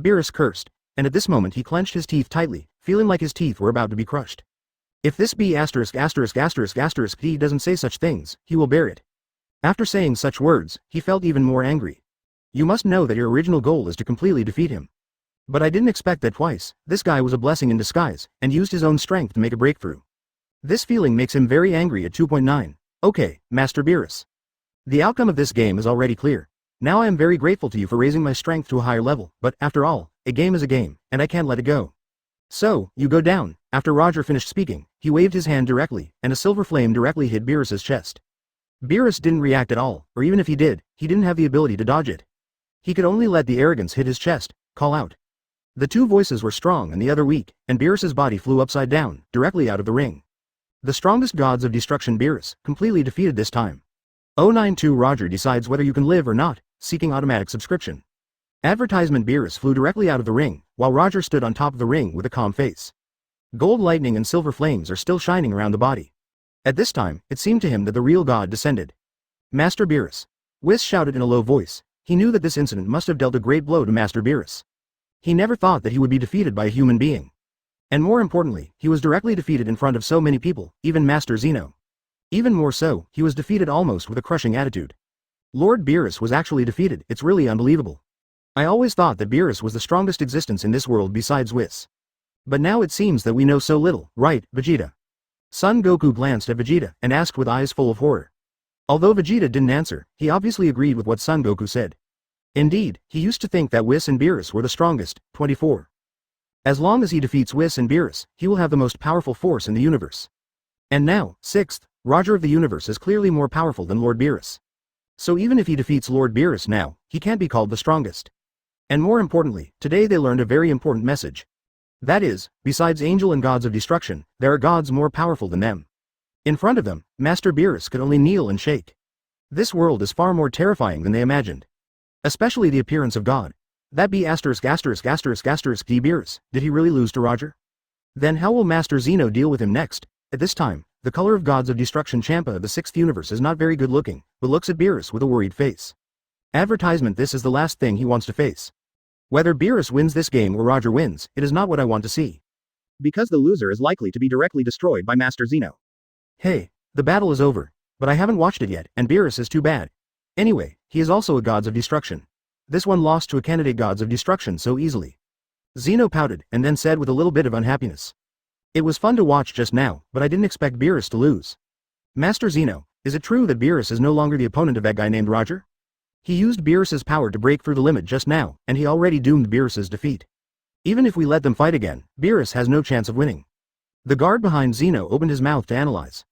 Beerus cursed, and at this moment he clenched his teeth tightly, feeling like his teeth were about to be crushed. If this B*** he doesn't say such things, he will bear it. After saying such words, he felt even more angry. You must know that your original goal is to completely defeat him. But I didn't expect that twice. This guy was a blessing in disguise, and used his own strength to make a breakthrough. This feeling makes him very angry at 2.9. Okay, Master Beerus. The outcome of this game is already clear. Now I am very grateful to you for raising my strength to a higher level, but after all, a game is a game, and I can't let it go. So, you go down. After Roger finished speaking, he waved his hand directly, and a silver flame directly hit Beerus's chest. Beerus didn't react at all, or even if he did, he didn't have the ability to dodge it. He could only let the arrogance hit his chest, call out. The two voices were strong and the other weak, and Beerus's body flew upside down, directly out of the ring. The strongest gods of destruction Beerus, completely defeated this time. 092 Roger decides whether you can live or not, seeking automatic subscription. Advertisement Beerus flew directly out of the ring, while Roger stood on top of the ring with a calm face. Gold lightning and silver flames are still shining around the body. At this time, it seemed to him that the real god descended. Master Beerus. Whis shouted in a low voice. He knew that this incident must have dealt a great blow to Master Beerus. He never thought that he would be defeated by a human being. And more importantly, he was directly defeated in front of so many people, even Master Zeno. Even more so, he was defeated almost with a crushing attitude. Lord Beerus was actually defeated. It's really unbelievable. I always thought that Beerus was the strongest existence in this world besides Whis. But now it seems that we know so little, right, Vegeta? Son Goku glanced at Vegeta and asked with eyes full of horror. Although Vegeta didn't answer, he obviously agreed with what Son Goku said. Indeed, he used to think that Whis and Beerus were the strongest. 24. As long as he defeats Whis and Beerus, he will have the most powerful force in the universe. And now, 6th, Roger of the universe is clearly more powerful than Lord Beerus. So even if he defeats Lord Beerus now, he can't be called the strongest. And more importantly, today they learned a very important message. That is, besides angel and gods of destruction, there are gods more powerful than them. In front of them, Master Beerus could only kneel and shake. This world is far more terrifying than they imagined. Especially the appearance of God. That be asterisk asterisk asterisk asterisk D Beerus. Did he really lose to Roger? Then how will Master Zeno deal with him next? At this time, the color of gods of destruction Champa of the 6th universe is not very good looking, but looks at Beerus with a worried face. Advertisement. This is the last thing he wants to face. Whether Beerus wins this game or Roger wins, it is not what I want to see. Because the loser is likely to be directly destroyed by Master Zeno. Hey, the battle is over, but I haven't watched it yet, and Beerus is too bad. Anyway, he is also a gods of destruction. This one lost to a candidate gods of destruction so easily. Zeno pouted, and then said with a little bit of unhappiness. It was fun to watch just now, but I didn't expect Beerus to lose. Master Zeno, is it true that Beerus is no longer the opponent of that guy named Roger? He used Beerus's power to break through the limit just now, and he already doomed Beerus's defeat. Even if we let them fight again, Beerus has no chance of winning. The guard behind Zeno opened his mouth to analyze.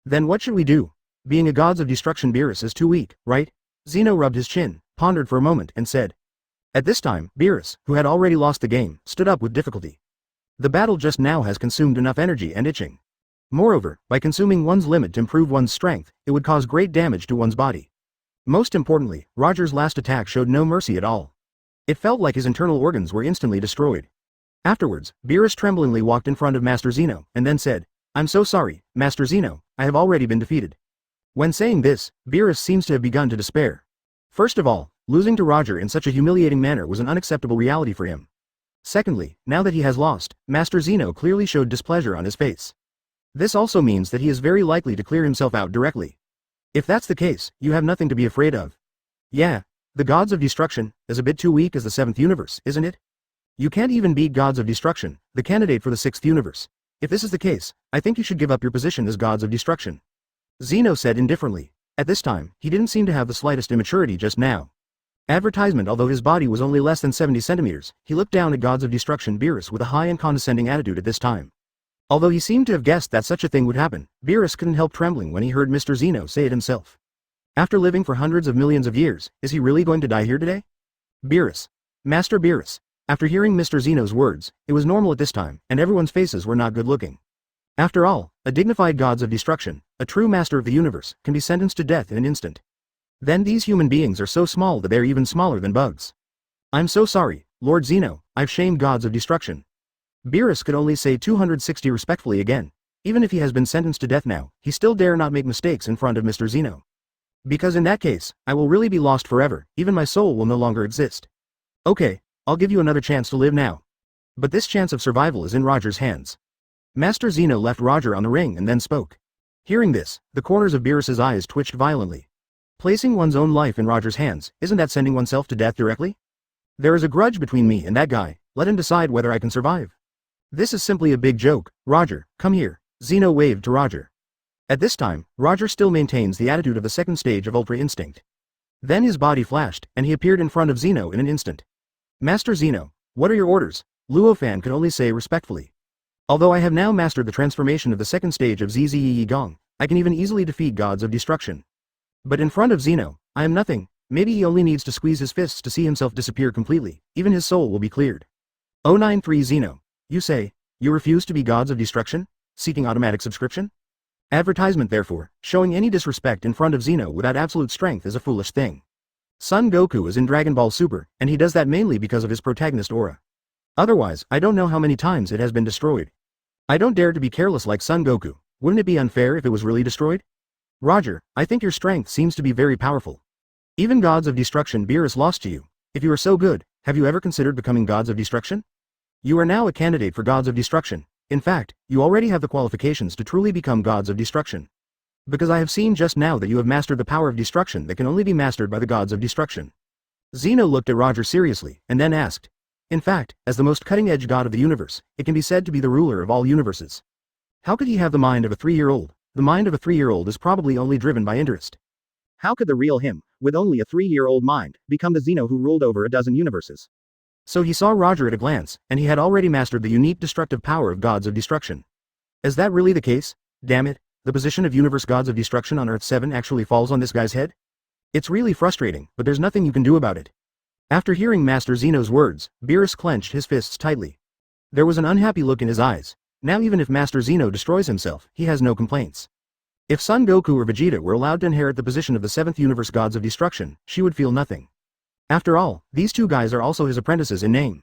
Then what should we do? Being a gods of destruction Beerus is too weak, right? Zeno rubbed his chin, pondered for a moment, and said. At this time, Beerus, who had already lost the game, stood up with difficulty. The battle just now has consumed enough energy and itching. Moreover, by consuming one's limit to improve one's strength, it would cause great damage to one's body. Most importantly, Roger's last attack showed no mercy at all. It felt like his internal organs were instantly destroyed. Afterwards, Beerus tremblingly walked in front of Master Zeno, and then said, I'm so sorry, Master Zeno, I have already been defeated. When saying this, Beerus seems to have begun to despair. First of all, losing to Roger in such a humiliating manner was an unacceptable reality for him. Secondly, now that he has lost, Master Zeno clearly showed displeasure on his face. This also means that he is very likely to clear himself out directly. If that's the case, you have nothing to be afraid of. Yeah, the gods of destruction is a bit too weak as the 7th universe, isn't it? You can't even beat gods of destruction, the candidate for the 6th universe. If this is the case, I think you should give up your position as gods of destruction. Zeno said indifferently. At this time, he didn't seem to have the slightest immaturity just now. Advertisement. Although his body was only less than 70 centimeters, he looked down at gods of destruction Beerus with a high and condescending attitude at this time. Although he seemed to have guessed that such a thing would happen, Beerus couldn't help trembling when he heard Mr. Zeno say it himself. After living for hundreds of millions of years, is he really going to die here today? Beerus. Master Beerus. After hearing Mr. Zeno's words, it was normal at this time, and everyone's faces were not good looking. After all, a dignified gods of destruction, a true master of the universe, can be sentenced to death in an instant. Then these human beings are so small that they are even smaller than bugs. I'm so sorry, Lord Zeno, I've shamed gods of destruction. Beerus could only say 260 respectfully again. Even if he has been sentenced to death now, he still dare not make mistakes in front of Mr. Zeno. Because in that case, I will really be lost forever, even my soul will no longer exist. Okay, I'll give you another chance to live now. But this chance of survival is in Roger's hands. Master Zeno left Roger on the ring and then spoke. Hearing this, the corners of Beerus's eyes twitched violently. Placing one's own life in Roger's hands, isn't that sending oneself to death directly? There is a grudge between me and that guy, let him decide whether I can survive. This is simply a big joke. Roger, come here. Zeno waved to Roger. At this time, Roger still maintains the attitude of the second stage of Ultra Instinct. Then his body flashed, and he appeared in front of Zeno in an instant. Master Zeno, what are your orders? Luofan could only say respectfully. Although I have now mastered the transformation of the second stage of Zzyi Gong, I can even easily defeat gods of destruction. But in front of Zeno, I am nothing. Maybe he only needs to squeeze his fists to see himself disappear completely, even his soul will be cleared. 093 Zeno. You say, you refuse to be gods of destruction? Seeking automatic subscription? Advertisement. Therefore, showing any disrespect in front of Zeno without absolute strength is a foolish thing. Son Goku is in Dragon Ball Super, and he does that mainly because of his protagonist aura. Otherwise, I don't know how many times it has been destroyed. I don't dare to be careless like Son Goku. Wouldn't it be unfair if it was really destroyed? Roger, I think your strength seems to be very powerful. Even gods of destruction Beerus lost to you. If you are so good, have you ever considered becoming gods of destruction? You are now a candidate for gods of destruction. In fact, you already have the qualifications to truly become gods of destruction. Because I have seen just now that you have mastered the power of destruction that can only be mastered by the gods of destruction. Zeno looked at Roger seriously, and then asked. In fact, as the most cutting-edge god of the universe, it can be said to be the ruler of all universes. How could he have the mind of a 3-year-old? The mind of a 3-year-old is probably only driven by interest. How could the real him, with only a 3-year-old mind, become the Zeno who ruled over a dozen universes? So he saw Roger at a glance, and he had already mastered the unique destructive power of gods of destruction. Is that really the case? Damn it, the position of universe gods of destruction on Earth 7 actually falls on this guy's head? It's really frustrating, but there's nothing you can do about it. After hearing Master Zeno's words, Beerus clenched his fists tightly. There was an unhappy look in his eyes. Now even if Master Zeno destroys himself, he has no complaints. If Son Goku or Vegeta were allowed to inherit the position of the 7th universe gods of destruction, she would feel nothing. After all, these two guys are also his apprentices in name.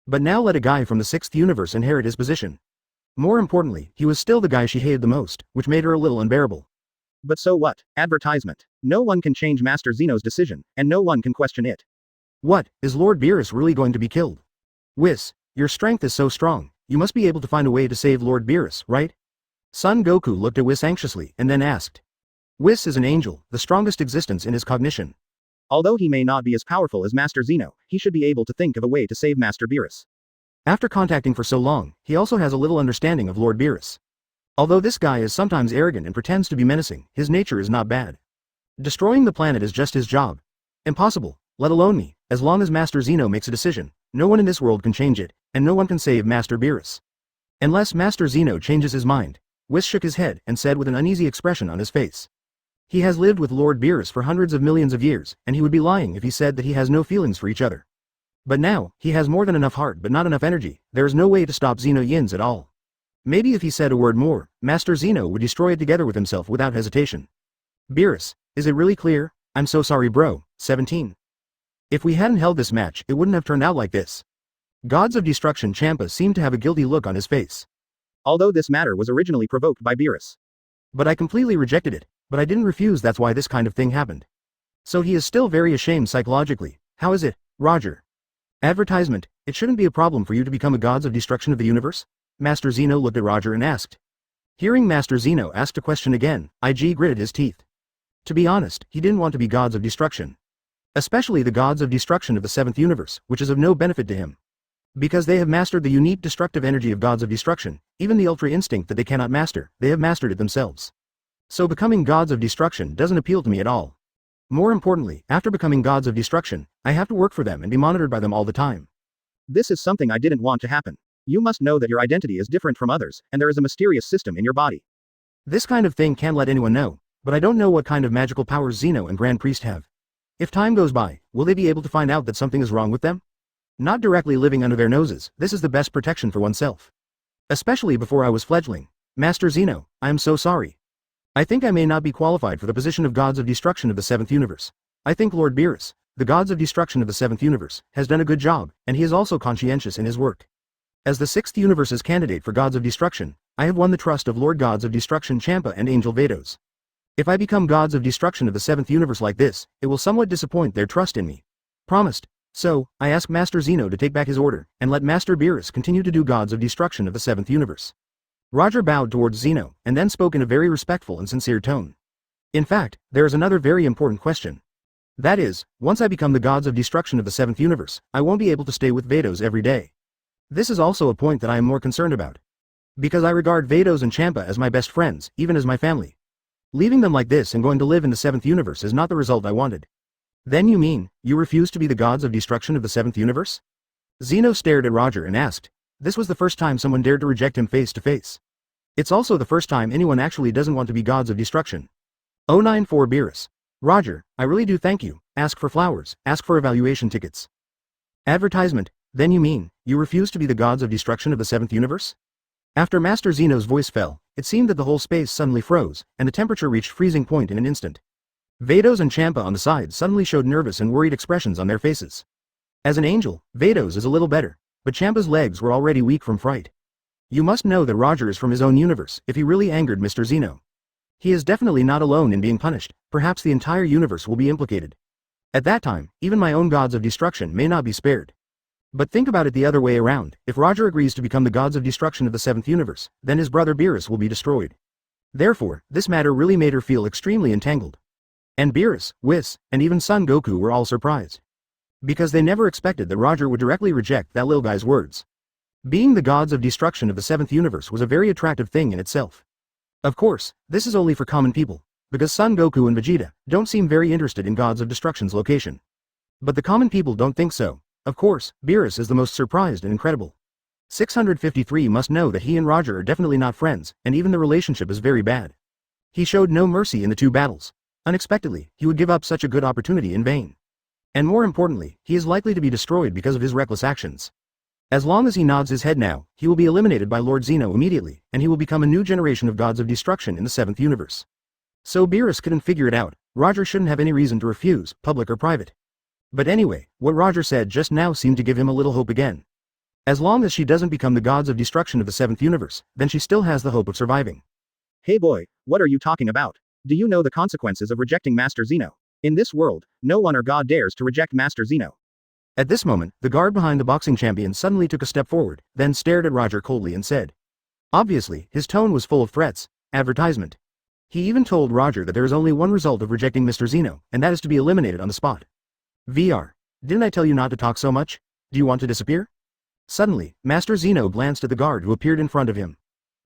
But now let a guy from the 6th universe inherit his position. More importantly, he was still the guy she hated the most, which made her a little unbearable. But so what? Advertisement. No one can change Master Zeno's decision, and no one can question it. What, is Lord Beerus really going to be killed? Whis, your strength is so strong, you must be able to find a way to save Lord Beerus, right? Son Goku looked at Whis anxiously, and then asked. Whis is an angel, the strongest existence in his cognition. Although he may not be as powerful as Master Zeno, he should be able to think of a way to save Master Beerus. After contacting for so long, he also has a little understanding of Lord Beerus. Although this guy is sometimes arrogant and pretends to be menacing, his nature is not bad. Destroying the planet is just his job. Impossible, let alone me, as long as Master Zeno makes a decision, no one in this world can change it, and no one can save Master Beerus. Unless Master Zeno changes his mind. Whis shook his head and said with an uneasy expression on his face. He has lived with Lord Beerus for hundreds of millions of years, and he would be lying if he said that he has no feelings for each other. But now, he has more than enough heart but not enough energy. There is no way to stop Zeno Yins at all. Maybe if he said a word more, Master Zeno would destroy it together with himself without hesitation. Beerus, is it really clear? I'm so sorry bro. 17. If we hadn't held this match, it wouldn't have turned out like this. Gods of Destruction Champa seemed to have a guilty look on his face. Although this matter was originally provoked by Beerus. But I completely rejected it, but I didn't refuse, that's why this kind of thing happened. So he is still very ashamed psychologically. How is it, Roger? Advertisement, it shouldn't be a problem for you to become a gods of destruction of the universe? Master Zeno looked at Roger and asked. Hearing Master Zeno asked a question again, IG gritted his teeth. To be honest, he didn't want to be gods of destruction. Especially the gods of destruction of the 7th universe, which is of no benefit to him. Because they have mastered the unique destructive energy of gods of destruction, even the ultra instinct that they cannot master, they have mastered it themselves. So becoming gods of destruction doesn't appeal to me at all. More importantly, after becoming gods of destruction, I have to work for them and be monitored by them all the time. This is something I didn't want to happen. You must know that your identity is different from others, and there is a mysterious system in your body. This kind of thing can't let anyone know, but I don't know what kind of magical powers Zeno and Grand Priest have. If time goes by, will they be able to find out that something is wrong with them? Not directly living under their noses, this is the best protection for oneself. Especially before I was fledgling. Master Zeno, I am so sorry. I think I may not be qualified for the position of gods of destruction of the 7th universe. I think Lord Beerus, the gods of destruction of the 7th universe, has done a good job, and he is also conscientious in his work. As the 6th universe's candidate for gods of destruction, I have won the trust of Lord Gods of Destruction Champa and Angel Vados. If I become gods of destruction of the 7th universe like this, it will somewhat disappoint their trust in me. Promised. So, I ask Master Zeno to take back his order, and let Master Beerus continue to do gods of destruction of the 7th universe. Roger bowed towards Zeno, and then spoke in a very respectful and sincere tone. In fact, there is another very important question. That is, once I become the gods of destruction of the 7th universe, I won't be able to stay with Vados every day. This is also a point that I am more concerned about. Because I regard Vados and Champa as my best friends, even as my family. Leaving them like this and going to live in the 7th universe is not the result I wanted. Then you mean, you refuse to be the gods of destruction of the 7th universe? Zeno stared at Roger and asked. This was the first time someone dared to reject him face to face. It's also the first time anyone actually doesn't want to be gods of destruction. 094 Beerus. Roger, I really do thank you. Ask for flowers, ask for evaluation tickets. Advertisement, then you mean, you refuse to be the gods of destruction of the 7th universe? After Master Zeno's voice fell, it seemed that the whole space suddenly froze, and the temperature reached freezing point in an instant. Vados and Champa on the side suddenly showed nervous and worried expressions on their faces. As an angel, Vados is a little better, but Champa's legs were already weak from fright. You must know that Roger is from his own universe if he really angered Mr. Zeno. He is definitely not alone in being punished, perhaps the entire universe will be implicated. At that time, even my own gods of destruction may not be spared. But think about it the other way around, if Roger agrees to become the gods of destruction of the 7th universe, then his brother Beerus will be destroyed. Therefore, this matter really made her feel extremely entangled. And Beerus, Whis, and even Son Goku were all surprised. Because they never expected that Roger would directly reject that little guy's words. Being the gods of destruction of the 7th universe was a very attractive thing in itself. Of course, this is only for common people, because Son Goku and Vegeta don't seem very interested in gods of destruction's location. But the common people don't think so. Of course, Beerus is the most surprised and incredible. 653 must know that he and Roger are definitely not friends, and even the relationship is very bad. He showed no mercy in the two battles. Unexpectedly, he would give up such a good opportunity in vain. And more importantly, he is likely to be destroyed because of his reckless actions. As long as he nods his head now, he will be eliminated by Lord Zeno immediately, and he will become a new generation of gods of destruction in the 7th universe. So Beerus couldn't figure it out. Roger shouldn't have any reason to refuse, public or private. But anyway, what Roger said just now seemed to give him a little hope again. As long as she doesn't become the gods of destruction of the 7th universe, then she still has the hope of surviving. Hey boy, what are you talking about? Do you know the consequences of rejecting Master Zeno? In this world, no one or god dares to reject Master Zeno. At this moment, the guard behind the boxing champion suddenly took a step forward, then stared at Roger coldly and said. Obviously, his tone was full of threats, advertisement. He even told Roger that there is only one result of rejecting Mr. Zeno, and that is to be eliminated on the spot. VR. Didn't I tell you not to talk so much? Do you want to disappear? Suddenly, Master Zeno glanced at the guard who appeared in front of him.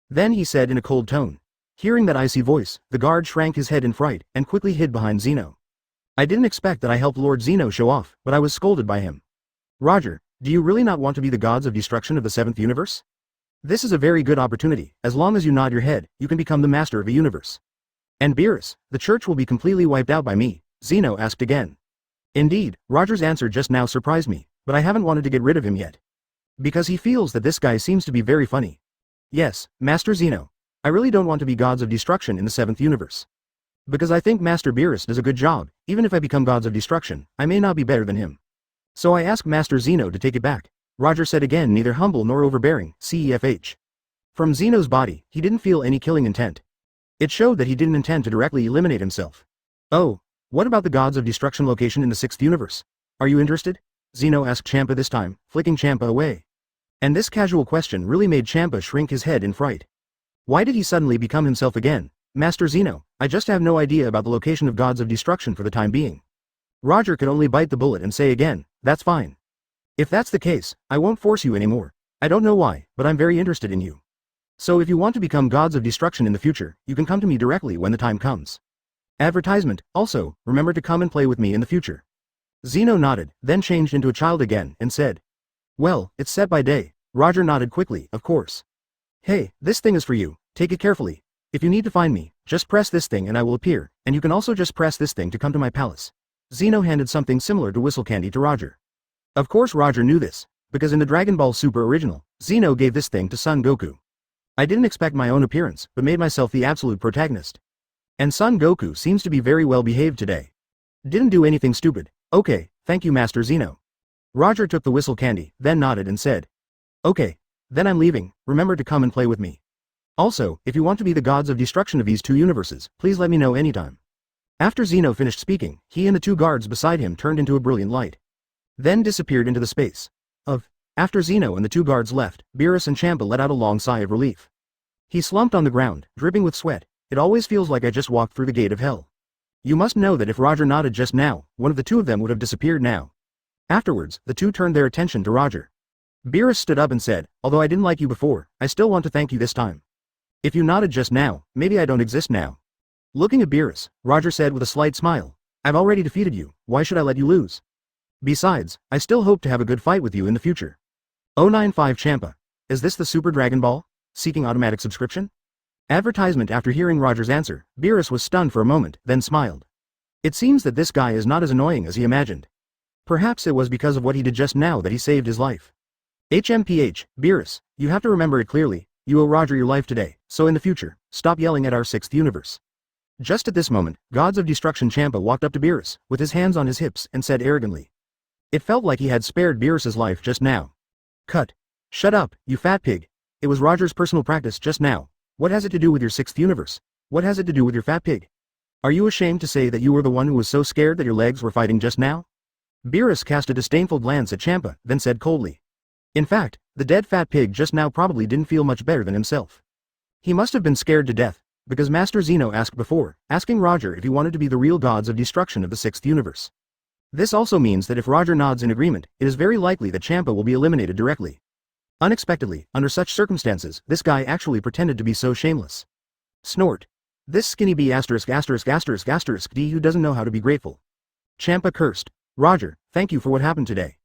Then he said in a cold tone. Hearing that icy voice, the guard shrank his head in fright, and quickly hid behind Zeno. I didn't expect that I helped Lord Zeno show off, but I was scolded by him. Roger, do you really not want to be the gods of destruction of the 7th universe? This is a very good opportunity. As long as you nod your head, you can become the master of a universe. And Beerus, the church will be completely wiped out by me, Zeno asked again. Indeed, Roger's answer just now surprised me, but I haven't wanted to get rid of him yet. Because he feels that this guy seems to be very funny. Yes, Master Zeno. I really don't want to be gods of destruction in the 7th universe. Because I think Master Beerus does a good job, even if I become gods of destruction, I may not be better than him. So I ask Master Zeno to take it back. Roger said again, neither humble nor overbearing, CEFH. From Zeno's body, he didn't feel any killing intent. It showed that he didn't intend to directly eliminate himself. Oh, what about the gods of destruction location in the 6th universe? Are you interested? Zeno asked Champa this time, flicking Champa away. And this casual question really made Champa shrink his head in fright. Why did he suddenly become himself again? Master Zeno, I just have no idea about the location of gods of destruction for the time being. Roger could only bite the bullet and say again, that's fine. If that's the case, I won't force you anymore. I don't know why, but I'm very interested in you. So if you want to become gods of destruction in the future, you can come to me directly when the time comes. Advertisement, also, remember to come and play with me in the future. Zeno nodded, then changed into a child again, and said. Well, it's set by day. Roger nodded quickly, of course. Hey, this thing is for you, take it carefully. If you need to find me, just press this thing and I will appear, and you can also just press this thing to come to my palace. Zeno handed something similar to whistle candy to Roger. Of course Roger knew this, because in the Dragon Ball Super original, Zeno gave this thing to Son Goku. I didn't expect my own appearance, but made myself the absolute protagonist. And Son Goku seems to be very well behaved today. Didn't do anything stupid. Okay, thank you Master Zeno. Roger took the whistle candy, then nodded and said. Okay, then I'm leaving, remember to come and play with me. Also, if you want to be the gods of destruction of these two universes, please let me know anytime. After Zeno finished speaking, he and the two guards beside him turned into a brilliant light. Then disappeared into the space. After Zeno and the two guards left, Beerus and Champa let out a long sigh of relief. He slumped on the ground, dripping with sweat. It always feels like I just walked through the gate of hell. You must know that if Roger nodded just now, one of the two of them would have disappeared now. Afterwards, the two turned their attention to Roger. Beerus stood up and said, although I didn't like you before, I still want to thank you this time. If you nodded just now, maybe I don't exist now. Looking at Beerus, Roger said with a slight smile, I've already defeated you, why should I let you lose? Besides, I still hope to have a good fight with you in the future. 095 Champa. Is this the Super Dragon Ball? Seeking automatic subscription? Advertisement. After hearing Roger's answer, Beerus was stunned for a moment, then smiled. It seems that this guy is not as annoying as he imagined. Perhaps it was because of what he did just now that he saved his life. HMPH, Beerus, you have to remember it clearly, you owe Roger your life today, so in the future, stop yelling at our 6th universe. Just at this moment, Gods of Destruction Champa walked up to Beerus, with his hands on his hips, and said arrogantly. It felt like he had spared Beerus's life just now. Cut. Shut up, you fat pig. It was Roger's personal practice just now. What has it to do with your sixth universe? What has it to do with your fat pig? Are you ashamed to say that you were the one who was so scared that your legs were fighting just now? Beerus cast a disdainful glance at Champa, then said coldly. In fact, the dead fat pig just now probably didn't feel much better than himself. He must have been scared to death, because Master Zeno asked before, asking Roger if he wanted to be the real gods of destruction of the sixth universe. This also means that if Roger nods in agreement, it is very likely that Champa will be eliminated directly. Unexpectedly, under such circumstances, this guy actually pretended to be so shameless. Snort. This skinny bee D who doesn't know how to be grateful. Champa cursed. Roger, thank you for what happened today.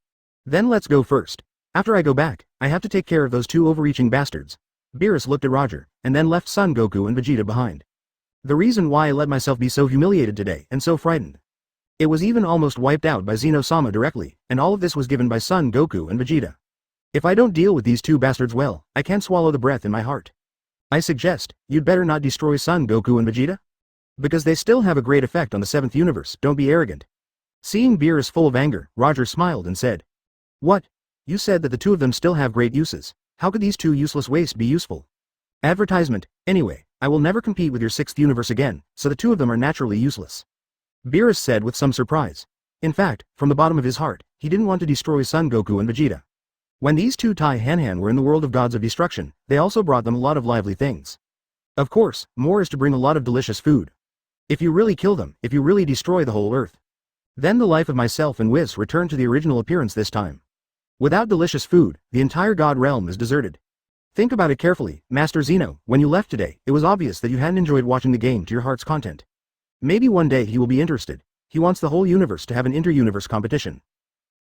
Then let's go first. After I go back, I have to take care of those two overreaching bastards. Beerus looked at Roger, and then left Son Goku and Vegeta behind. The reason why I let myself be so humiliated today and so frightened. It was even almost wiped out by Zeno-sama directly, and all of this was given by Son Goku and Vegeta. If I don't deal with these two bastards well, I can't swallow the breath in my heart. I suggest, you'd better not destroy Son Goku and Vegeta? Because they still have a great effect on the seventh universe, don't be arrogant. Seeing Beerus full of anger, Roger smiled and said. What? You said that the two of them still have great uses. How could these two useless wastes be useful? Advertisement. Anyway, I will never compete with your sixth universe again, so the two of them are naturally useless. Beerus said with some surprise. In fact, from the bottom of his heart, he didn't want to destroy Son Goku and Vegeta. When these two Tai Han were in the world of gods of destruction, they also brought them a lot of lively things. Of course, more is to bring a lot of delicious food. If you really kill them, if you really destroy the whole earth. Then the life of myself and Whis return to the original appearance this time. Without delicious food, the entire god realm is deserted. Think about it carefully, Master Zeno, when you left today, it was obvious that you hadn't enjoyed watching the game to your heart's content. Maybe one day he will be interested. He wants the whole universe to have an inter-universe competition.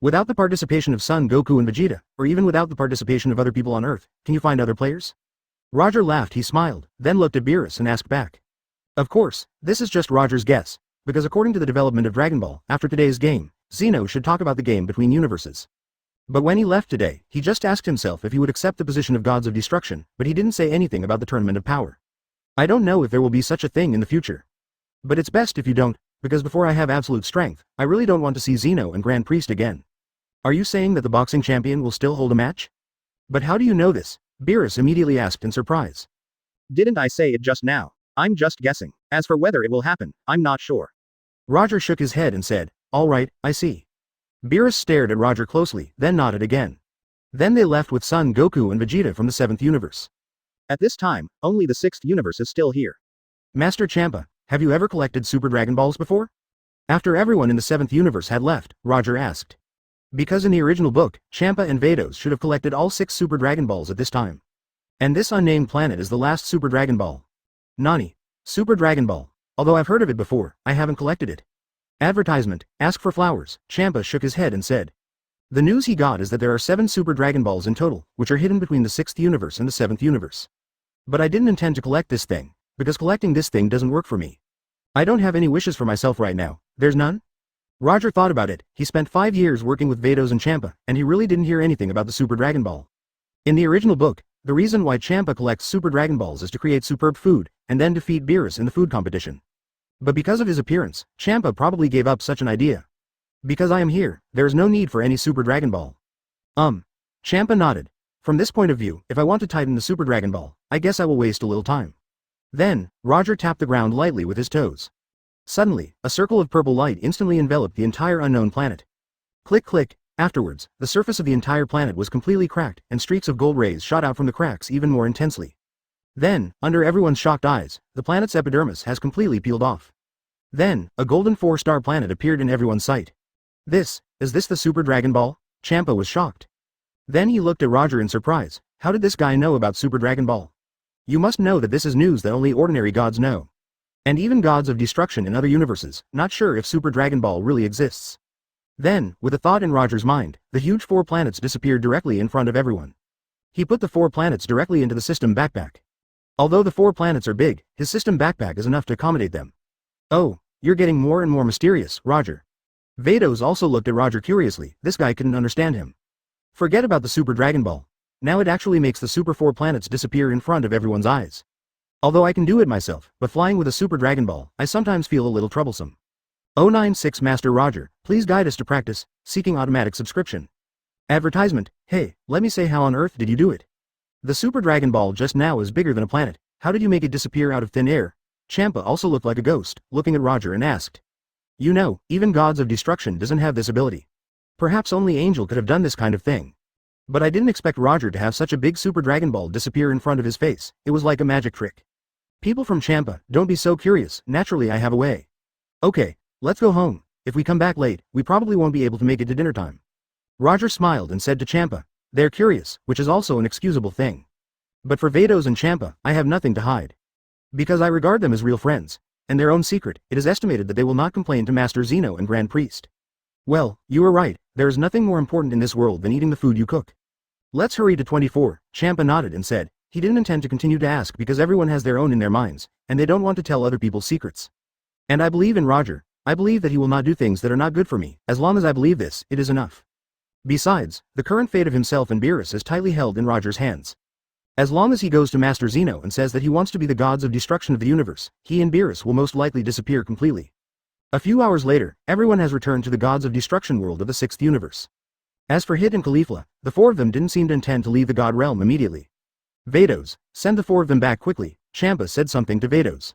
Without the participation of Son Goku and Vegeta, or even without the participation of other people on Earth, can you find other players? Roger laughed. He smiled, then looked at Beerus and asked back. Of course, this is just Roger's guess, because according to the development of Dragon Ball, after today's game, Zeno should talk about the game between universes. But when he left today, he just asked himself if he would accept the position of Gods of Destruction, but he didn't say anything about the Tournament of Power. I don't know if there will be such a thing in the future. But it's best if you don't, because before I have absolute strength, I really don't want to see Zeno and Grand Priest again. Are you saying that the boxing champion will still hold a match? But how do you know this? Beerus immediately asked in surprise. Didn't I say it just now? I'm just guessing. As for whether it will happen, I'm not sure. Roger shook his head and said, all right, I see. Beerus stared at Roger closely, then nodded again. Then they left with Son Goku and Vegeta from the seventh universe. At this time, only the sixth universe is still here. Master Champa, have you ever collected Super Dragon Balls before? After everyone in the seventh universe had left, Roger asked. Because in the original book, Champa and Vados should have collected all 6 Super Dragon Balls at this time. And this unnamed planet is the last Super Dragon Ball. Nani? Super Dragon Ball. Although I've heard of it before, I haven't collected it. Advertisement, ask for flowers. Champa shook his head and said. The news he got is that there are 7 Super Dragon Balls in total, which are hidden between the 6th universe and the 7th universe. But I didn't intend to collect this thing, because collecting this thing doesn't work for me. I don't have any wishes for myself right now. There's none? Roger thought about it. He spent 5 years working with Vados and Champa, and he really didn't hear anything about the Super Dragon Ball. In the original book, the reason why Champa collects Super Dragon Balls is to create superb food, and then defeat Beerus in the food competition. But because of his appearance, Champa probably gave up such an idea. Because I am here, there is no need for any Super Dragon Ball. Champa nodded. From this point of view, if I want to tighten the Super Dragon Ball, I guess I will waste a little time. Then, Roger tapped the ground lightly with his toes. Suddenly, a circle of purple light instantly enveloped the entire unknown planet. Click click, afterwards, the surface of the entire planet was completely cracked, and streaks of gold rays shot out from the cracks even more intensely. Then, under everyone's shocked eyes, the planet's epidermis has completely peeled off. Then, a golden 4-star planet appeared in everyone's sight. Is this the Super Dragon Ball? Champa was shocked. Then he looked at Roger in surprise. How did this guy know about Super Dragon Ball? You must know that this is news that only ordinary gods know. And even gods of destruction in other universes, not sure if Super Dragon Ball really exists. Then, with a thought in Roger's mind, the huge 4 planets disappeared directly in front of everyone. He put the 4 planets directly into the system backpack. Although the 4 planets are big, his system backpack is enough to accommodate them. Oh, you're getting more and more mysterious, Roger. Vados also looked at Roger curiously. This guy couldn't understand him. Forget about the Super Dragon Ball. Now it actually makes the Super 4 planets disappear in front of everyone's eyes. Although I can do it myself, but flying with a Super Dragon Ball, I sometimes feel a little troublesome. 096 Master Roger, please guide us to practice, seeking automatic subscription. Advertisement, hey, let me say how on earth did you do it? The Super Dragon Ball just now is bigger than a planet, how did you make it disappear out of thin air? Champa also looked like a ghost, looking at Roger and asked. You know, even gods of destruction doesn't have this ability. Perhaps only Angel could have done this kind of thing. But I didn't expect Roger to have such a big Super Dragon Ball disappear in front of his face, it was like a magic trick. People from Champa, don't be so curious, naturally I have a way. Okay, let's go home, if we come back late, we probably won't be able to make it to dinner time. Roger smiled and said to Champa, they're curious, which is also an excusable thing. But for Vados and Champa, I have nothing to hide. Because I regard them as real friends, and their own secret, it is estimated that they will not complain to Master Zeno and Grand Priest. Well, you were right, there is nothing more important in this world than eating the food you cook. Let's hurry to 24, Champa nodded and said, he didn't intend to continue to ask because everyone has their own in their minds, and they don't want to tell other people's secrets. And I believe in Roger, I believe that he will not do things that are not good for me, as long as I believe this, it is enough. Besides, the current fate of himself and Beerus is tightly held in Roger's hands. As long as he goes to Master Zeno and says that he wants to be the gods of destruction of the universe, he and Beerus will most likely disappear completely. A few hours later, everyone has returned to the gods of destruction world of the 6th universe. As for Hit and Caulifla, the 4 of them didn't seem to intend to leave the god realm immediately. Vados, send the 4 of them back quickly, Champa said something to Vados.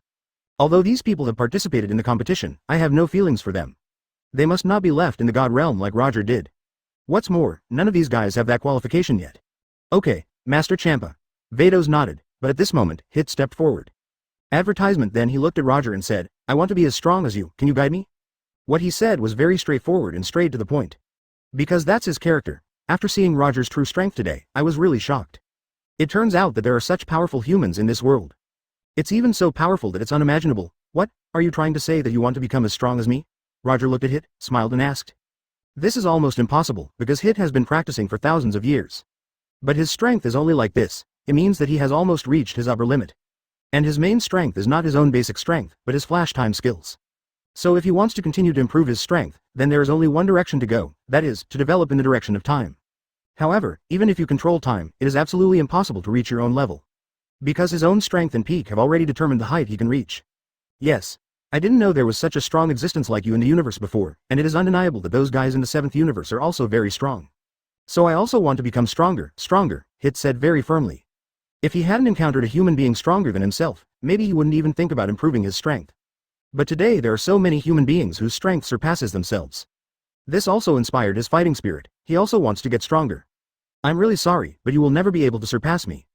Although these people have participated in the competition, I have no feelings for them. They must not be left in the god realm like Roger did. What's more, none of these guys have that qualification yet. Okay, Master Champa. Vados nodded, but at this moment, Hit stepped forward. Advertisement. Then he looked at Roger and said, I want to be as strong as you, can you guide me? What he said was very straightforward and straight to the point. Because that's his character. After seeing Roger's true strength today, I was really shocked. It turns out that there are such powerful humans in this world. It's even so powerful that it's unimaginable. What, are you trying to say that you want to become as strong as me? Roger looked at Hit, smiled and asked. This is almost impossible, because Hit has been practicing for thousands of years. But his strength is only like this, it means that he has almost reached his upper limit. And his main strength is not his own basic strength, but his flash time skills. So if he wants to continue to improve his strength, then there is only one direction to go, that is, to develop in the direction of time. However, even if you control time, it is absolutely impossible to reach your own level. Because his own strength and peak have already determined the height he can reach. Yes. I didn't know there was such a strong existence like you in the universe before, and it is undeniable that those guys in the 7th universe are also very strong. So I also want to become stronger, Hit said very firmly. If he hadn't encountered a human being stronger than himself, maybe he wouldn't even think about improving his strength. But today there are so many human beings whose strength surpasses themselves. This also inspired his fighting spirit, he also wants to get stronger. I'm really sorry, but you will never be able to surpass me.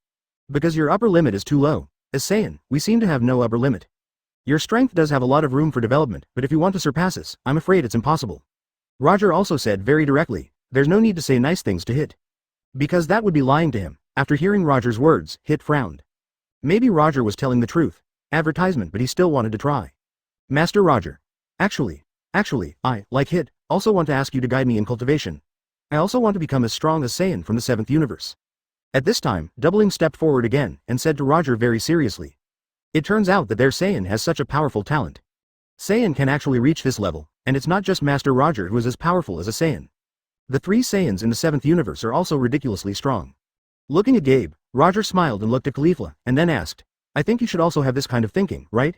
Because your upper limit is too low. As Saiyan, we seem to have no upper limit. Your strength does have a lot of room for development, but if you want to surpass us, I'm afraid it's impossible. Roger also said very directly, there's no need to say nice things to Hit. Because that would be lying to him. After hearing Roger's words, Hit frowned. Maybe Roger was telling the truth. Advertisement, but he still wanted to try. Master Roger. Actually, I, like Hit, also want to ask you to guide me in cultivation. I also want to become as strong as Saiyan from the 7th universe. At this time, Doubling stepped forward again, and said to Roger very seriously. It turns out that their Saiyan has such a powerful talent. Saiyan can actually reach this level, and it's not just Master Roger who is as powerful as a Saiyan. The 3 Saiyans in the 7th universe are also ridiculously strong. Looking at Gabe, Roger smiled and looked at Caulifla, and then asked, I think you should also have this kind of thinking, right?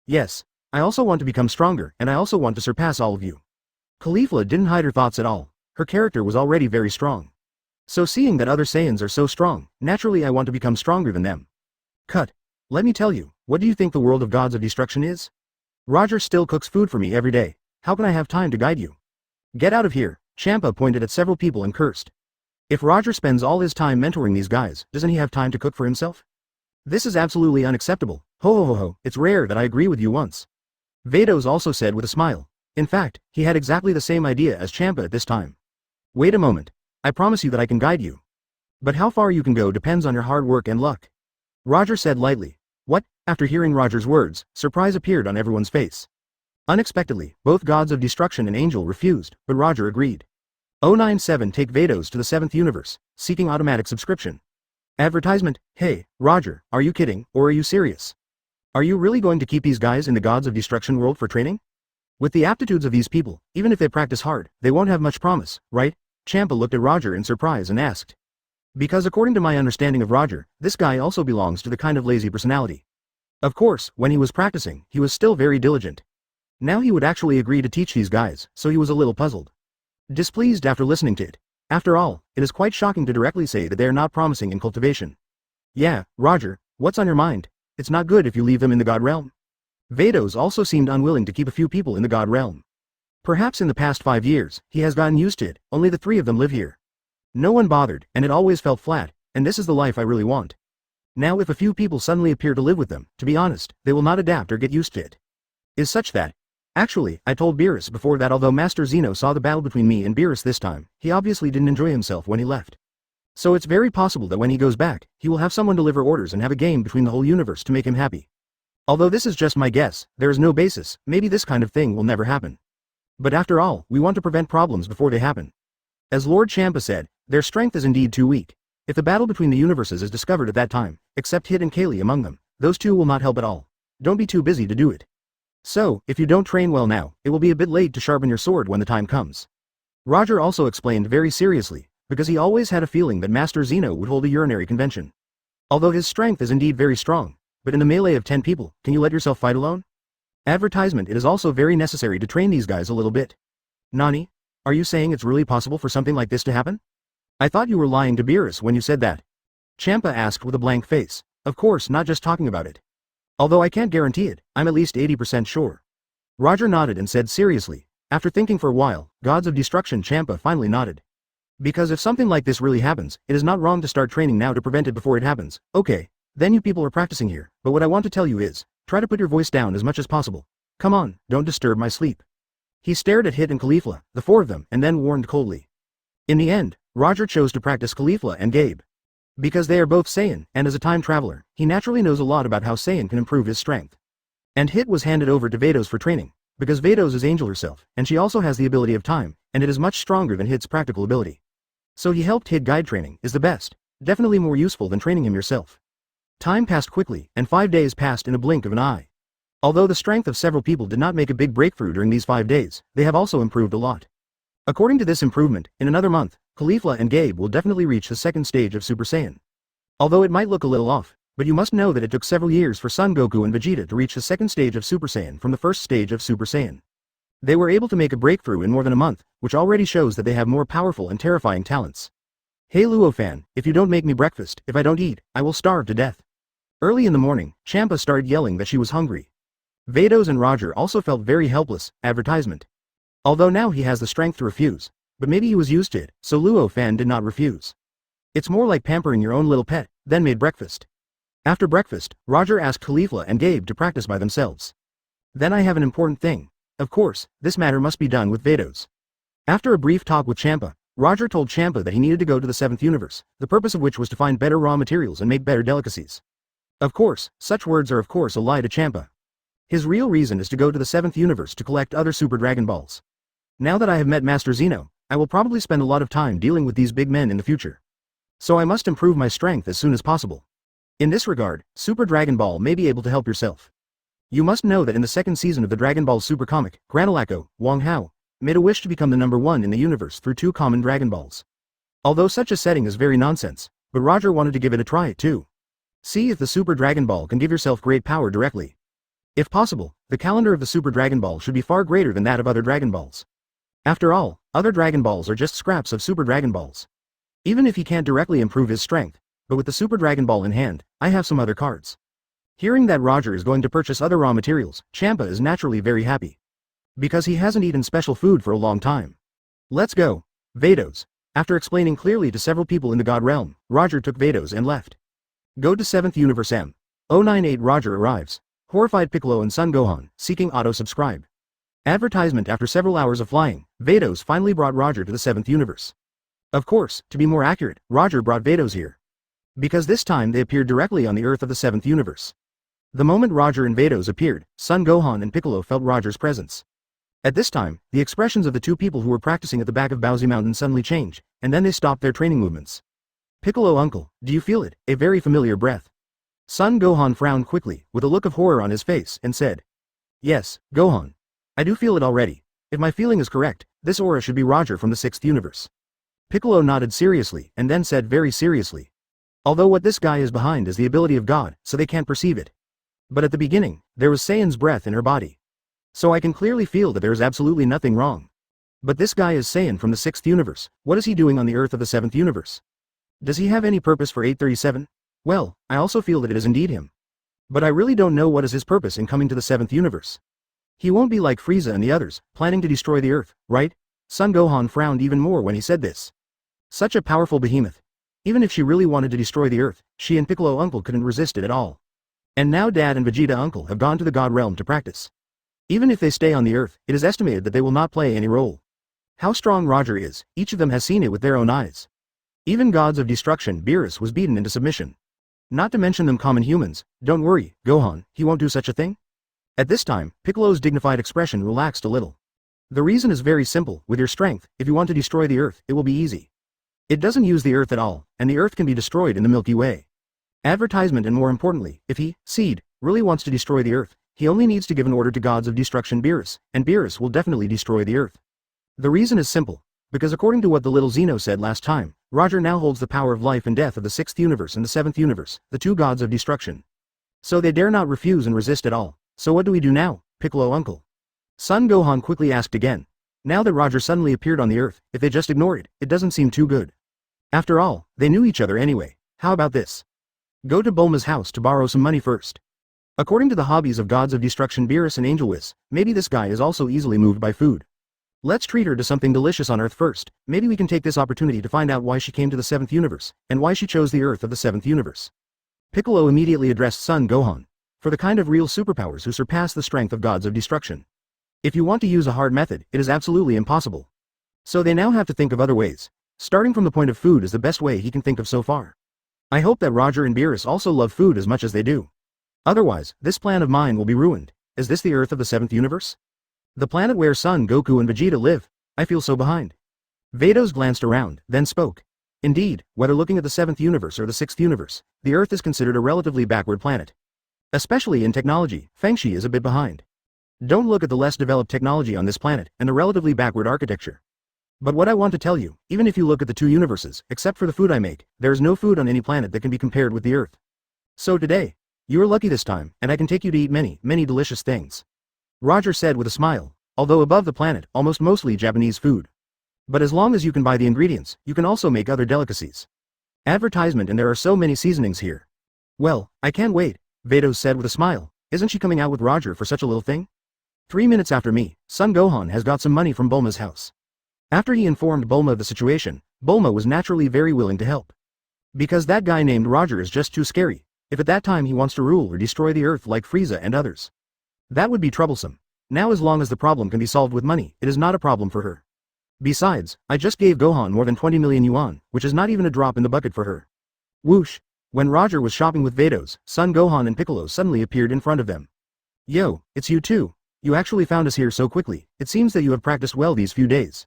Yes. I also want to become stronger, and I also want to surpass all of you. Caulifla didn't hide her thoughts at all. Her character was already very strong. So seeing that other Saiyans are so strong, naturally I want to become stronger than them. Cut. Let me tell you, what do you think the world of gods of destruction is? Roger still cooks food for me every day. How can I have time to guide you? Get out of here, Champa pointed at several people and cursed. If Roger spends all his time mentoring these guys, doesn't he have time to cook for himself? This is absolutely unacceptable. Ho, it's rare that I agree with you once. Vados also said with a smile. In fact, he had exactly the same idea as Champa at this time. Wait a moment. I promise you that I can guide you. But how far you can go depends on your hard work and luck. Roger said lightly. What? After hearing Roger's words, surprise appeared on everyone's face. Unexpectedly, both gods of destruction and Angel refused, but Roger agreed. 097 Take Vados to the 7th universe, seeking automatic subscription. Advertisement, hey, Roger, are you kidding, or are you serious? Are you really going to keep these guys in the gods of destruction world for training? With the aptitudes of these people, even if they practice hard, they won't have much promise, right? Champa looked at Roger in surprise and asked. Because according to my understanding of Roger, this guy also belongs to the kind of lazy personality. Of course, when he was practicing, he was still very diligent. Now he would actually agree to teach these guys, so he was a little puzzled. Displeased after listening to it. After all, it is quite shocking to directly say that they are not promising in cultivation. Yeah, Roger, what's on your mind? It's not good if you leave them in the God realm. Vados also seemed unwilling to keep a few people in the God realm. Perhaps in the past 5 years, he has gotten used to it, only the 3 of them live here. No one bothered, and it always felt flat, and this is the life I really want. Now if a few people suddenly appear to live with them, to be honest, they will not adapt or get used to it. Is such that. Actually, I told Beerus before that although Master Zeno saw the battle between me and Beerus this time, he obviously didn't enjoy himself when he left. So it's very possible that when he goes back, he will have someone deliver orders and have a game between the whole universe to make him happy. Although this is just my guess, there is no basis, maybe this kind of thing will never happen. But after all, we want to prevent problems before they happen. As Lord Champa said, their strength is indeed too weak. If the battle between the universes is discovered at that time, except Hit and Kaylee among them, those two will not help at all. Don't be too busy to do it. So, if you don't train well now, it will be a bit late to sharpen your sword when the time comes. Roger also explained very seriously, because he always had a feeling that Master Zeno would hold a urinary convention. Although his strength is indeed very strong, but in the melee of 10 people, can you let yourself fight alone? Advertisement. It is also very necessary to train these guys a little bit. Nani? Are you saying it's really possible for something like this to happen? I thought you were lying to Beerus when you said that. Champa asked with a blank face. Of course, not just talking about it. Although I can't guarantee it, I'm at least 80% sure. Roger nodded and said seriously. After thinking for a while, Gods of Destruction. Champa finally nodded. Because if something like this really happens, it is not wrong to start training now to prevent it before it happens. Okay, then you people are practicing here, but what I want to tell you is, try to put your voice down as much as possible. Come on, don't disturb my sleep. He stared at Hit and Caulifla, the 4 of them, and then warned coldly. In the end, Roger chose to practice Caulifla and Gabe. Because they are both Saiyan, and as a time traveler, he naturally knows a lot about how Saiyan can improve his strength. And Hit was handed over to Vados for training, because Vados is Angel herself, and she also has the ability of time, and it is much stronger than Hit's practical ability. So he helped Hit. Guide training is the best, definitely more useful than training him yourself. Time passed quickly, and 5 days passed in a blink of an eye. Although the strength of several people did not make a big breakthrough during these 5 days, they have also improved a lot. According to this improvement, in another month, Caulifla and Gabe will definitely reach the 2nd stage of Super Saiyan. Although it might look a little off, but you must know that it took several years for Son Goku and Vegeta to reach the 2nd stage of Super Saiyan from the 1st stage of Super Saiyan. They were able to make a breakthrough in more than a month, which already shows that they have more powerful and terrifying talents. Hey Luo fan, if you don't make me breakfast, if I don't eat, I will starve to death. Early in the morning, Champa started yelling that she was hungry. Vados and Roger also felt very helpless. Advertisement. Although now he has the strength to refuse, but maybe he was used to it, so Luo fan did not refuse. It's more like pampering your own little pet, then made breakfast. After breakfast, Roger asked Caulifla and Gabe to practice by themselves. Then I have an important thing. Of course, this matter must be done with Vados. After a brief talk with Champa, Roger told Champa that he needed to go to the 7th universe, the purpose of which was to find better raw materials and make better delicacies. Of course, such words are of course a lie to Champa. His real reason is to go to the 7th universe to collect other Super Dragon Balls. Now that I have met Master Zeno, I will probably spend a lot of time dealing with these big men in the future. So I must improve my strength as soon as possible. In this regard, Super Dragon Ball may be able to help yourself. You must know that in the 2nd season of the Dragon Ball Super comic, Granulaco, Wang Hao, made a wish to become the #1 in the universe through 2 common Dragon Balls. Although such a setting is very nonsense, but Roger wanted to give it a try too. See if the Super Dragon Ball can give yourself great power directly. If possible, the calendar of the Super Dragon Ball should be far greater than that of other Dragon Balls. After all, other Dragon Balls are just scraps of Super Dragon Balls. Even if he can't directly improve his strength, but with the Super Dragon Ball in hand, I have some other cards. Hearing that Roger is going to purchase other raw materials, Champa is naturally very happy. Because he hasn't eaten special food for a long time. Let's go. Vados. After explaining clearly to several people in the God Realm, Roger took Vados and left. Go to 7th Universe M. 098. Roger arrives. Horrified Piccolo and Son Gohan, seeking auto-subscribe. Advertisement. After several hours of flying, Vados finally brought Roger to the 7th universe. Of course, to be more accurate, Roger brought Vados here. Because this time they appeared directly on the Earth of the 7th universe. The moment Roger and Vados appeared, Son Gohan and Piccolo felt Roger's presence. At this time, the expressions of the 2 people who were practicing at the back of Bowsy Mountain suddenly changed, and then they stopped their training movements. Piccolo uncle, do you feel it? A very familiar breath. Son Gohan frowned quickly, with a look of horror on his face, and said, Yes, Gohan. I do feel it already. If my feeling is correct, this aura should be Roger from the 6th universe. Piccolo nodded seriously, and then said very seriously. Although what this guy is behind is the ability of God, so they can't perceive it. But at the beginning, there was Saiyan's breath in her body. So I can clearly feel that there is absolutely nothing wrong. But this guy is Saiyan from the 6th universe. What is he doing on the Earth of the 7th universe? Does he have any purpose for 837? Well, I also feel that it is indeed him. But I really don't know what is his purpose in coming to the 7th universe. He won't be like Frieza and the others, planning to destroy the Earth, right? Son Gohan frowned even more when he said this. Such a powerful behemoth. Even if she really wanted to destroy the Earth, she and Piccolo Uncle couldn't resist it at all. And now Dad and Vegeta Uncle have gone to the God Realm to practice. Even if they stay on the Earth, it is estimated that they will not play any role. How strong Roger is, each of them has seen it with their own eyes. Even gods of destruction Beerus was beaten into submission. Not to mention them common humans. Don't worry, Gohan, he won't do such a thing. At this time, Piccolo's dignified expression relaxed a little. The reason is very simple. With your strength, if you want to destroy the Earth, it will be easy. It doesn't use the Earth at all, and the Earth can be destroyed in the Milky Way. Advertisement, and more importantly, if he, Seed, really wants to destroy the Earth, he only needs to give an order to gods of destruction Beerus, and Beerus will definitely destroy the Earth. The reason is simple. Because according to what the little Zeno said last time, Roger now holds the power of life and death of the 6th universe and the 7th universe, the two gods of destruction. So they dare not refuse and resist at all. So what do we do now, Piccolo Uncle? Son Gohan quickly asked again. Now that Roger suddenly appeared on the Earth, if they just ignore it, it doesn't seem too good. After all, they knew each other anyway. How about this? Go to Bulma's house to borrow some money first. According to the hobbies of gods of destruction Beerus and Angel Whis, maybe this guy is also easily moved by food. Let's treat her to something delicious on Earth first. Maybe we can take this opportunity to find out why she came to the 7th universe, and why she chose the Earth of the 7th universe. Piccolo immediately addressed Son Gohan. For the kind of real superpowers who surpass the strength of gods of destruction. If you want to use a hard method, it is absolutely impossible. So they now have to think of other ways. Starting from the point of food is the best way he can think of so far. I hope that Roger and Beerus also love food as much as they do. Otherwise, this plan of mine will be ruined. Is this the Earth of the 7th universe? The planet where Son Goku and Vegeta live? I feel so behind. Vados glanced around, then spoke. Indeed, whether looking at the 7th universe or the 6th universe, the Earth is considered a relatively backward planet. Especially in technology, Fengshi is a bit behind. Don't look at the less developed technology on this planet, and the relatively backward architecture. But what I want to tell you, even if you look at the two universes, except for the food I make, there is no food on any planet that can be compared with the Earth. So today, you are lucky this time, and I can take you to eat many, many delicious things. Roger said with a smile, although above the planet, almost mostly Japanese food. But as long as you can buy the ingredients, you can also make other delicacies. Advertisement, and there are so many seasonings here. Well, I can't wait, Vados said with a smile. Isn't she coming out with Roger for such a little thing? 3 minutes after me, Son Gohan has got some money from Bulma's house. After he informed Bulma of the situation, Bulma was naturally very willing to help. Because that guy named Roger is just too scary, if at that time he wants to rule or destroy the Earth like Frieza and others. That would be troublesome. Now as long as the problem can be solved with money, it is not a problem for her. Besides, I just gave Gohan more than 20 million yuan, which is not even a drop in the bucket for her. Whoosh! When Roger was shopping with Vados, Son Gohan and Piccolo suddenly appeared in front of them. Yo, it's you too. You actually found us here so quickly. It seems that you have practiced well these few days.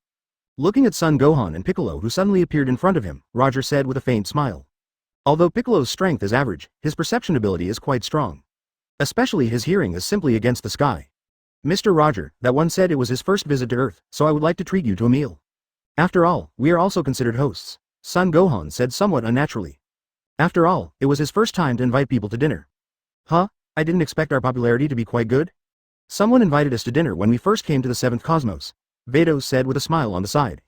Looking at Son Gohan and Piccolo who suddenly appeared in front of him, Roger said with a faint smile. Although Piccolo's strength is average, his perception ability is quite strong. Especially his hearing is simply against the sky. Mr. Roger, that one said it was his first visit to Earth, so I would like to treat you to a meal. After all, we are also considered hosts, Son Gohan said somewhat unnaturally. After all, it was his first time to invite people to dinner. Huh? I didn't expect our popularity to be quite good? Someone invited us to dinner when we first came to the 7th cosmos, Vados said with a smile on the side.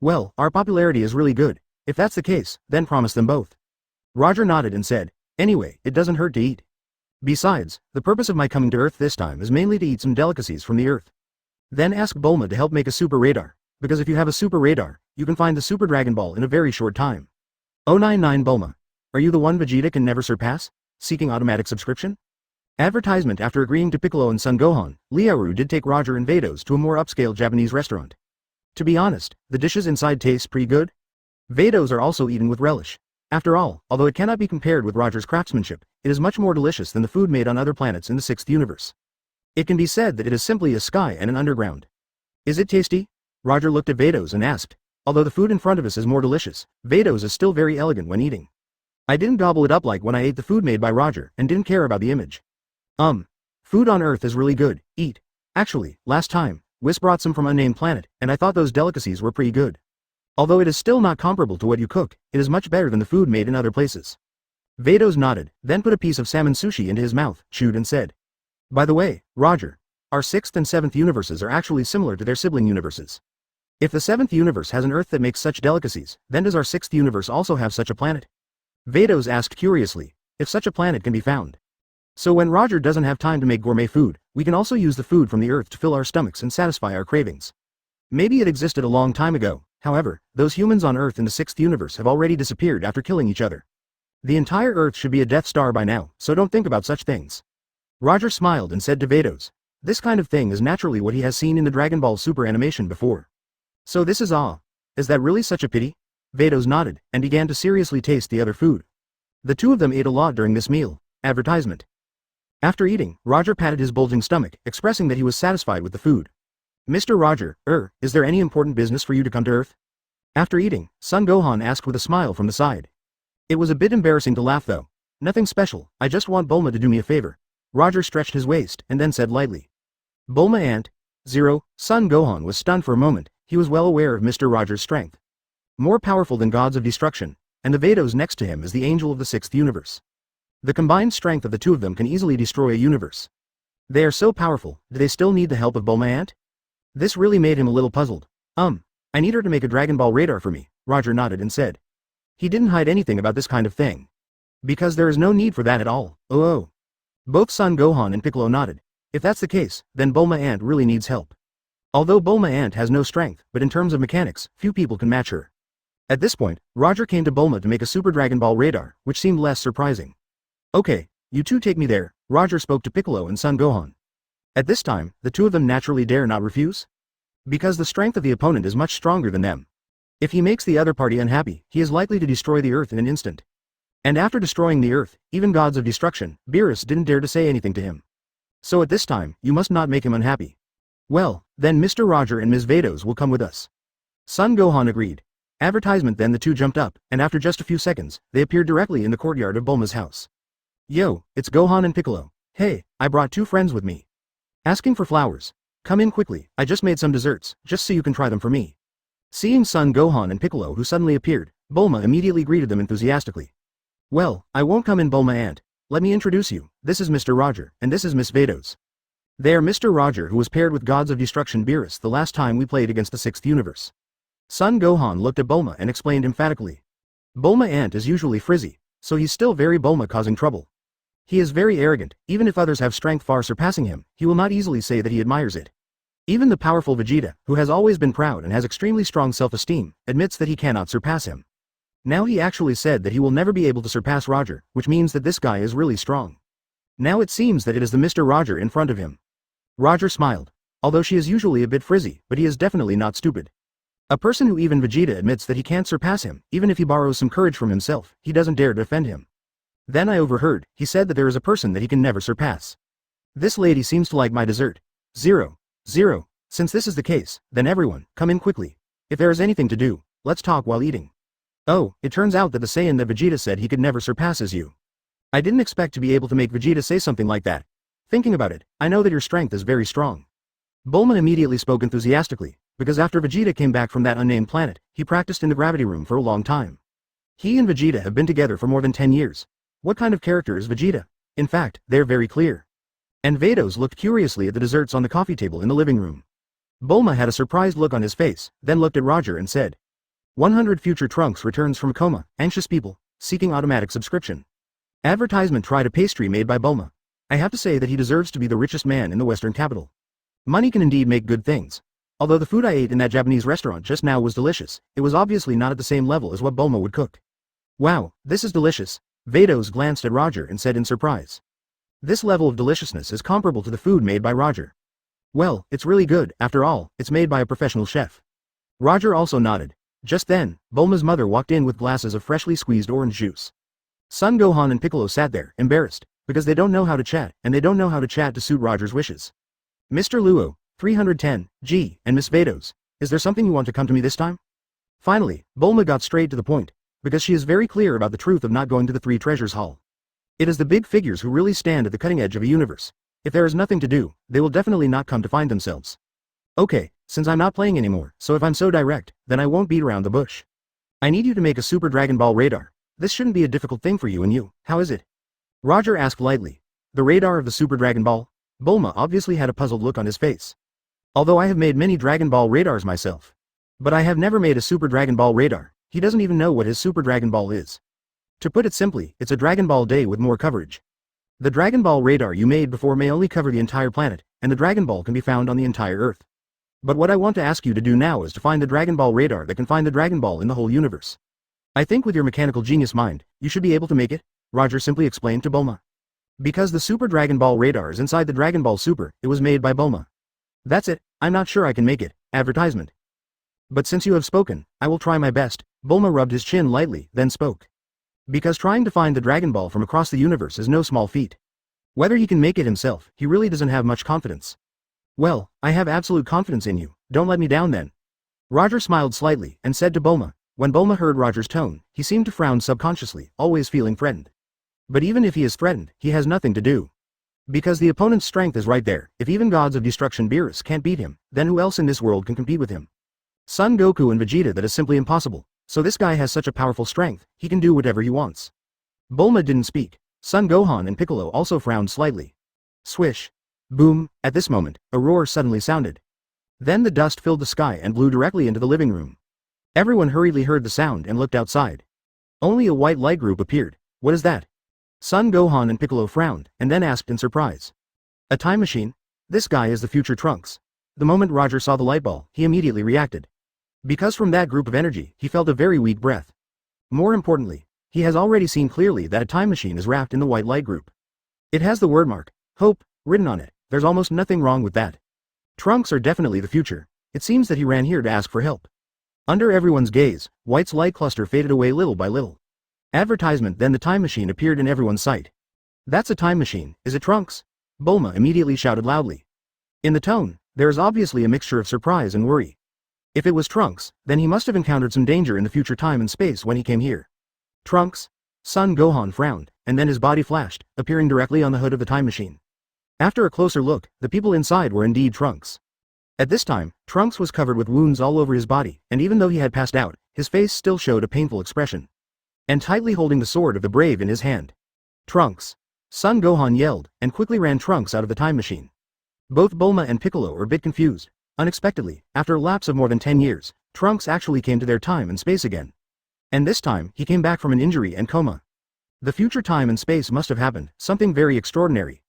Well, our popularity is really good. If that's the case, then promise them both. Roger nodded and said, anyway, it doesn't hurt to eat. Besides, the purpose of my coming to Earth this time is mainly to eat some delicacies from the Earth. Then ask Bulma to help make a super radar, because if you have a super radar, you can find the Super Dragon Ball in a very short time. 099 Bulma. Are you the one Vegeta can never surpass? Seeking automatic subscription? Advertisement. After agreeing to Piccolo and Son Gohan, Liaoru did take Roger and Vados to a more upscale Japanese restaurant. To be honest, the dishes inside taste pretty good. Vados are also eaten with relish. After all, although it cannot be compared with Roger's craftsmanship, it is much more delicious than the food made on other planets in the 6th universe. It can be said that it is simply a sky and an underground. Is it tasty? Roger looked at Vados and asked. Although the food in front of us is more delicious, Vados is still very elegant when eating. I didn't gobble it up like when I ate the food made by Roger and didn't care about the image. Food on Earth is really good, eat. Actually, last time, Whis brought some from unnamed planet, and I thought those delicacies were pretty good. Although it is still not comparable to what you cook, it is much better than the food made in other places. Vados nodded, then put a piece of salmon sushi into his mouth, chewed and said. By the way, Roger. Our 6th and 7th universes are actually similar to their sibling universes. If the 7th universe has an Earth that makes such delicacies, then does our 6th universe also have such a planet? Vados asked curiously, if such a planet can be found. So when Roger doesn't have time to make gourmet food, we can also use the food from the Earth to fill our stomachs and satisfy our cravings. Maybe it existed a long time ago, however, those humans on Earth in the 6th universe have already disappeared after killing each other. The entire Earth should be a Death Star by now, so don't think about such things. Roger smiled and said to Vados, this kind of thing is naturally what he has seen in the Dragon Ball Super animation before. So this is is that really such a pity? Vados nodded, and began to seriously taste the other food. The two of them ate a lot during this meal. Advertisement. After eating, Roger patted his bulging stomach, expressing that he was satisfied with the food. Mr. Roger, is there any important business for you to come to Earth? After eating, Son Gohan asked with a smile from the side. It was a bit embarrassing to laugh though. Nothing special, I just want Bulma to do me a favor. Roger stretched his waist, and then said lightly. Bulma and Zero. Son Gohan was stunned for a moment. He was well aware of Mr. Roger's strength. More powerful than gods of destruction, and the Vados next to him is the angel of the 6th universe. The combined strength of the two of them can easily destroy a universe. They are so powerful, do they still need the help of Bulma Ant? This really made him a little puzzled. I need her to make a Dragon Ball radar for me, Roger nodded and said. He didn't hide anything about this kind of thing. Because there is no need for that at all, Both Son Gohan and Piccolo nodded. If that's the case, then Bulma Ant really needs help. Although Bulma Ant has no strength, but in terms of mechanics, few people can match her. At this point, Roger came to Bulma to make a Super Dragon Ball radar, which seemed less surprising. Okay, you two take me there, Roger spoke to Piccolo and Son Gohan. At this time, the two of them naturally dare not refuse. Because the strength of the opponent is much stronger than them. If he makes the other party unhappy, he is likely to destroy the Earth in an instant. And after destroying the Earth, even gods of destruction, Beerus didn't dare to say anything to him. So at this time, you must not make him unhappy. Well, then Mr. Roger and Ms. Vados will come with us. Son Gohan agreed. Advertisement. Then the two jumped up, and after just a few seconds, they appeared directly in the courtyard of Bulma's house. Yo, it's Gohan and Piccolo. Hey, I brought 2 friends with me. Asking for flowers. Come in quickly, I just made some desserts, just so you can try them for me. Seeing Son Gohan and Piccolo who suddenly appeared, Bulma immediately greeted them enthusiastically. Well, I won't come in, Bulma Ant. Let me introduce you, this is Mr. Roger, and this is Miss Vados. They are Mr. Roger, who was paired with Gods of Destruction Beerus the last time we played against the 6th universe. Son Gohan looked at Bulma and explained emphatically. Bulma Ant is usually frizzy, so he's still very Bulma causing trouble. He is very arrogant, even if others have strength far surpassing him, he will not easily say that he admires it. Even the powerful Vegeta, who has always been proud and has extremely strong self-esteem, admits that he cannot surpass him. Now he actually said that he will never be able to surpass Roger, which means that this guy is really strong. Now it seems that it is the Mr. Roger in front of him. Roger smiled. Although she is usually a bit frizzy, but he is definitely not stupid. A person who even Vegeta admits that he can't surpass him, even if he borrows some courage from himself, he doesn't dare to defend him. Then I overheard, he said that there is a person that he can never surpass. This lady seems to like my dessert. 0. Since this is the case, then everyone, come in quickly. If there is anything to do, let's talk while eating. Oh, it turns out that the Saiyan that Vegeta said he could never surpass is you. I didn't expect to be able to make Vegeta say something like that. Thinking about it, I know that your strength is very strong. Bulma immediately spoke enthusiastically, because after Vegeta came back from that unnamed planet, he practiced in the gravity room for a long time. He and Vegeta have been together for more than 10 years. What kind of character is Vegeta? In fact, they're very clear. And Vados looked curiously at the desserts on the coffee table in the living room. Bulma had a surprised look on his face, then looked at Roger and said, 100 Future Trunks returns from coma, anxious people, seeking automatic subscription. Advertisement. Tried a pastry made by Bulma. I have to say that he deserves to be the richest man in the Western capital. Money can indeed make good things. Although the food I ate in that Japanese restaurant just now was delicious, it was obviously not at the same level as what Bulma would cook. Wow, this is delicious. Vados glanced at Roger and said in surprise. This level of deliciousness is comparable to the food made by Roger. Well, it's really good, after all, it's made by a professional chef. Roger also nodded. Just then, Bulma's mother walked in with glasses of freshly squeezed orange juice. Son Gohan and Piccolo sat there, embarrassed, because they don't know how to chat, and they don't know how to chat to suit Roger's wishes. Mr. Luo, 310, G, and Miss Vados, is there something you want to come to me this time? Finally, Bulma got straight to the point, because she is very clear about the truth of not going to the Three Treasures Hall. It is the big figures who really stand at the cutting edge of a universe. If there is nothing to do, they will definitely not come to find themselves. Okay, since I'm not playing anymore, so if I'm so direct, then I won't beat around the bush. I need you to make a Super Dragon Ball radar. This shouldn't be a difficult thing for you and you, how is it? Roger asked lightly. The radar of the Super Dragon Ball? Bulma obviously had a puzzled look on his face. Although I have made many Dragon Ball radars myself. But I have never made a Super Dragon Ball radar, he doesn't even know what his Super Dragon Ball is. To put it simply, it's a Dragon Ball day with more coverage. The Dragon Ball radar you made before may only cover the entire planet, and the Dragon Ball can be found on the entire Earth. But what I want to ask you to do now is to find the Dragon Ball radar that can find the Dragon Ball in the whole universe. I think with your mechanical genius mind, you should be able to make it, Roger simply explained to Bulma. Because the Super Dragon Ball radar is inside the Dragon Ball Super, it was made by Bulma. That's it, I'm not sure I can make it, advertisement. But since you have spoken, I will try my best, Bulma rubbed his chin lightly, then spoke. Because trying to find the Dragon Ball from across the universe is no small feat. Whether he can make it himself, he really doesn't have much confidence. Well, I have absolute confidence in you, don't let me down then. Roger smiled slightly, and said to Bulma. When Bulma heard Roger's tone, he seemed to frown subconsciously, always feeling threatened. But even if he is threatened, he has nothing to do. Because the opponent's strength is right there, if even gods of destruction Beerus can't beat him, then who else in this world can compete with him? Son Goku and Vegeta, that is simply impossible, so this guy has such a powerful strength, he can do whatever he wants. Bulma didn't speak. Son Gohan and Piccolo also frowned slightly. Swish. Boom, at this moment, a roar suddenly sounded. Then the dust filled the sky and blew directly into the living room. Everyone hurriedly heard the sound and looked outside. Only a white light group appeared. What is that? Son Gohan and Piccolo frowned, and then asked in surprise. A time machine? This guy is the future Trunks. The moment Roger saw the light ball, he immediately reacted. Because from that group of energy, he felt a very weak breath. More importantly, he has already seen clearly that a time machine is wrapped in the white light group. It has the word mark, hope, written on it. There's almost nothing wrong with that. Trunks are definitely the future. It seems that he ran here to ask for help. Under everyone's gaze, White's light cluster faded away little by little. Advertisement. Then the time machine appeared in everyone's sight. That's a time machine, is it Trunks? Bulma immediately shouted loudly. In the tone, there is obviously a mixture of surprise and worry. If it was Trunks, then he must have encountered some danger in the future time and space when he came here. Trunks? Son Gohan frowned, and then his body flashed, appearing directly on the hood of the time machine. After a closer look, the people inside were indeed Trunks. At this time, Trunks was covered with wounds all over his body, and even though he had passed out, his face still showed a painful expression. And tightly holding the sword of the brave in his hand. Trunks! Son Gohan yelled, and quickly ran Trunks out of the time machine. Both Bulma and Piccolo were a bit confused. Unexpectedly, after a lapse of more than 10 years, Trunks actually came to their time and space again. And this time, he came back from an injury and coma. The future time and space must have happened, something very extraordinary.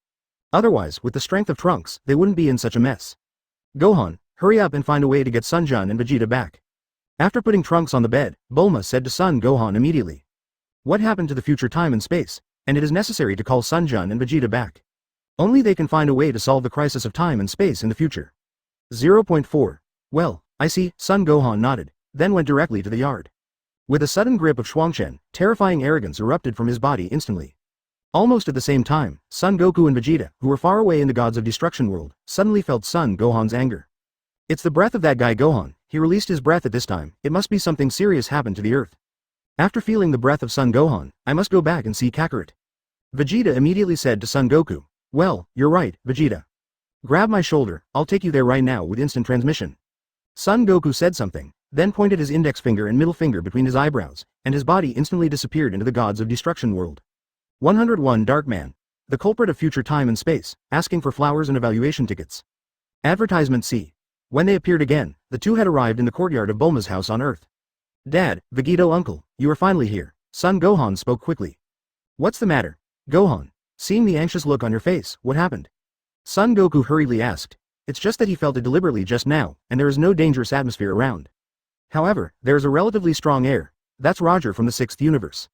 Otherwise, with the strength of Trunks, they wouldn't be in such a mess. Gohan, hurry up and find a way to get Sunjun and Vegeta back. After putting Trunks on the bed, Bulma said to Son Gohan immediately. What happened to the future time and space? And it is necessary to call Sunjun and Vegeta back. Only they can find a way to solve the crisis of time and space in the future. 0.4. Well, I see, Son Gohan nodded, then went directly to the yard. With a sudden grip of Shuangchen, terrifying arrogance erupted from his body instantly. Almost at the same time, Son Goku and Vegeta, who were far away in the Gods of Destruction world, suddenly felt Son Gohan's anger. It's the breath of that guy Gohan, he released his breath at this time, it must be something serious happened to the earth. After feeling the breath of Son Gohan, I must go back and see Kakarot. Vegeta immediately said to Son Goku, well, you're right, Vegeta. Grab my shoulder, I'll take you there right now with instant transmission. Son Goku said something, then pointed his index finger and middle finger between his eyebrows, and his body instantly disappeared into the Gods of Destruction world. 101 Dark Man. The culprit of future time and space, asking for flowers and evaluation tickets. Advertisement C. When they appeared again, the two had arrived in the courtyard of Bulma's house on Earth. Dad, Vegito uncle, you are finally here, Son Gohan spoke quickly. What's the matter? Gohan, seeing the anxious look on your face, what happened? Son Goku hurriedly asked. It's just that he felt it deliberately just now, and there is no dangerous atmosphere around. However, there is a relatively strong air. That's Roger from the 6th universe.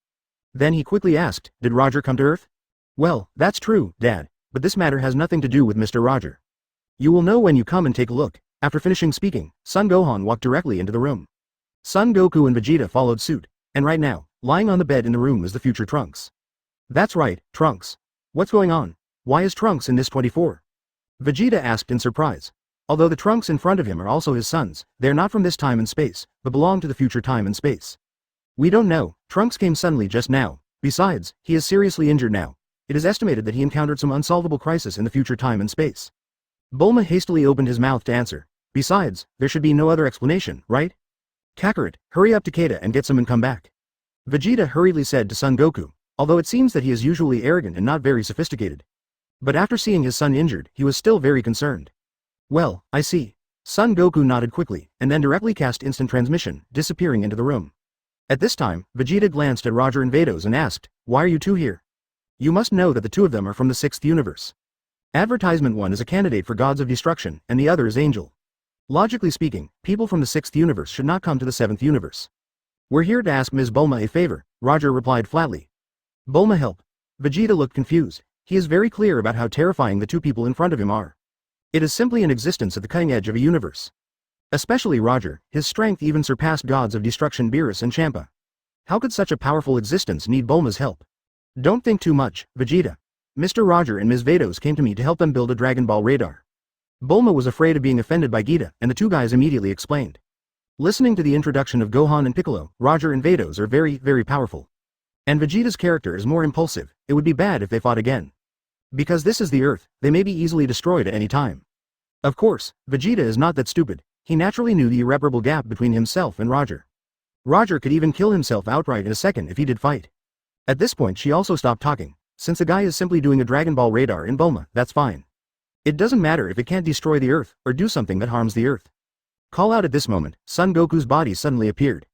Then he quickly asked, did Roger come to Earth? Well, that's true, Dad, but this matter has nothing to do with Mr. Roger. You will know when you come and take a look. After finishing speaking, Son Gohan walked directly into the room. Son Goku and Vegeta followed suit, and right now, lying on the bed in the room is the future Trunks. That's right, Trunks. What's going on? Why is Trunks in this 24? Vegeta asked in surprise. Although the Trunks in front of him are also his sons, they are not from this time and space, but belong to the future time and space. We don't know, Trunks came suddenly just now. Besides, he is seriously injured now. It is estimated that he encountered some unsolvable crisis in the future time and space. Bulma hastily opened his mouth to answer. Besides, there should be no other explanation, right? Kakarot, hurry up to Takeda and get some and come back. Vegeta hurriedly said to Son Goku, although it seems that he is usually arrogant and not very sophisticated. But after seeing his son injured, he was still very concerned. Well, I see. Son Goku nodded quickly, and then directly cast instant transmission, disappearing into the room. At this time, Vegeta glanced at Roger and Vados and asked, why are you two here? You must know that the two of them are from the 6th universe. Advertisement 1 is a candidate for Gods of Destruction, and the other is Angel. Logically speaking, people from the 6th universe should not come to the 7th universe. We're here to ask Ms. Bulma a favor, Roger replied flatly. Bulma help. Vegeta looked confused. He is very clear about how terrifying the two people in front of him are. It is simply an existence at the cutting edge of a universe. Especially Roger, his strength even surpassed Gods of Destruction Beerus and Champa. How could such a powerful existence need Bulma's help? Don't think too much, Vegeta. Mr. Roger and Ms. Vados came to me to help them build a Dragon Ball radar. Bulma was afraid of being offended by Gita, and the two guys immediately explained. Listening to the introduction of Gohan and Piccolo, Roger and Vados are very, very powerful. And Vegeta's character is more impulsive. It would be bad if they fought again. Because this is the Earth, they may be easily destroyed at any time. Of course, Vegeta is not that stupid. He naturally knew the irreparable gap between himself and Roger. Roger could even kill himself outright in a second if he did fight. At this point she also stopped talking. Since the guy is simply doing a Dragon Ball radar in Bulma, that's fine. It doesn't matter if it can't destroy the Earth, or do something that harms the Earth. Call out at this moment, Son Goku's body suddenly appeared.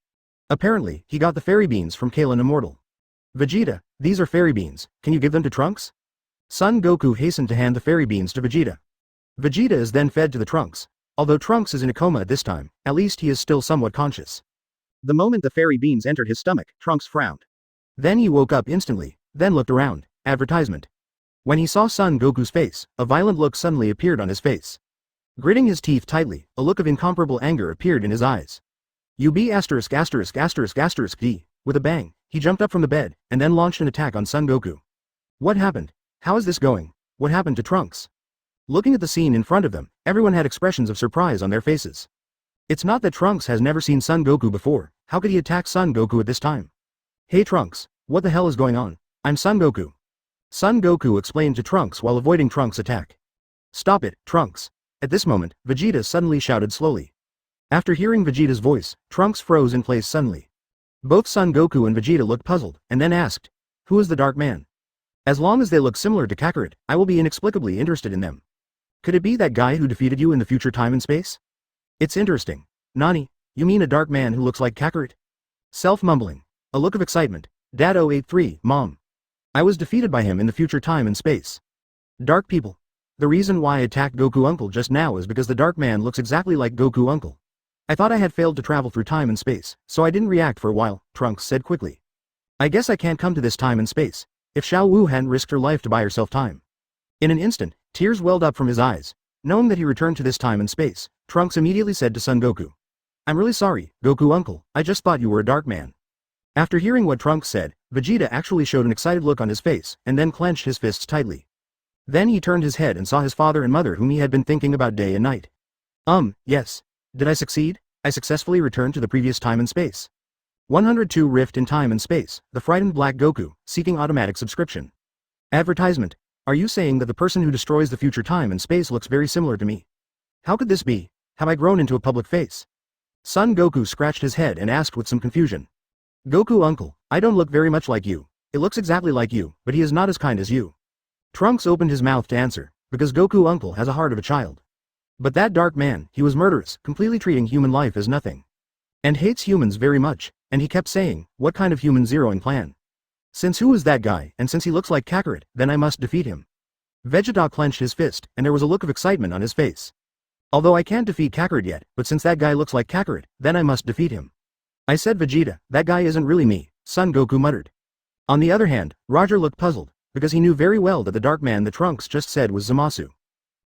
Apparently, he got the fairy beans from Krillin Immortal. Vegeta, these are fairy beans, can you give them to Trunks? Son Goku hastened to hand the fairy beans to Vegeta. Vegeta is then fed to the Trunks. Although Trunks is in a coma at this time, at least he is still somewhat conscious. The moment the fairy beans entered his stomach, Trunks frowned. Then he woke up instantly, then looked around. Advertisement. When he saw Son Goku's face, a violent look suddenly appeared on his face. Gritting his teeth tightly, a look of incomparable anger appeared in his eyes. UB************. With a bang, he jumped up from the bed, and then launched an attack on Son Goku. What happened? How is this going? What happened to Trunks? Looking at the scene in front of them, everyone had expressions of surprise on their faces. It's not that Trunks has never seen Son Goku before, how could he attack Son Goku at this time? Hey Trunks, what the hell is going on? I'm Son Goku. Son Goku explained to Trunks while avoiding Trunks' attack. Stop it, Trunks. At this moment, Vegeta suddenly shouted slowly. After hearing Vegeta's voice, Trunks froze in place suddenly. Both Son Goku and Vegeta looked puzzled, and then asked, who is the Dark Man? As long as they look similar to Kakarot, I will be inexplicably interested in them. Could it be that guy who defeated you in the future time and space? It's interesting. Nani, you mean a Dark Man who looks like Kakarot? Self-mumbling. A look of excitement. Dad 083, Mom. I was defeated by him in the future time and space. Dark people. The reason why I attacked Goku Uncle just now is because the Dark Man looks exactly like Goku Uncle. I thought I had failed to travel through time and space, so I didn't react for a while, Trunks said quickly. I guess I can't come to this time and space. If Xiao Wu hadn't risked her life to buy herself time. In an instant, tears welled up from his eyes. Knowing that he returned to this time and space, Trunks immediately said to Son Goku. I'm really sorry, Goku Uncle, I just thought you were a Dark Man. After hearing what Trunks said, Vegeta actually showed an excited look on his face, and then clenched his fists tightly. Then he turned his head and saw his father and mother whom he had been thinking about day and night. Yes. Did I succeed? I successfully returned to the previous time and space. 102 Rift in Time and Space, the frightened Black Goku, seeking automatic subscription. Advertisement. Are you saying that the person who destroys the future time and space looks very similar to me? How could this be? Have I grown into a public face? Son Goku scratched his head and asked with some confusion. Goku Uncle, I don't look very much like you. It looks exactly like you, but he is not as kind as you. Trunks opened his mouth to answer, because Goku Uncle has a heart of a child. But that Dark Man, he was murderous, completely treating human life as nothing. And hates humans very much, and he kept saying, what kind of human zeroing plan? Since who is that guy, and since he looks like Kakarot, then I must defeat him. Vegeta clenched his fist, and there was a look of excitement on his face. Although I can't defeat Kakarot yet, but since that guy looks like Kakarot, then I must defeat him. I said Vegeta, that guy isn't really me, Son Goku muttered. On the other hand, Roger looked puzzled, because he knew very well that the Dark Man that Trunks just said was Zamasu.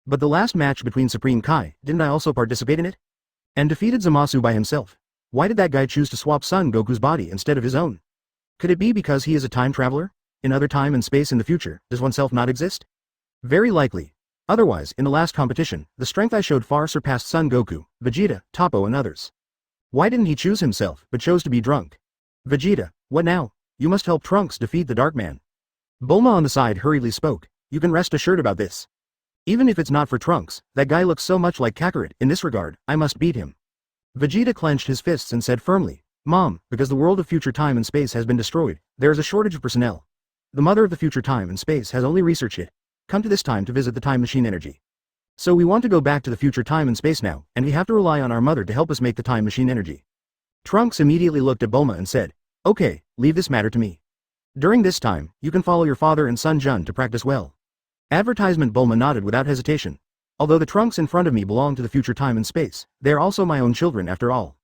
But the last match between Supreme Kai, didn't I also participate in it? And defeated Zamasu by himself. Why did that guy choose to swap Son Goku's body instead of his own? Could it be because he is a time traveler? In other time and space in the future, does oneself not exist? Very likely. Otherwise, in the last competition, the strength I showed far surpassed Son Goku, Vegeta, Toppo and others. Why didn't he choose himself, but chose to be drunk? Vegeta, what now? You must help Trunks defeat the Dark Man. Bulma on the side hurriedly spoke, you can rest assured about this. Even if it's not for Trunks, that guy looks so much like Kakarot, in this regard, I must beat him. Vegeta clenched his fists and said firmly, Mom, because the world of future time and space has been destroyed, there is a shortage of personnel. The mother of the future time and space has only researched it. Come to this time to visit the time machine energy. So we want to go back to the future time and space now, and we have to rely on our mother to help us make the time machine energy. Trunks immediately looked at Bulma and said, okay, leave this matter to me. During this time, you can follow your father and son Jun to practice well. Advertisement. Bulma nodded without hesitation. Although the Trunks in front of me belong to the future time and space, they are also my own children after all.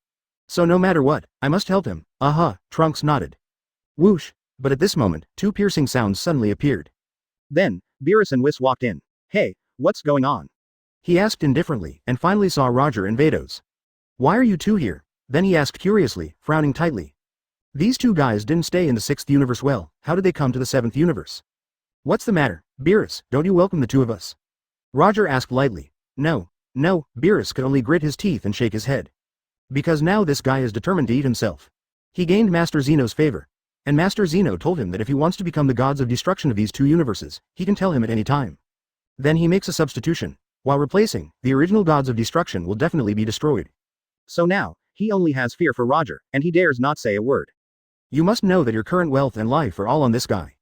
So no matter what, I must help him. Trunks nodded. Whoosh, but at this moment, two piercing sounds suddenly appeared. Then, Beerus and Whis walked in. Hey, what's going on? He asked indifferently, and finally saw Roger and Vados. Why are you two here? Then he asked curiously, frowning tightly. These two guys didn't stay in the 6th universe. Well, how did they come to the 7th universe? What's the matter, Beerus, don't you welcome the two of us? Roger asked lightly. No, Beerus could only grit his teeth and shake his head. Because now this guy is determined to eat himself. He gained Master Zeno's favor. And Master Zeno told him that if he wants to become the gods of destruction of these two universes, he can tell him at any time. Then he makes a substitution. While replacing, the original gods of destruction will definitely be destroyed. So now, he only has fear for Roger, and he dares not say a word. You must know that your current wealth and life are all on this guy.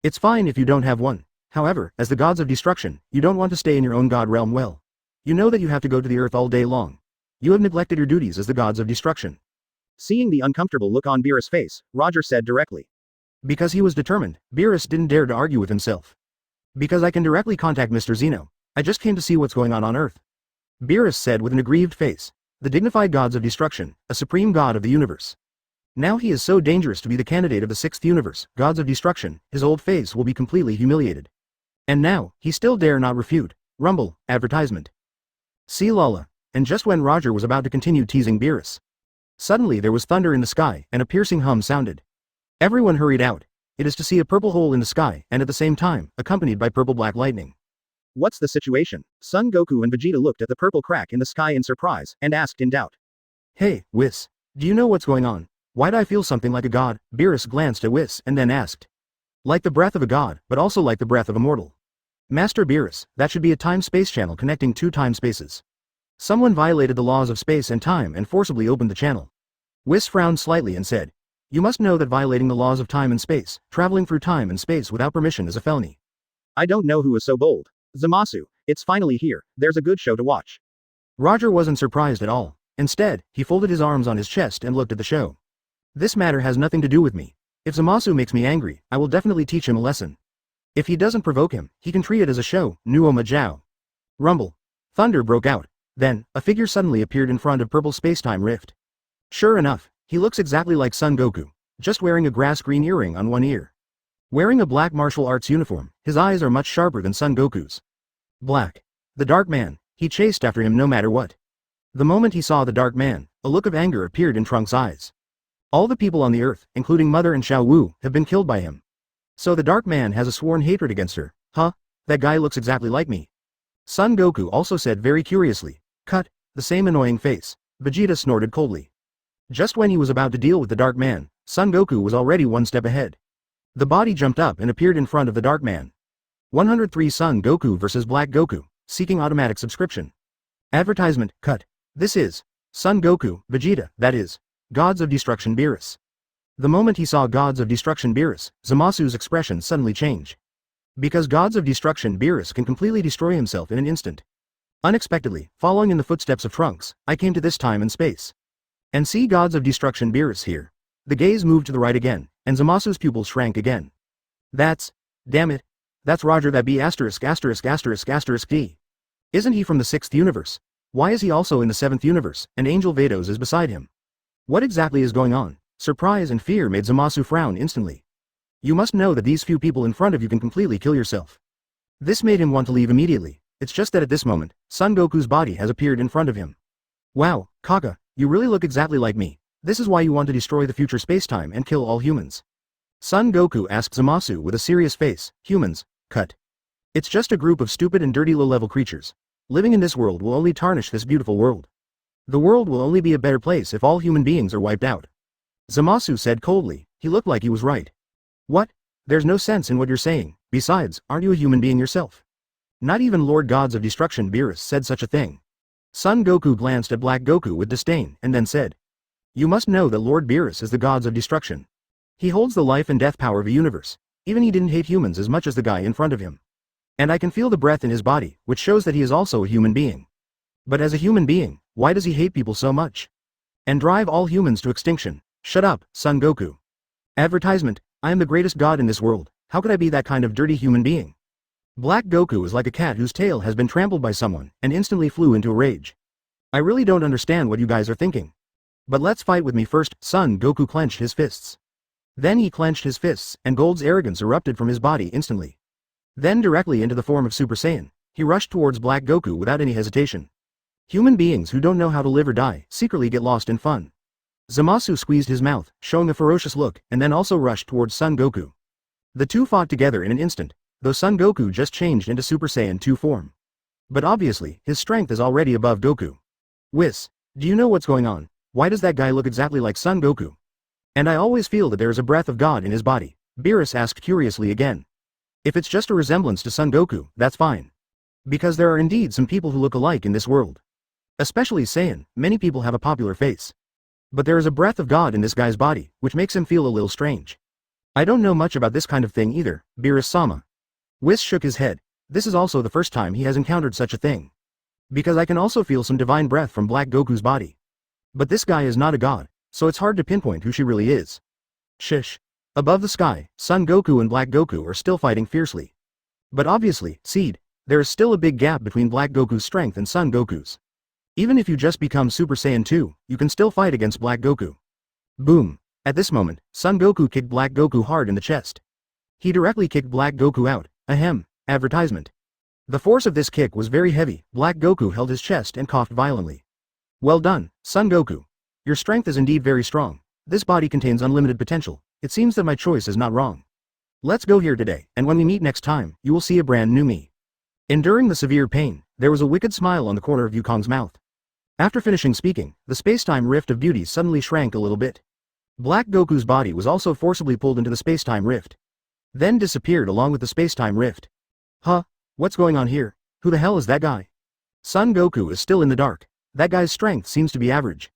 It's fine if you don't have one. However, as the gods of destruction, you don't want to stay in your own god realm. Well, you know that you have to go to the earth all day long. You have neglected your duties as the gods of destruction. Seeing the uncomfortable look on Beerus' face, Roger said directly. Because he was determined, Beerus didn't dare to argue with himself. Because I can directly contact Mr. Zeno. I just came to see what's going on Earth. Beerus said with an aggrieved face. The dignified gods of destruction, a supreme god of the universe. Now he is so dangerous to be the candidate of the 6th universe, gods of destruction, his old face will be completely humiliated. And now, he still dare not refute. Rumble, advertisement. See Lala. And just when Roger was about to continue teasing Beerus. Suddenly there was thunder in the sky, and a piercing hum sounded. Everyone hurried out. It is to see a purple hole in the sky, and at the same time, accompanied by purple-black lightning. What's the situation? Son Goku and Vegeta looked at the purple crack in the sky in surprise, and asked in doubt. Hey, Whis. Do you know what's going on? Why'd I feel something like a god? Beerus glanced at Whis and then asked. Like the breath of a god, but also like the breath of a mortal. Master Beerus, that should be a time-space channel connecting two time spaces. Someone violated the laws of space and time and forcibly opened the channel. Whis frowned slightly and said. You must know that violating the laws of time and space, traveling through time and space without permission is a felony. I don't know who is so bold. Zamasu, it's finally here, there's a good show to watch. Roger wasn't surprised at all. Instead, he folded his arms on his chest and looked at the show. This matter has nothing to do with me. If Zamasu makes me angry, I will definitely teach him a lesson. If he doesn't provoke him, he can treat it as a show. Nuo Majao. Rumble. Thunder broke out. Then, a figure suddenly appeared in front of purple space-time rift. Sure enough, he looks exactly like Son Goku, just wearing a grass-green earring on one ear. Wearing a black martial arts uniform, his eyes are much sharper than Son Goku's. Black. The Dark Man, he chased after him no matter what. The moment he saw the Dark Man, a look of anger appeared in Trunks' eyes. All the people on the earth, including Mother and Xiao Wu, have been killed by him. So the Dark Man has a sworn hatred against her. Huh? That guy looks exactly like me. Son Goku also said very curiously. Cut. The same annoying face. Vegeta snorted coldly. Just when he was about to deal with the Dark Man, Son Goku was already one step ahead. The body jumped up and appeared in front of the Dark Man. 103 Son Goku vs Black Goku, seeking automatic subscription. Advertisement, cut. This is Son Goku, Vegeta, that is, Gods of Destruction Beerus. The moment he saw Gods of Destruction Beerus, Zamasu's expression suddenly changed. Because Gods of Destruction Beerus can completely destroy himself in an instant. Unexpectedly, following in the footsteps of Trunks, I came to this time and space. And see Gods of Destruction Beerus here. The gaze moved to the right again, and Zamasu's pupils shrank again. Damn it. That's Roger that B****************. Isn't he from the 6th universe? Why is he also in the 7th universe, and Angel Vados is beside him? What exactly is going on? Surprise and fear made Zamasu frown instantly. You must know that these few people in front of you can completely kill yourself. This made him want to leave immediately. It's just that at this moment, Son Goku's body has appeared in front of him. Wow, Kaka, you really look exactly like me. This is why you want to destroy the future spacetime and kill all humans. Son Goku asked Zamasu with a serious face. Humans, cut. It's just a group of stupid and dirty low-level creatures. Living in this world will only tarnish this beautiful world. The world will only be a better place if all human beings are wiped out. Zamasu said coldly. He looked like he was right. What? There's no sense in what you're saying. Besides, aren't you a human being yourself? Not even Lord Gods of Destruction Beerus said such a thing. Son Goku glanced at Black Goku with disdain and then said. You must know that Lord Beerus is the gods of destruction. He holds the life and death power of a universe. Even he didn't hate humans as much as the guy in front of him. And I can feel the breath in his body, which shows that he is also a human being. But as a human being, why does he hate people so much? And drive all humans to extinction. Shut up, Son Goku. Advertisement, I am the greatest god in this world, how could I be that kind of dirty human being? Black Goku is like a cat whose tail has been trampled by someone, and instantly flew into a rage. I really don't understand what you guys are thinking. But let's fight with me first. Son Goku clenched his fists. Then he clenched his fists, and Gold's arrogance erupted from his body instantly. Then directly into the form of Super Saiyan, he rushed towards Black Goku without any hesitation. Human beings who don't know how to live or die secretly get lost in fun. Zamasu squeezed his mouth, showing a ferocious look, and then also rushed towards Son Goku. The two fought together in an instant, though Son Goku just changed into Super Saiyan 2 form. But obviously, his strength is already above Goku. Whis, do you know what's going on? Why does that guy look exactly like Son Goku? And I always feel that there is a breath of God in his body, Beerus asked curiously again. If it's just a resemblance to Son Goku, that's fine. Because there are indeed some people who look alike in this world. Especially Saiyan, many people have a popular face. But there is a breath of God in this guy's body, which makes him feel a little strange. I don't know much about this kind of thing either, Beerus-sama. Whis shook his head. This is also the first time he has encountered such a thing. Because I can also feel some divine breath from Black Goku's body. But this guy is not a god, so it's hard to pinpoint who she really is. Shish. Above the sky, Son Goku and Black Goku are still fighting fiercely. But obviously, Seed, there is still a big gap between Black Goku's strength and Son Goku's. Even if you just become Super Saiyan 2, you can still fight against Black Goku. Boom. At this moment, Son Goku kicked Black Goku hard in the chest. He directly kicked Black Goku out. Ahem. Advertisement. The force of this kick was very heavy. Black Goku held his chest and coughed violently. Well done, Son Goku. Your strength is indeed very strong. This body contains unlimited potential. It seems that my choice is not wrong. Let's go here today, and when we meet next time, you will see a brand new me. Enduring the severe pain, there was a wicked smile on the corner of Yukong's mouth. After finishing speaking, the space-time rift of beauty suddenly shrank a little bit. Black Goku's body was also forcibly pulled into the space-time rift. Then disappeared along with the space-time rift. Huh? What's going on here? Who the hell is that guy? Son Goku is still in the dark. That guy's strength seems to be average.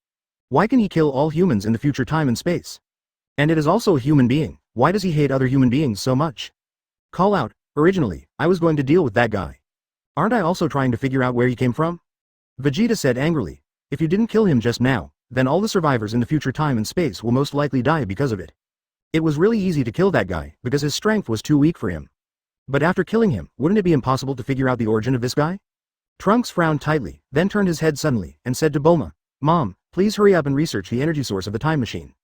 Why can he kill all humans in the future time and space? And it is also a human being. Why does he hate other human beings so much? Call out. Originally, I was going to deal with that guy. Aren't I also trying to figure out where he came from? Vegeta said angrily. If you didn't kill him just now, then all the survivors in the future time and space will most likely die because of it. It was really easy to kill that guy, because his strength was too weak for him. But after killing him, wouldn't it be impossible to figure out the origin of this guy? Trunks frowned tightly, then turned his head suddenly, and said to Bulma, Mom, please hurry up and research the energy source of the time machine.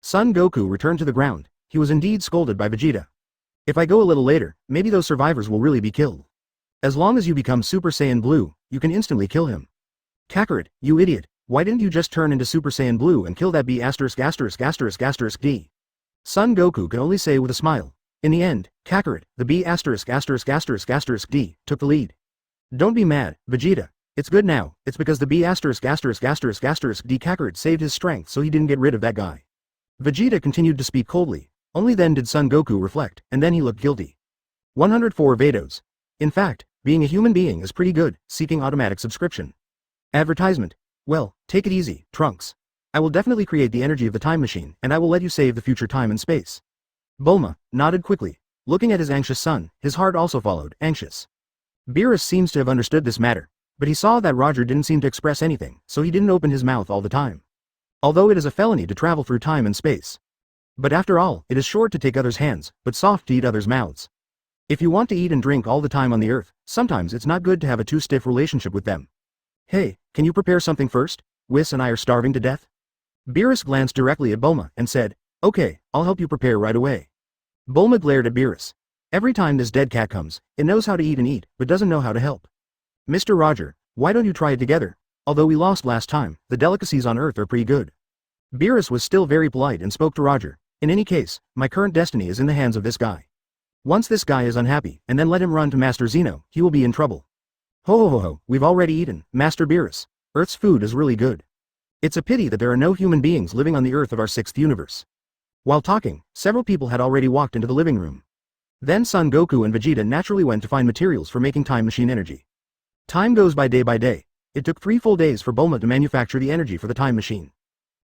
Son Goku returned to the ground. He was indeed scolded by Vegeta. If I go a little later, maybe those survivors will really be killed. As long as you become Super Saiyan Blue, you can instantly kill him. Kakarot, you idiot, why didn't you just turn into Super Saiyan Blue and kill that B**********************. Son Goku could only say with a smile. In the end, Kakarot, the B***************, took the lead. Don't be mad, Vegeta. It's good now, it's because the B***********, Kakarot saved his strength so he didn't get rid of that guy. Vegeta continued to speak coldly. Only then did Son Goku reflect, and then he looked guilty. 104 Vados. In fact, being a human being is pretty good, seeking automatic subscription. Advertisement. Well, take it easy, Trunks. I will definitely create the energy of the time machine, and I will let you save the future time and space. Bulma nodded quickly. Looking at his anxious son, his heart also followed, anxious. Beerus seems to have understood this matter, but he saw that Roger didn't seem to express anything, so he didn't open his mouth all the time. Although it is a felony to travel through time and space. But after all, it is short to take others' hands, but soft to eat others' mouths. If you want to eat and drink all the time on the earth, sometimes it's not good to have a too stiff relationship with them. Hey, can you prepare something first? Whis and I are starving to death. Beerus glanced directly at Bulma and said, Okay, I'll help you prepare right away. Bulma glared at Beerus. Every time this dead cat comes, it knows how to eat and eat, but doesn't know how to help. Mr. Roger, why don't you try it together? Although we lost last time, the delicacies on Earth are pretty good. Beerus was still very polite and spoke to Roger. In any case, my current destiny is in the hands of this guy. Once this guy is unhappy, and then let him run to Master Zeno, he will be in trouble. Ho ho ho ho, we've already eaten, Master Beerus. Earth's food is really good. It's a pity that there are no human beings living on the Earth of our 6th universe. While talking, several people had already walked into the living room. Then Son Goku and Vegeta naturally went to find materials for making time machine energy. Time goes by day. It took 3 full days for Bulma to manufacture the energy for the time machine.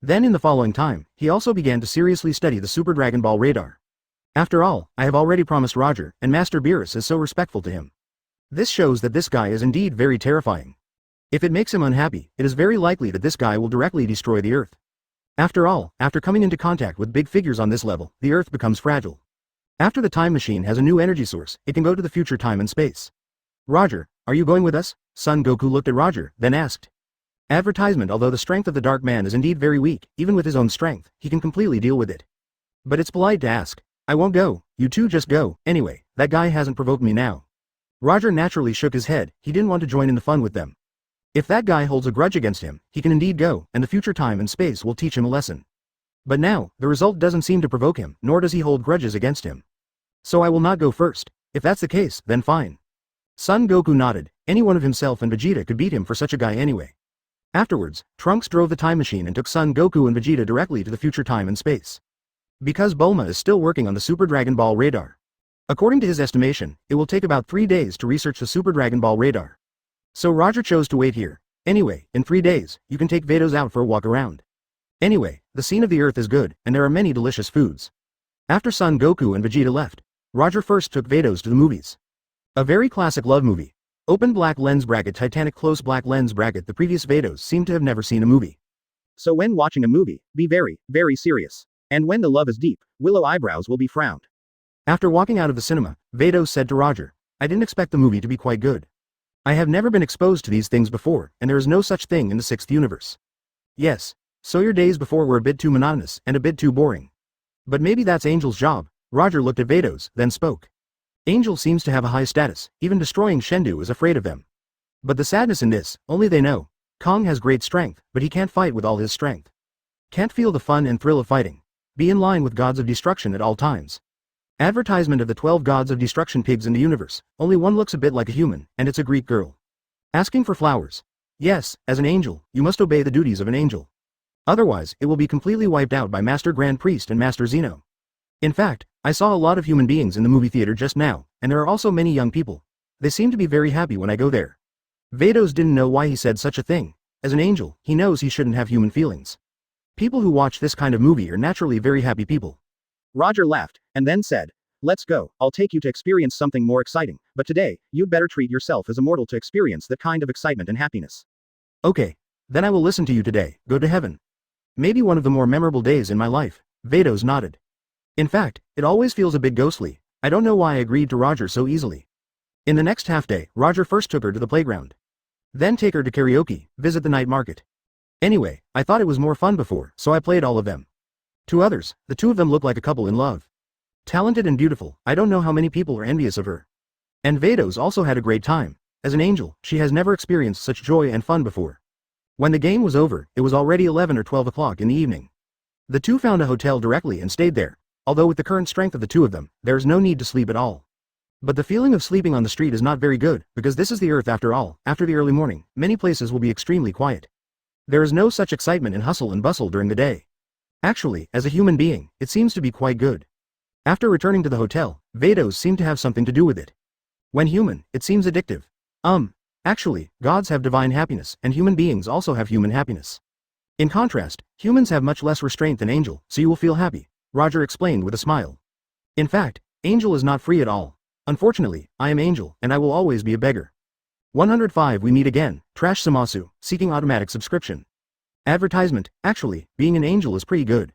Then in the following time, he also began to seriously study the Super Dragon Ball radar. After all, I have already promised Roger, and Master Beerus is so respectful to him. This shows that this guy is indeed very terrifying. If it makes him unhappy, it is very likely that this guy will directly destroy the Earth. After all, after coming into contact with big figures on this level, the Earth becomes fragile. After the time machine has a new energy source, it can go to the future time and space. Roger, are you going with us? Son Goku looked at Roger, then asked. Advertisement. Although the strength of the Dark Man is indeed very weak, even with his own strength, he can completely deal with it. But it's polite to ask. I won't go, you two just go, anyway, that guy hasn't provoked me now. Roger naturally shook his head, he didn't want to join in the fun with them. If that guy holds a grudge against him, he can indeed go, and the future time and space will teach him a lesson. But now, the result doesn't seem to provoke him, nor does he hold grudges against him. So I will not go first. If that's the case, then fine. Son Goku nodded, any one of himself and Vegeta could beat him for such a guy anyway. Afterwards, Trunks drove the time machine and took Son Goku and Vegeta directly to the future time and space. Because Bulma is still working on the Super Dragon Ball radar. According to his estimation, it will take about 3 days to research the Super Dragon Ball radar. So Roger chose to wait here. Anyway, in 3 days, you can take Vados out for a walk around. Anyway, the scene of the Earth is good, and there are many delicious foods. After Son Goku and Vegeta left, Roger first took Vados to the movies. A very classic love movie. Open black lens bracket, Titanic close black lens bracket. The previous Vados seem to have never seen a movie. So when watching a movie, be very, very serious. And when the love is deep, willow eyebrows will be frowned. After walking out of the cinema, Vados said to Roger, I didn't expect the movie to be quite good. I have never been exposed to these things before, and there is no such thing in the 6th universe. Yes, so your days before were a bit too monotonous and a bit too boring. But maybe that's Angel's job. Roger looked at Vados, then spoke. Angel seems to have a high status, even destroying Shendu is afraid of them. But the sadness in this, only they know. Kong has great strength, but he can't fight with all his strength. Can't feel the fun and thrill of fighting. Be in line with gods of destruction at all times. Advertisement of the 12 gods of destruction pigs in the universe, only one looks a bit like a human, and it's a Greek girl. Asking for flowers. Yes, as an angel, you must obey the duties of an angel. Otherwise, it will be completely wiped out by Master Grand Priest and Master Zeno. In fact, I saw a lot of human beings in the movie theater just now, and there are also many young people. They seem to be very happy when I go there. Vados didn't know why he said such a thing. As an angel, he knows he shouldn't have human feelings. People who watch this kind of movie are naturally very happy people. Roger laughed, and then said, let's go, I'll take you to experience something more exciting, but today, you'd better treat yourself as a mortal to experience that kind of excitement and happiness. Okay. Then I will listen to you today, go to heaven. Maybe one of the more memorable days in my life. Vados nodded. In fact, it always feels a bit ghostly. I don't know why I agreed to Roger so easily. In the next half day, Roger first took her to the playground. Then take her to karaoke, visit the night market. Anyway, I thought it was more fun before, so I played all of them. To others, the two of them look like a couple in love. Talented and beautiful, I don't know how many people are envious of her. And Vados also had a great time. As an angel, she has never experienced such joy and fun before. When the game was over, it was already 11 or 12 o'clock in the evening. The two found a hotel directly and stayed there. Although with the current strength of the two of them, there is no need to sleep at all. But the feeling of sleeping on the street is not very good, because this is the Earth after all. After the early morning, many places will be extremely quiet. There is no such excitement and hustle and bustle during the day. Actually, as a human being, it seems to be quite good. After returning to the hotel, Vados seemed to have something to do with it. When human, it seems addictive. Actually, gods have divine happiness, and human beings also have human happiness. In contrast, humans have much less restraint than Angel, so you will feel happy, Roger explained with a smile. In fact, Angel is not free at all. Unfortunately, I am Angel, and I will always be a beggar. 105 We meet again, Trash Zamasu, seeking automatic subscription. Advertisement, actually, being an angel is pretty good.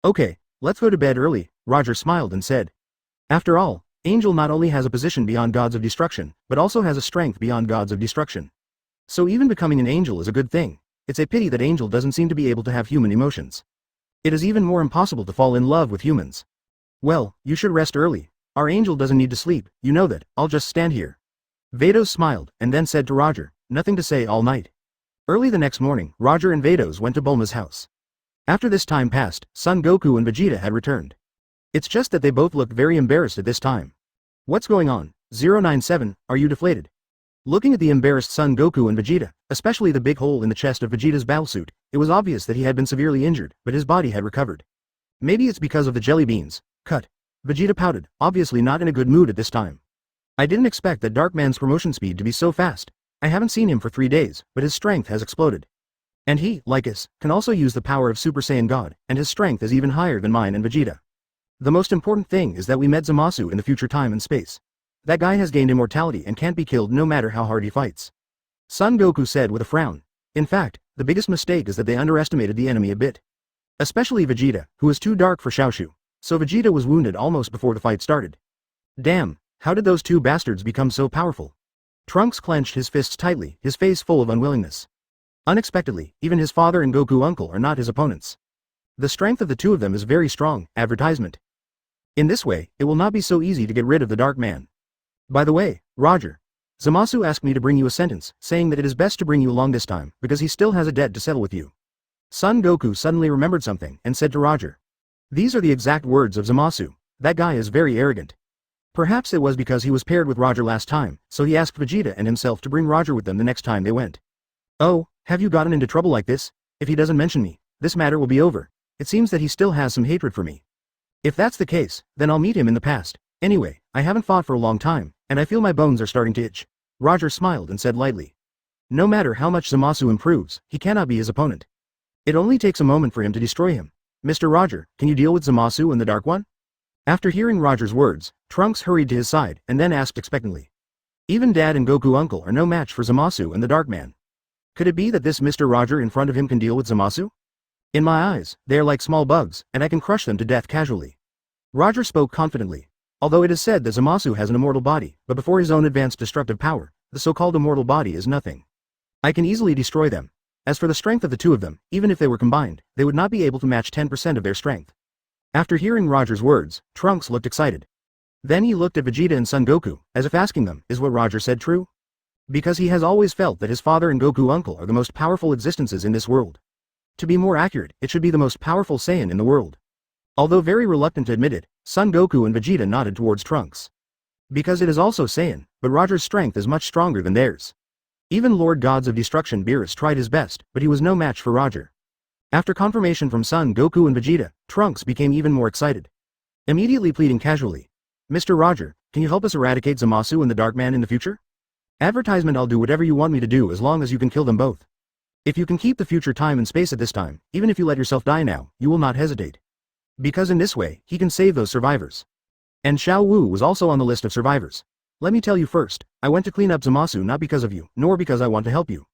Okay, let's go to bed early, Roger smiled and said. After all, Angel not only has a position beyond gods of destruction, but also has a strength beyond gods of destruction. So even becoming an angel is a good thing. It's a pity that Angel doesn't seem to be able to have human emotions. It is even more impossible to fall in love with humans. Well, you should rest early. Our angel doesn't need to sleep, you know that, I'll just stand here. Vados smiled, and then said to Roger, nothing to say all night. Early the next morning, Roger and Vados went to Bulma's house. After this time passed, Son Goku and Vegeta had returned. It's just that they both looked very embarrassed at this time. What's going on? 097, are you deflated? Looking at the embarrassed Son Goku and Vegeta, especially the big hole in the chest of Vegeta's battlesuit, it was obvious that he had been severely injured, but his body had recovered. Maybe it's because of the jelly beans. Cut. Vegeta pouted, obviously not in a good mood at this time. I didn't expect that Dark Man's promotion speed to be so fast. I haven't seen him for 3 days, but his strength has exploded. And he, like us, can also use the power of Super Saiyan God, and his strength is even higher than mine and Vegeta. The most important thing is that we met Zamasu in the future time and space. That guy has gained immortality and can't be killed no matter how hard he fights. Son Goku said with a frown. In fact, the biggest mistake is that they underestimated the enemy a bit. Especially Vegeta, who is too dark for Xiaoshu, so Vegeta was wounded almost before the fight started. Damn, how did those two bastards become so powerful? Trunks clenched his fists tightly, his face full of unwillingness. Unexpectedly, even his father and Goku uncle are not his opponents. The strength of the two of them is very strong. Advertisement. In this way, it will not be so easy to get rid of the Dark Man. By the way, Roger. Zamasu asked me to bring you a sentence, saying that it is best to bring you along this time, because he still has a debt to settle with you. Son Goku suddenly remembered something, and said to Roger. These are the exact words of Zamasu. That guy is very arrogant. Perhaps it was because he was paired with Roger last time, so he asked Vegeta and himself to bring Roger with them the next time they went. Oh, have you gotten into trouble like this? If he doesn't mention me, this matter will be over. It seems that he still has some hatred for me. If that's the case, then I'll meet him in the past. Anyway, I haven't fought for a long time, and I feel my bones are starting to itch. Roger smiled and said lightly. No matter how much Zamasu improves, he cannot be his opponent. It only takes a moment for him to destroy him. Mr. Roger, can you deal with Zamasu and the Dark One? After hearing Roger's words, Trunks hurried to his side and then asked expectantly. Even Dad and Goku uncle are no match for Zamasu and the Dark Man. Could it be that this Mr. Roger in front of him can deal with Zamasu? In my eyes, they are like small bugs, and I can crush them to death casually. Roger spoke confidently. Although it is said that Zamasu has an immortal body, but before his own advanced destructive power, the so-called immortal body is nothing. I can easily destroy them. As for the strength of the two of them, even if they were combined, they would not be able to match 10% of their strength. After hearing Roger's words, Trunks looked excited. Then he looked at Vegeta and Son Goku, as if asking them, is what Roger said true? Because he has always felt that his father and Goku uncle are the most powerful existences in this world. To be more accurate, it should be the most powerful Saiyan in the world. Although very reluctant to admit it, Son Goku and Vegeta nodded towards Trunks. Because it is also Saiyan, but Roger's strength is much stronger than theirs. Even Lord Gods of Destruction Beerus tried his best, but he was no match for Roger. After confirmation from Son Goku and Vegeta, Trunks became even more excited. Immediately pleading casually. Mr. Roger, can you help us eradicate Zamasu and the Dark Man in the future? Advertisement. I'll do whatever you want me to do as long as you can kill them both. If you can keep the future time and space at this time, even if you let yourself die now, you will not hesitate. Because in this way, he can save those survivors. And Xiao Wu was also on the list of survivors. Let me tell you first, I went to clean up Zamasu not because of you, nor because I want to help you.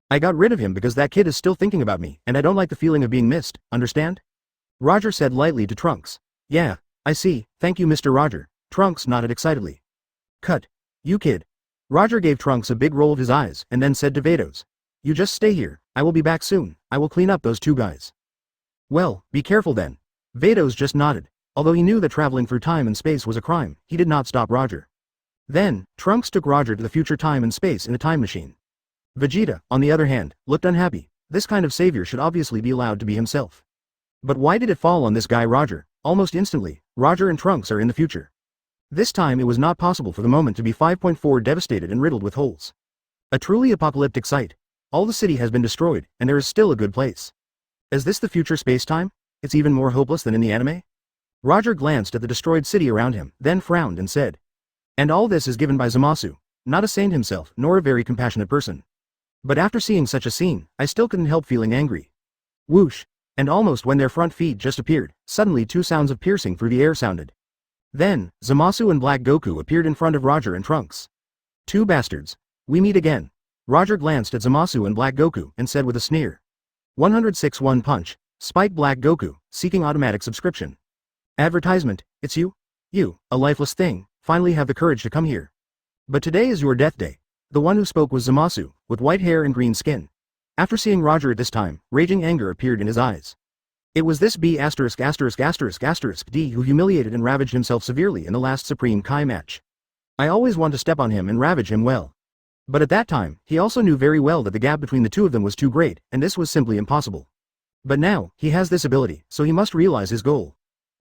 I got rid of him because that kid is still thinking about me, and I don't like the feeling of being missed, understand? Roger said lightly to Trunks. Yeah, I see, thank you Mr. Roger. Trunks nodded excitedly. Cut. You kid. Roger gave Trunks a big roll of his eyes, and then said to Vados. You just stay here, I will be back soon, I will clean up those two guys. Well, be careful then. Vados just nodded. Although he knew that traveling through time and space was a crime, he did not stop Roger. Then, Trunks took Roger to the future time and space in a time machine. Vegeta, on the other hand, looked unhappy. This kind of savior should obviously be allowed to be himself. But why did it fall on this guy Roger? Almost instantly, Roger and Trunks are in the future. This time it was not possible for the moment to be 5.4 devastated and riddled with holes. A truly apocalyptic sight. All the city has been destroyed, and there is still a good place. Is this the future space-time? It's even more hopeless than in the anime? Roger glanced at the destroyed city around him, then frowned and said. And all this is given by Zamasu, not a saint himself, nor a very compassionate person. But after seeing such a scene, I still couldn't help feeling angry. Whoosh! And almost when their front feet just appeared, suddenly two sounds of piercing through the air sounded. Then, Zamasu and Black Goku appeared in front of Roger and Trunks. Two bastards. We meet again. Roger glanced at Zamasu and Black Goku and said with a sneer. 106 One Punch, Spike Black Goku, seeking automatic subscription. Advertisement, it's you? You, a lifeless thing, finally have the courage to come here. But today is your death day. The one who spoke was Zamasu, with white hair and green skin. After seeing Roger at this time, raging anger appeared in his eyes. It was this B********** D who humiliated and ravaged himself severely in the last Supreme Kai match. I always want to step on him and ravage him well. But at that time, he also knew very well that the gap between the two of them was too great, and this was simply impossible. But now, he has this ability, so he must realize his goal.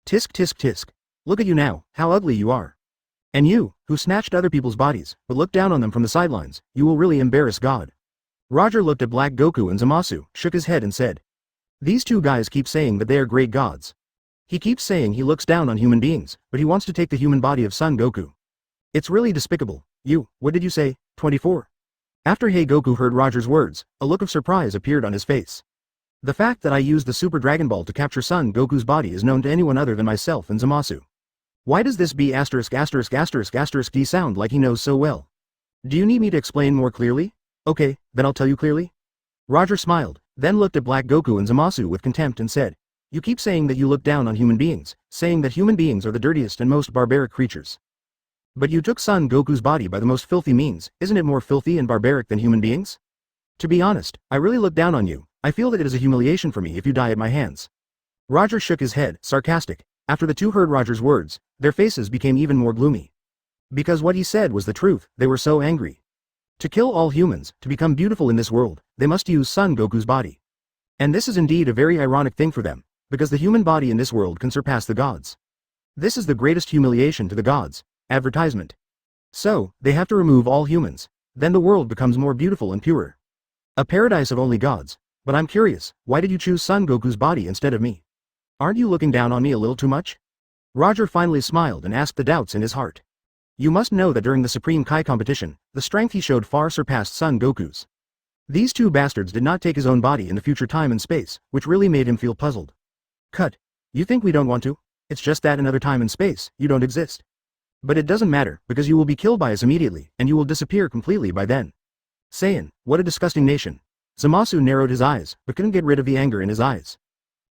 Tisk tisk tisk. Look at you now, how ugly you are. And you, who snatched other people's bodies, but looked down on them from the sidelines, you will really embarrass God. Roger looked at Black Goku and Zamasu, shook his head and said. These two guys keep saying that they are great gods. He keeps saying he looks down on human beings, but he wants to take the human body of Son Goku. It's really despicable. You, what did you say, 24? After Hey Goku heard Roger's words, a look of surprise appeared on his face. The fact that I used the Super Dragon Ball to capture Son Goku's body is known to anyone other than myself and Zamasu. Why does this B******** D sound like he knows so well? Do you need me to explain more clearly? Okay, then I'll tell you clearly. Roger smiled, then looked at Black Goku and Zamasu with contempt and said, "You keep saying that you look down on human beings, saying that human beings are the dirtiest and most barbaric creatures. But you took Son Goku's body by the most filthy means, isn't it more filthy and barbaric than human beings? To be honest, I really look down on you. I feel that it is a humiliation for me if you die at my hands." Roger shook his head, sarcastic. After the two heard Roger's words, their faces became even more gloomy. Because what he said was the truth, they were so angry. To kill all humans, to become beautiful in this world, they must use Son Goku's body. And this is indeed a very ironic thing for them, because the human body in this world can surpass the gods. This is the greatest humiliation to the gods. Advertisement. So, they have to remove all humans. Then the world becomes more beautiful and purer. A paradise of only gods. But I'm curious, why did you choose Son Goku's body instead of me? Aren't you looking down on me a little too much? Roger finally smiled and asked the doubts in his heart. You must know that during the Supreme Kai competition, the strength he showed far surpassed Son Goku's. These two bastards did not take his own body in the future time and space, which really made him feel puzzled. Cut. You think we don't want to? It's just that in other time and space, you don't exist. But it doesn't matter, because you will be killed by us immediately, and you will disappear completely by then. Saiyan, what a disgusting nation. Zamasu narrowed his eyes, but couldn't get rid of the anger in his eyes.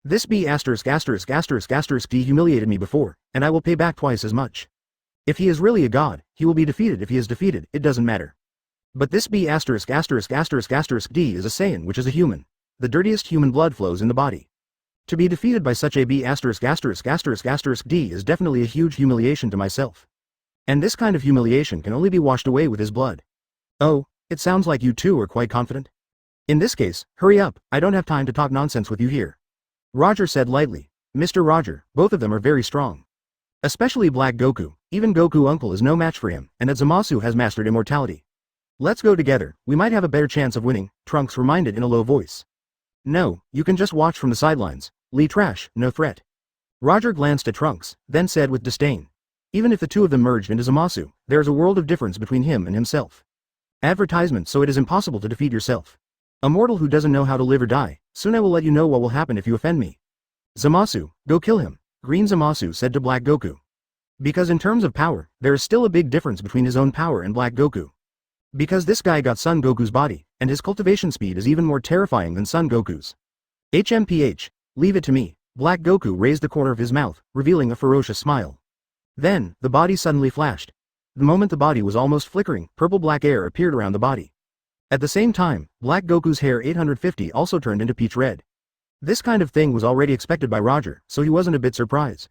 This B****** D humiliated me before, and I will pay back twice as much. If he is really a god, he will be defeated. If he is defeated, it doesn't matter. But this B***** D is a Saiyan, which is a human. The dirtiest human blood flows in the body. To be defeated by such a B***** D is definitely a huge humiliation to myself. And this kind of humiliation can only be washed away with his blood. Oh, it sounds like you two are quite confident. In this case, hurry up, I don't have time to talk nonsense with you here. Roger said lightly. Mr. Roger, both of them are very strong. Especially Black Goku, even Goku Uncle is no match for him, and that Zamasu has mastered immortality. Let's go together, we might have a better chance of winning, Trunks reminded in a low voice. No, you can just watch from the sidelines, Lee Trash, no threat. Roger glanced at Trunks, then said with disdain. Even if the two of them merged into Zamasu, there is a world of difference between him and himself. Advertisement, so it is impossible to defeat yourself. A mortal who doesn't know how to live or die, soon I will let you know what will happen if you offend me. Zamasu, go kill him, Green Zamasu said to Black Goku. Because in terms of power, there is still a big difference between his own power and Black Goku. Because this guy got Son Goku's body, and his cultivation speed is even more terrifying than Son Goku's. HMPH, leave it to me, Black Goku raised the corner of his mouth, revealing a ferocious smile. Then, the body suddenly flashed. The moment the body was almost flickering, purple-black air appeared around the body. At the same time, Black Goku's hair 850 also turned into peach red. This kind of thing was already expected by Roger, so he wasn't a bit surprised.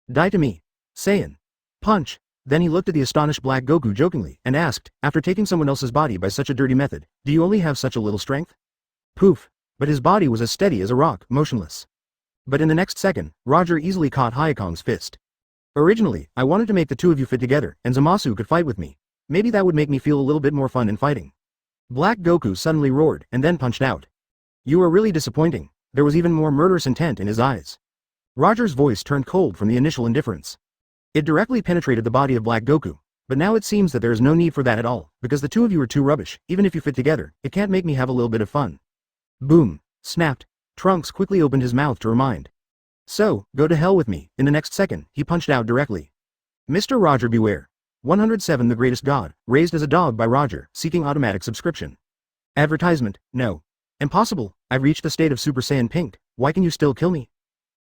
Die to me. Saiyan. Punch. Then he looked at the astonished Black Goku jokingly, and asked, after taking someone else's body by such a dirty method, do you only have such a little strength? Poof. But his body was as steady as a rock, motionless. But in the next second, Roger easily caught Hyakong's fist. Originally, I wanted to make the two of you fit together, and Zamasu could fight with me. Maybe that would make me feel a little bit more fun in fighting. Black Goku suddenly roared, and then punched out. You are really disappointing. There was even more murderous intent in his eyes. Roger's voice turned cold from the initial indifference. It directly penetrated the body of Black Goku, but now it seems that there is no need for that at all, because the two of you are too rubbish. Even if you fit together, it can't make me have a little bit of fun. Boom. Snapped. Trunks quickly opened his mouth to remind. So, go to hell with me. In the next second, he punched out directly. Mr. Roger beware. 107 The Greatest God, raised as a dog by Roger, seeking automatic subscription. Advertisement, no. Impossible, I've reached the state of Super Saiyan Pink, why can you still kill me?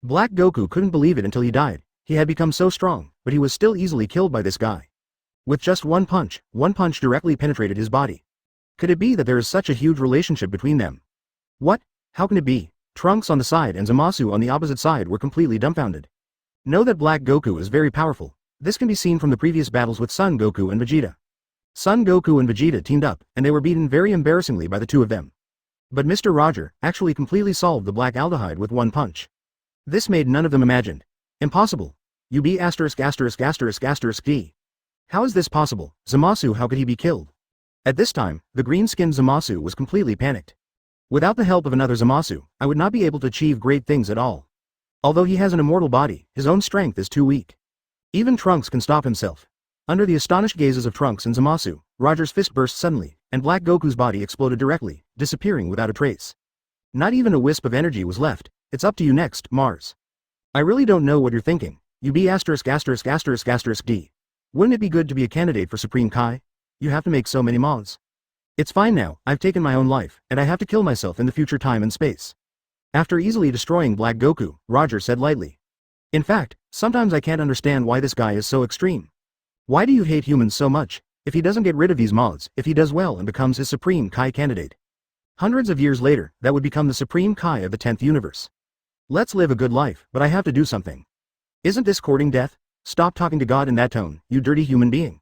Black Goku couldn't believe it until he died. He had become so strong, but he was still easily killed by this guy. With just one punch directly penetrated his body. Could it be that there is such a huge relationship between them? What? How can it be? Trunks on the side and Zamasu on the opposite side were completely dumbfounded. Know that Black Goku is very powerful. This can be seen from the previous battles with Son Goku and Vegeta. Son Goku and Vegeta teamed up, and they were beaten very embarrassingly by the two of them. But Mr. Roger actually completely solved the black aldehyde with one punch. This made none of them imagined. Impossible. You be ******************************************************************************************************************************************************************************************************************************************************************************************** At this time, the green-skinned Zamasu was completely panicked. Without the help of another Zamasu, I would not be able to achieve great things at all. Although he has an immortal body, his own strength is too weak. Even Trunks can stop himself. Under the astonished gazes of Trunks and Zamasu, Roger's fist burst suddenly, and Black Goku's body exploded directly, disappearing without a trace. Not even a wisp of energy was left. It's up to you next, Mars. I really don't know what you're thinking. You be asterisk asterisk asterisk asterisk D. Wouldn't it be good to be a candidate for Supreme Kai? You have to make so many mods. It's fine now, I've taken my own life, and I have to kill myself in the future time and space. After easily destroying Black Goku, Roger said lightly. In fact, sometimes I can't understand why this guy is so extreme. Why do you hate humans so much? If he doesn't get rid of these mods, if he does well and becomes his Supreme Kai candidate. Hundreds of years later, that would become the Supreme Kai of the 10th universe. Let's live a good life, but I have to do something. Isn't this courting death? Stop talking to God in that tone, you dirty human being.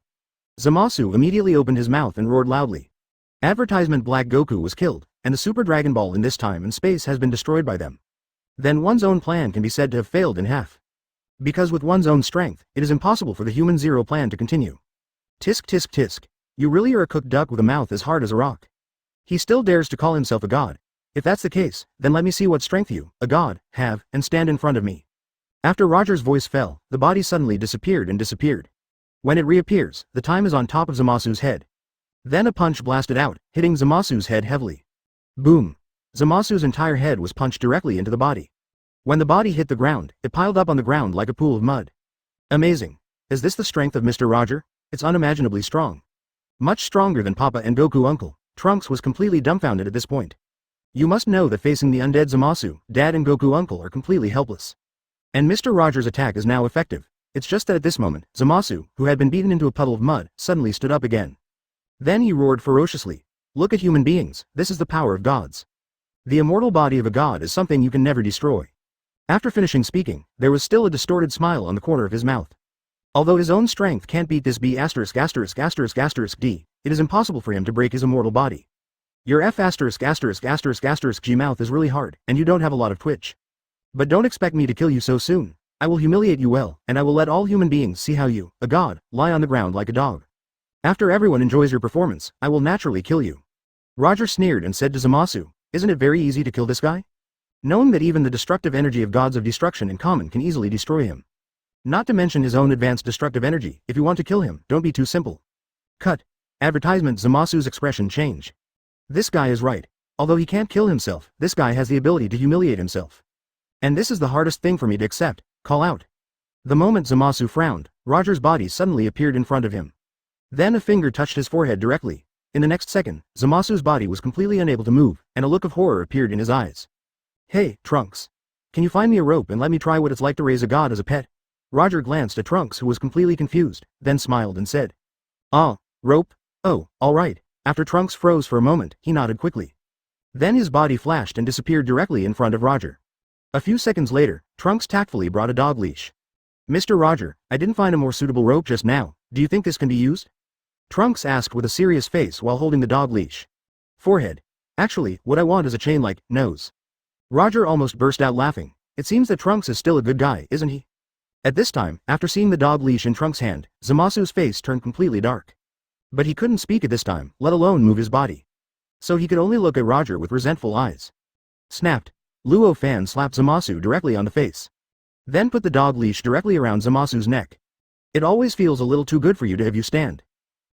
Zamasu immediately opened his mouth and roared loudly. Advertisement Black Goku was killed, and the Super Dragon Ball in this time and space has been destroyed by them. Then one's own plan can be said to have failed in half. Because with one's own strength, it is impossible for the human zero plan to continue. Tisk tisk tisk. You really are a cooked duck with a mouth as hard as a rock. He still dares to call himself a god. If that's the case, then let me see what strength you, a god, have, and stand in front of me. After Roger's voice fell, the body suddenly disappeared and disappeared. When it reappears, the time is on top of Zamasu's head. Then a punch blasted out, hitting Zamasu's head heavily. Boom. Zamasu's entire head was punched directly into the body. When the body hit the ground, it piled up on the ground like a pool of mud. Amazing. Is this the strength of Mr. Roger? It's unimaginably strong. Much stronger than Papa and Goku uncle. Trunks was completely dumbfounded at this point. You must know that facing the undead Zamasu, Dad and Goku uncle are completely helpless. And Mr. Roger's attack is now effective. It's just that at this moment, Zamasu, who had been beaten into a puddle of mud, suddenly stood up again. Then he roared ferociously. Look at human beings, this is the power of gods. The immortal body of a god is something you can never destroy. After finishing speaking, there was still a distorted smile on the corner of his mouth. Although his own strength can't beat this B asterisk asterisk asterisk asterisk D, it is impossible for him to break his immortal body. Your F asterisk asterisk asterisk asterisk G mouth is really hard, and you don't have a lot of twitch. But don't expect me to kill you so soon. I will humiliate you well, and I will let all human beings see how you, a god, lie on the ground like a dog. After everyone enjoys your performance, I will naturally kill you. Roger sneered and said to Zamasu, isn't it very easy to kill this guy? Knowing that even the destructive energy of gods of destruction in common can easily destroy him. Not to mention his own advanced destructive energy, if you want to kill him, don't be too simple. Cut. Advertisement. Zamasu's expression changed. This guy is right. Although he can't kill himself, this guy has the ability to humiliate himself. And this is the hardest thing for me to accept. Call out. The moment Zamasu frowned, Roger's body suddenly appeared in front of him. Then a finger touched his forehead directly. In the next second, Zamasu's body was completely unable to move, and a look of horror appeared in his eyes. Hey, Trunks. Can you find me a rope and let me try what it's like to raise a god as a pet? Roger glanced at Trunks, who was completely confused, then smiled and said. Ah, rope? Oh, alright. After Trunks froze for a moment, he nodded quickly. Then his body flashed and disappeared directly in front of Roger. A few seconds later, Trunks tactfully brought a dog leash. Mr. Roger, I didn't find a more suitable rope just now. Do you think this can be used? Trunks asked with a serious face while holding the dog leash. Forehead. Actually, what I want is a chain like, nose. Roger almost burst out laughing. It seems that Trunks is still a good guy, isn't he? At this time, after seeing the dog leash in Trunks' hand, Zamasu's face turned completely dark. But he couldn't speak at this time, let alone move his body. So he could only look at Roger with resentful eyes. Snapped. Luo Fan slapped Zamasu directly on the face. Then put the dog leash directly around Zamasu's neck. It always feels a little too good for you to have you stand.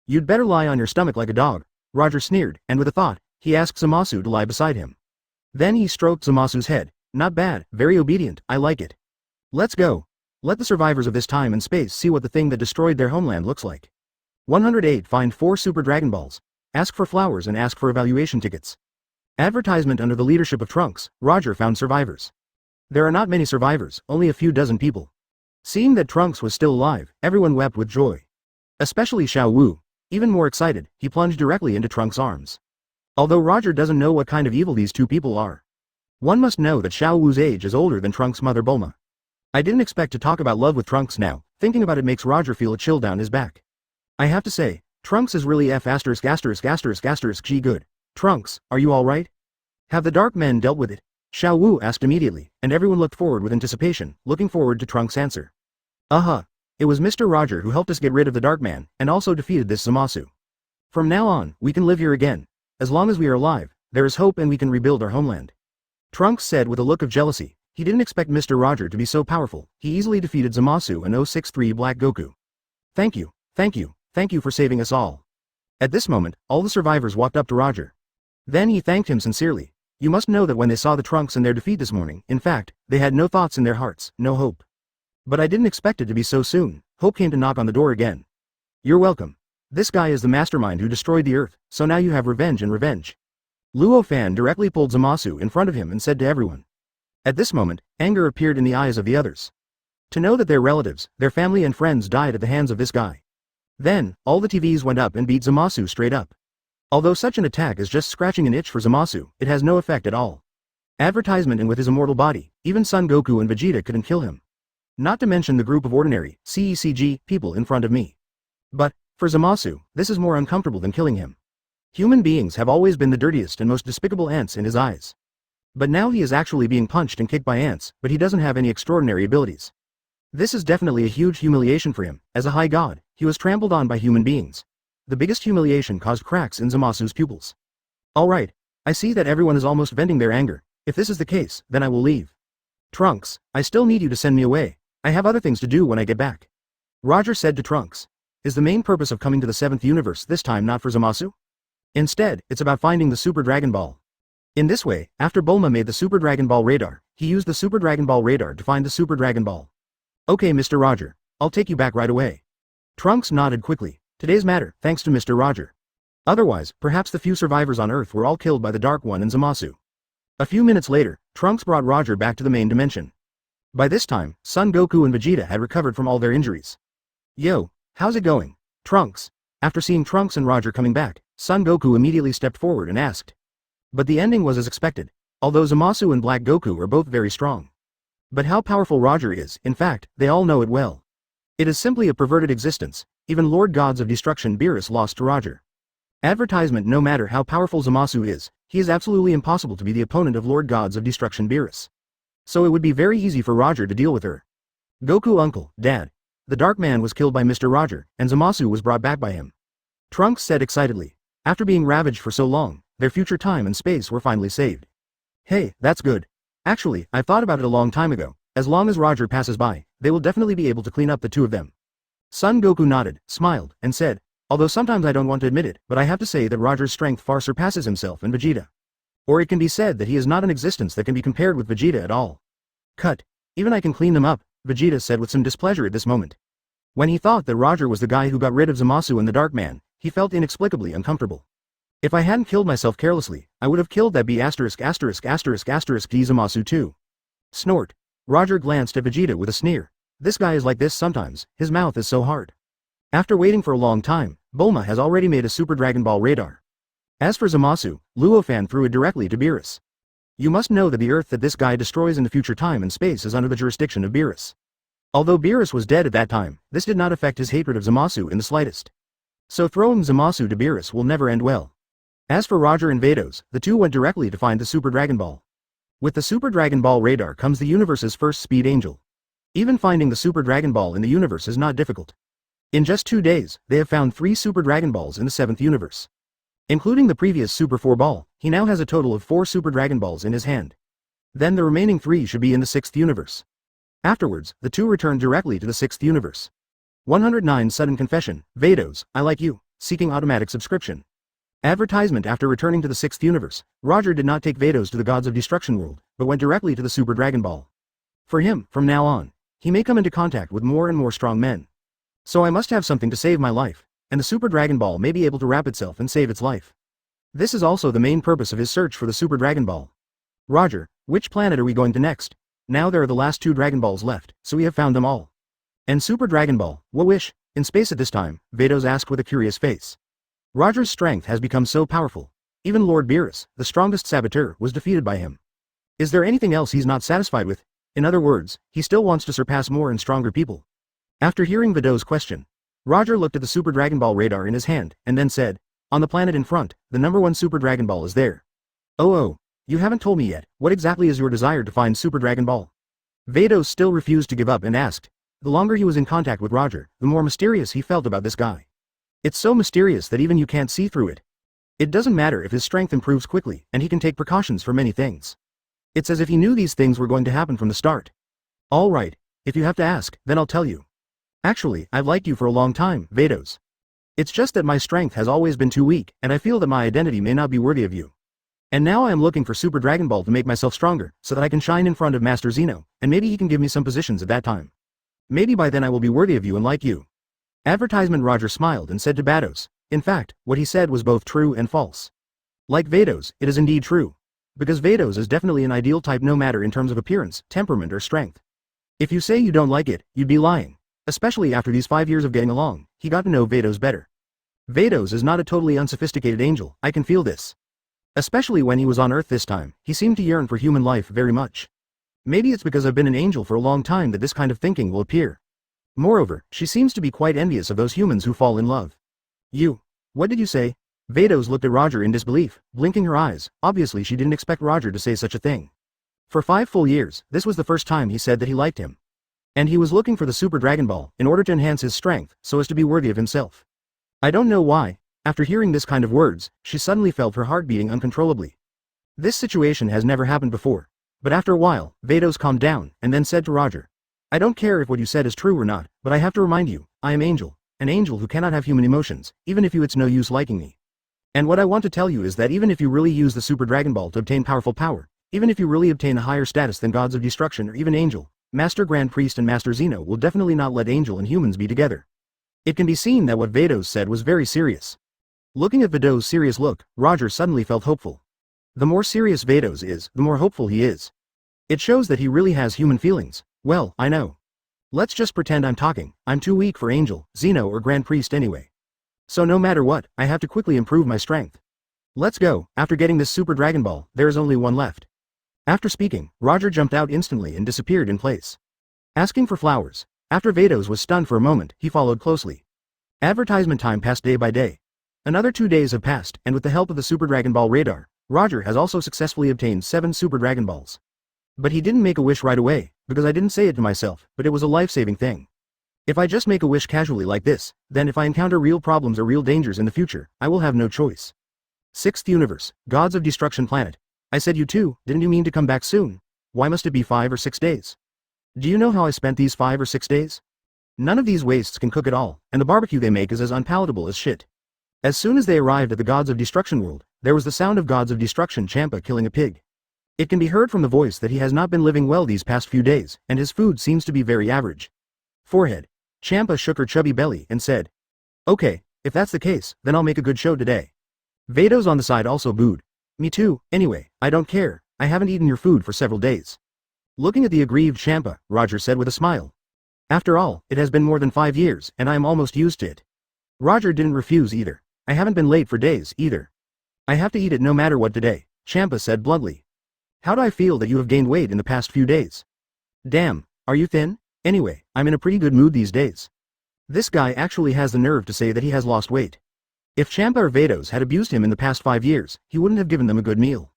You'd better lie on your stomach like a dog, Roger sneered, and with a thought, he asked Zamasu to lie beside him. Then he stroked Zamasu's head. Not bad, very obedient, I like it. Let's go. Let the survivors of this time and space see what the thing that destroyed their homeland looks like. 108 Find 4 Super Dragon Balls. Ask for flowers and ask for evaluation tickets. Advertisement. Under the leadership of Trunks, Roger found survivors. There are not many survivors, only a few dozen people. Seeing that Trunks was still alive, everyone wept with joy. Especially Xiao Wu. Even more excited, he plunged directly into Trunks' arms. Although Roger doesn't know what kind of evil these two people are. One must know that Xiao Wu's age is older than Trunks' mother Bulma. I didn't expect to talk about love with Trunks now, thinking about it makes Roger feel a chill down his back. I have to say, Trunks is really F asterisk asterisk asterisk asterisk G good. Trunks, are you alright? Have the Dark Men dealt with it? Xiao Wu asked immediately, and everyone looked forward with anticipation, looking forward to Trunks' answer. It was Mr. Roger who helped us get rid of the Dark Man, and also defeated this Zamasu. From now on, we can live here again. As long as we are alive, there is hope and we can rebuild our homeland. Trunks said with a look of jealousy. He didn't expect Mr. Roger to be so powerful. He easily defeated Zamasu and 063 Black Goku. Thank you for saving us all. At this moment, all the survivors walked up to Roger. Then he thanked him sincerely. You must know that when they saw the Trunks and their defeat this morning, in fact, they had no thoughts in their hearts, no hope. But I didn't expect it to be so soon. Hope came to knock on the door again. You're welcome. This guy is the mastermind who destroyed the Earth, so now you have revenge and revenge. Luo Fan directly pulled Zamasu in front of him and said to everyone. At this moment, anger appeared in the eyes of the others. To know that their relatives, their family and friends died at the hands of this guy. Then, all the TVs went up and beat Zamasu straight up. Although such an attack is just scratching an itch for Zamasu, it has no effect at all. Advertisement and with his immortal body, even Son Goku and Vegeta couldn't kill him. Not to mention the group of ordinary, CECG, people in front of me. But, for Zamasu, this is more uncomfortable than killing him. Human beings have always been the dirtiest and most despicable ants in his eyes. But now he is actually being punched and kicked by ants, but he doesn't have any extraordinary abilities. This is definitely a huge humiliation for him. As a high god, he was trampled on by human beings. The biggest humiliation caused cracks in Zamasu's pupils. Alright, I see that everyone is almost venting their anger. If this is the case, then I will leave. Trunks, I still need you to send me away. I have other things to do when I get back. Roger said to Trunks. Is the main purpose of coming to the 7th universe this time not for Zamasu? Instead, it's about finding the Super Dragon Ball. In this way, after Bulma made the Super Dragon Ball radar, he used the Super Dragon Ball radar to find the Super Dragon Ball. Okay Mr. Roger, I'll take you back right away. Trunks nodded quickly. Today's matter, thanks to Mr. Roger. Otherwise, perhaps the few survivors on Earth were all killed by the Dark One and Zamasu. A few minutes later, Trunks brought Roger back to the main dimension. By this time, Son Goku and Vegeta had recovered from all their injuries. Yo, how's it going? Trunks. After seeing Trunks and Roger coming back, Son Goku immediately stepped forward and asked. But the ending was as expected. Although Zamasu and Black Goku are both very strong. But how powerful Roger is, in fact, they all know it well. It is simply a perverted existence. Even Lord Gods of Destruction Beerus lost to Roger. Advertisement. No matter how powerful Zamasu is, he is absolutely impossible to be the opponent of Lord Gods of Destruction Beerus. So it would be very easy for Roger to deal with her. Goku uncle, dad. The Dark Man was killed by Mr. Roger, and Zamasu was brought back by him. Trunks said excitedly. After being ravaged for so long, their future time and space were finally saved. Hey, that's good. Actually, I've thought about it a long time ago. As long as Roger passes by, they will definitely be able to clean up the two of them. Son Goku nodded, smiled, and said, although sometimes I don't want to admit it, but I have to say that Roger's strength far surpasses himself and Vegeta. Or it can be said that he is not an existence that can be compared with Vegeta at all. Cut. Even I can clean them up, Vegeta said with some displeasure at this moment. When he thought that Roger was the guy who got rid of Zamasu and the Dark Man, he felt inexplicably uncomfortable. If I hadn't killed myself carelessly, I would have killed that B********** D Zamasu too. Snort. Roger glanced at Vegeta with a sneer. This guy is like this sometimes, his mouth is so hard. After waiting for a long time, Bulma has already made a Super Dragon Ball radar. As for Zamasu, Luo Fan threw it directly to Beerus. You must know that the Earth that this guy destroys in the future time and space is under the jurisdiction of Beerus. Although Beerus was dead at that time, this did not affect his hatred of Zamasu in the slightest. So throwing Zamasu to Beerus will never end well. As for Roger and Vados, the two went directly to find the Super Dragon Ball. With the Super Dragon Ball radar comes the universe's first speed angel. Even finding the Super Dragon Ball in the universe is not difficult. In just 2 days, they have found 3 Super Dragon Balls in the 7th universe. Including the previous Super 4 Ball, he now has a total of 4 Super Dragon Balls in his hand. Then the remaining 3 should be in the 6th universe. Afterwards, the two return directly to the 6th universe. 109 Sudden Confession, Vados, I like you, seeking automatic subscription. Advertisement. After returning to the 6th universe, Roger did not take Vados to the Gods of Destruction world, but went directly to the Super Dragon Ball. For him, from now on, he may come into contact with more and more strong men. So I must have something to save my life, and the Super Dragon Ball may be able to wrap itself and save its life. This is also the main purpose of his search for the Super Dragon Ball. Roger, which planet are we going to next? Now there are the last 2 Dragon Balls left, so we have found them all. And Super Dragon Ball, what wish? In space at this time, Vados asked with a curious face. Roger's strength has become so powerful. Even Lord Beerus, the strongest saboteur, was defeated by him. Is there anything else he's not satisfied with? In other words, he still wants to surpass more and stronger people. After hearing Vados' question, Roger looked at the Super Dragon Ball radar in his hand, and then said, on the planet in front, the #1 Super Dragon Ball is there. Oh, you haven't told me yet, what exactly is your desire to find Super Dragon Ball? Vados still refused to give up and asked. The longer he was in contact with Roger, the more mysterious he felt about this guy. It's so mysterious that even you can't see through it. It doesn't matter if his strength improves quickly, and he can take precautions for many things. It's as if he knew these things were going to happen from the start. All right, if you have to ask, then I'll tell you. Actually, I've liked you for a long time, Vados. It's just that my strength has always been too weak, and I feel that my identity may not be worthy of you. And now I am looking for Super Dragon Ball to make myself stronger, so that I can shine in front of Master Zeno, and maybe he can give me some positions at that time. Maybe by then I will be worthy of you and like you. Advertisement. Roger smiled and said to Vados. In fact, what he said was both true and false. Like Vados, it is indeed true. Because Vados is definitely an ideal type no matter in terms of appearance, temperament or strength. If you say you don't like it, you'd be lying. Especially after these 5 years of getting along, he got to know Vados better. Vados is not a totally unsophisticated angel, I can feel this. Especially when he was on Earth this time, he seemed to yearn for human life very much. Maybe it's because I've been an angel for a long time that this kind of thinking will appear. Moreover, she seems to be quite envious of those humans who fall in love. You. What did you say? Vados looked at Roger in disbelief, blinking her eyes. Obviously she didn't expect Roger to say such a thing. For 5 full years, this was the first time he said that he liked him. And he was looking for the Super Dragon Ball in order to enhance his strength, so as to be worthy of himself. I don't know why. After hearing this kind of words, she suddenly felt her heart beating uncontrollably. This situation has never happened before. But after a while, Vados calmed down, and then said to Roger. I don't care if what you said is true or not, but I have to remind you, I am Angel, an angel who cannot have human emotions, even if it's no use liking me. And what I want to tell you is that even if you really use the Super Dragon Ball to obtain powerful power, even if you really obtain a higher status than gods of destruction or even Angel, Master Grand Priest and Master Zeno will definitely not let Angel and humans be together. It can be seen that what Vados said was very serious. Looking at Vados' serious look, Roger suddenly felt hopeful. The more serious Vados is, the more hopeful he is. It shows that he really has human feelings. Well, I know. Let's just pretend I'm talking. I'm too weak for Angel, Zeno or Grand Priest anyway. So no matter what, I have to quickly improve my strength. Let's go. After getting this Super Dragon Ball, there is only one left. After speaking, Roger jumped out instantly and disappeared in place. Asking for flowers. After Vados was stunned for a moment, he followed closely. Advertisement time passed day by day. Another 2 days have passed, and with the help of the Super Dragon Ball radar, Roger has also successfully obtained 7 Super Dragon Balls. But he didn't make a wish right away, because I didn't say it to myself, but it was a life-saving thing. If I just make a wish casually like this, then if I encounter real problems or real dangers in the future, I will have no choice. 6th Universe, Gods of Destruction Planet. I said you too, didn't you mean to come back soon? Why must it be 5 or 6 days? Do you know how I spent these 5 or 6 days? None of these wastes can cook at all, and the barbecue they make is as unpalatable as shit. As soon as they arrived at the Gods of Destruction world, there was the sound of Gods of Destruction Champa killing a pig. It can be heard from the voice that he has not been living well these past few days, and his food seems to be very average. Forehead. Champa shook her chubby belly and said. Okay, if that's the case, then I'll make a good show today. Vados on the side also booed. Me too, anyway, I don't care, I haven't eaten your food for several days. Looking at the aggrieved Champa, Roger said with a smile. After all, it has been more than 5 years, and I am almost used to it. Roger didn't refuse either. I haven't been late for days, either. I have to eat it no matter what today, Champa said bluntly. How do I feel that you have gained weight in the past few days? Damn, are you thin? Anyway, I'm in a pretty good mood these days. This guy actually has the nerve to say that he has lost weight. If Champa or Vados had abused him in the past 5 years, he wouldn't have given them a good meal.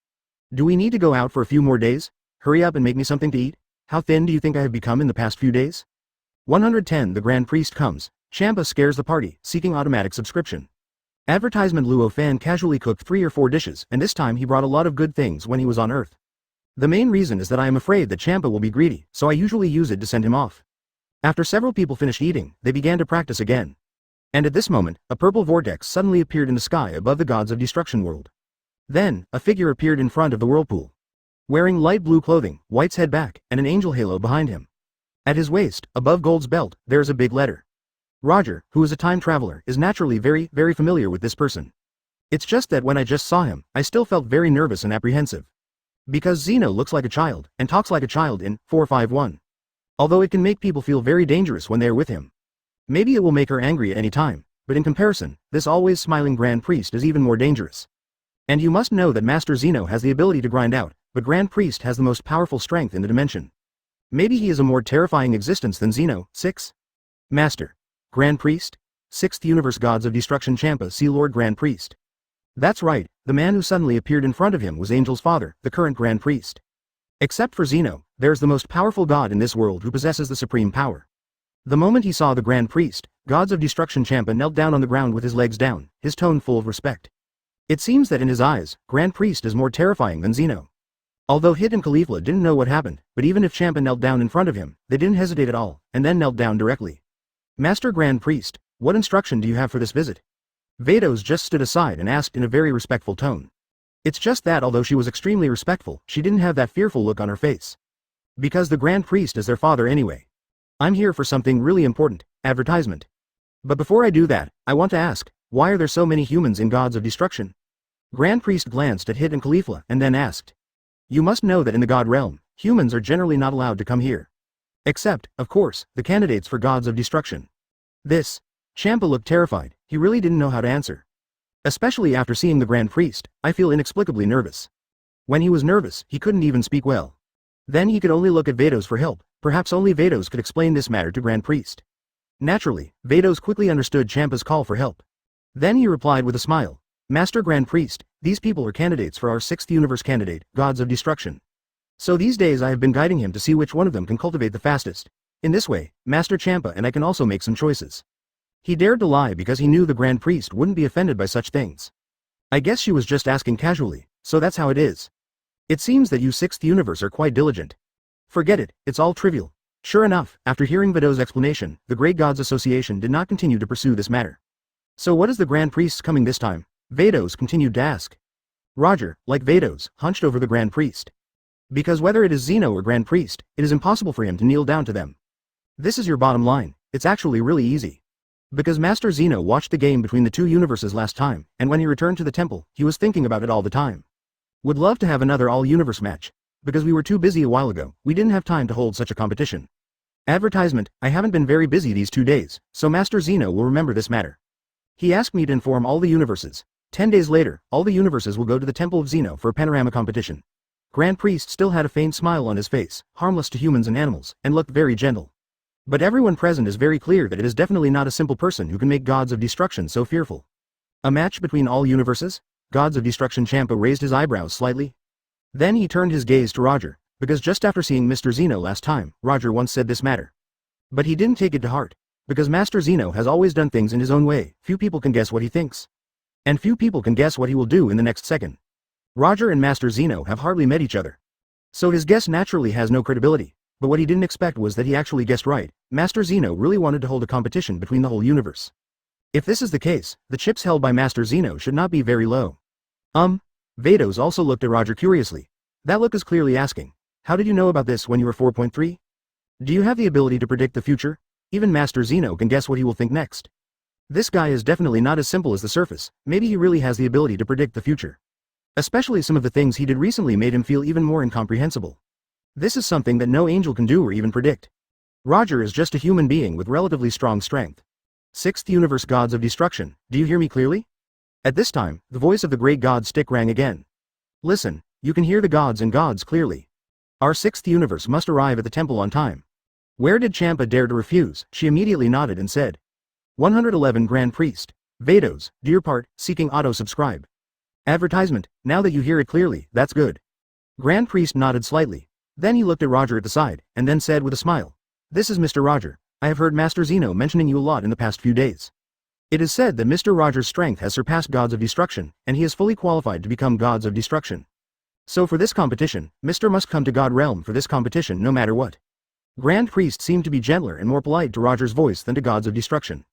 Do we need to go out for a few more days? Hurry up and make me something to eat? How thin do you think I have become in the past few days? 110 The Grand Priest comes. Champa scares the party, seeking automatic subscription. Advertisement. Luo Fan casually cooked 3 or 4 dishes, and this time he brought a lot of good things when he was on Earth. The main reason is that I am afraid that Champa will be greedy, so I usually use it to send him off. After several people finished eating, they began to practice again. And at this moment, a purple vortex suddenly appeared in the sky above the Gods of Destruction world. Then, a figure appeared in front of the whirlpool. Wearing light blue clothing, White's head back, and an angel halo behind him. At his waist, above Gold's belt, there is a big letter. Roger, who is a time traveler, is naturally very, very familiar with this person. It's just that when I just saw him, I still felt very nervous and apprehensive. Because Zeno looks like a child, and talks like a child in 451. Although it can make people feel very dangerous when they are with him. Maybe it will make her angry at any time, but in comparison, this always smiling Grand Priest is even more dangerous. And you must know that Master Zeno has the ability to grind out, but Grand Priest has the most powerful strength in the dimension. Maybe he is a more terrifying existence than Zeno. 6. Master. Grand Priest? 6th Universe Gods of Destruction Champa. See Lord Grand Priest. That's right, the man who suddenly appeared in front of him was Angel's father, the current Grand Priest. Except for Zeno, there's the most powerful god in this world who possesses the supreme power. The moment he saw the Grand Priest, Gods of Destruction Champa knelt down on the ground with his legs down, his tone full of respect. It seems that in his eyes, Grand Priest is more terrifying than Zeno. Although Hit and Caulifla didn't know what happened, but even if Champa knelt down in front of him, they didn't hesitate at all, and then knelt down directly. Master Grand Priest, what instruction do you have for this visit? Vados just stood aside and asked in a very respectful tone. It's just that although she was extremely respectful, she didn't have that fearful look on her face. Because the Grand Priest is their father anyway. I'm here for something really important, advertisement. But before I do that, I want to ask, why are there so many humans in Gods of Destruction? Grand Priest glanced at Hit and Caulifla and then asked. You must know that in the God realm, humans are generally not allowed to come here. Except, of course, the candidates for Gods of Destruction. This. Champa looked terrified, he really didn't know how to answer. Especially after seeing the Grand Priest, I feel inexplicably nervous. When he was nervous, he couldn't even speak well. Then he could only look at Vados for help, perhaps only Vados could explain this matter to Grand Priest. Naturally, Vados quickly understood Champa's call for help. Then he replied with a smile. Master Grand Priest, these people are candidates for our 6th universe candidate, Gods of Destruction. So these days I have been guiding him to see which one of them can cultivate the fastest. In this way, Master Champa and I can also make some choices. He dared to lie because he knew the Grand Priest wouldn't be offended by such things. I guess she was just asking casually, so that's how it is. It seems that you 6th universe are quite diligent. Forget it, it's all trivial. Sure enough, after hearing Vados' explanation, the Great Gods Association did not continue to pursue this matter. So what is the Grand Priest's coming this time? Vados continued to ask. Roger, like Vados, hunched over the Grand Priest. Because whether it is Zeno or Grand Priest, it is impossible for him to kneel down to them. This is your bottom line, it's actually really easy. Because Master Zeno watched the game between the two universes last time, and when he returned to the temple, he was thinking about it all the time. Would love to have another all-universe match. Because we were too busy a while ago, we didn't have time to hold such a competition. Advertisement, I haven't been very busy these 2 days, so Master Zeno will remember this matter. He asked me to inform all the universes. 10 days later, all the universes will go to the Temple of Zeno for a panorama competition. Grand Priest still had a faint smile on his face, harmless to humans and animals, and looked very gentle. But everyone present is very clear that it is definitely not a simple person who can make Gods of Destruction so fearful. A match between all universes? Gods of Destruction. Champa raised his eyebrows slightly. Then he turned his gaze to Roger, because just after seeing Mr. Zeno last time, Roger once said this matter. But he didn't take it to heart. Because Master Zeno has always done things in his own way, few people can guess what he thinks. And few people can guess what he will do in the next second. Roger and Master Zeno have hardly met each other. So his guess naturally has no credibility. But what he didn't expect was that he actually guessed right. Master Zeno really wanted to hold a competition between the whole universe. If this is the case, the chips held by Master Zeno should not be very low. Vados also looked at Roger curiously. That look is clearly asking, how did you know about this when you were 4.3? Do you have the ability to predict the future? Even Master Zeno can guess what he will think next. This guy is definitely not as simple as the surface, maybe he really has the ability to predict the future. Especially some of the things he did recently made him feel even more incomprehensible. This is something that no angel can do or even predict. Roger is just a human being with relatively strong strength. 6th Universe Gods of Destruction, do you hear me clearly? At this time, the voice of the Great God Stick rang again. Listen, you can hear the gods and gods clearly. Our 6th Universe must arrive at the temple on time. Where did Champa dare to refuse? She immediately nodded and said. 111 Grand Priest. Vados, do your part, seeking auto-subscribe. Advertisement, now that you hear it clearly, that's good. Grand Priest nodded slightly. Then he looked at Roger at the side, and then said with a smile. This is Mr. Roger. I have heard Master Zeno mentioning you a lot in the past few days. It is said that Mr. Roger's strength has surpassed Gods of Destruction, and he is fully qualified to become Gods of Destruction. So for this competition, Mr. must come to God Realm for this competition no matter what. Grand Priest seemed to be gentler and more polite to Roger's voice than to Gods of Destruction.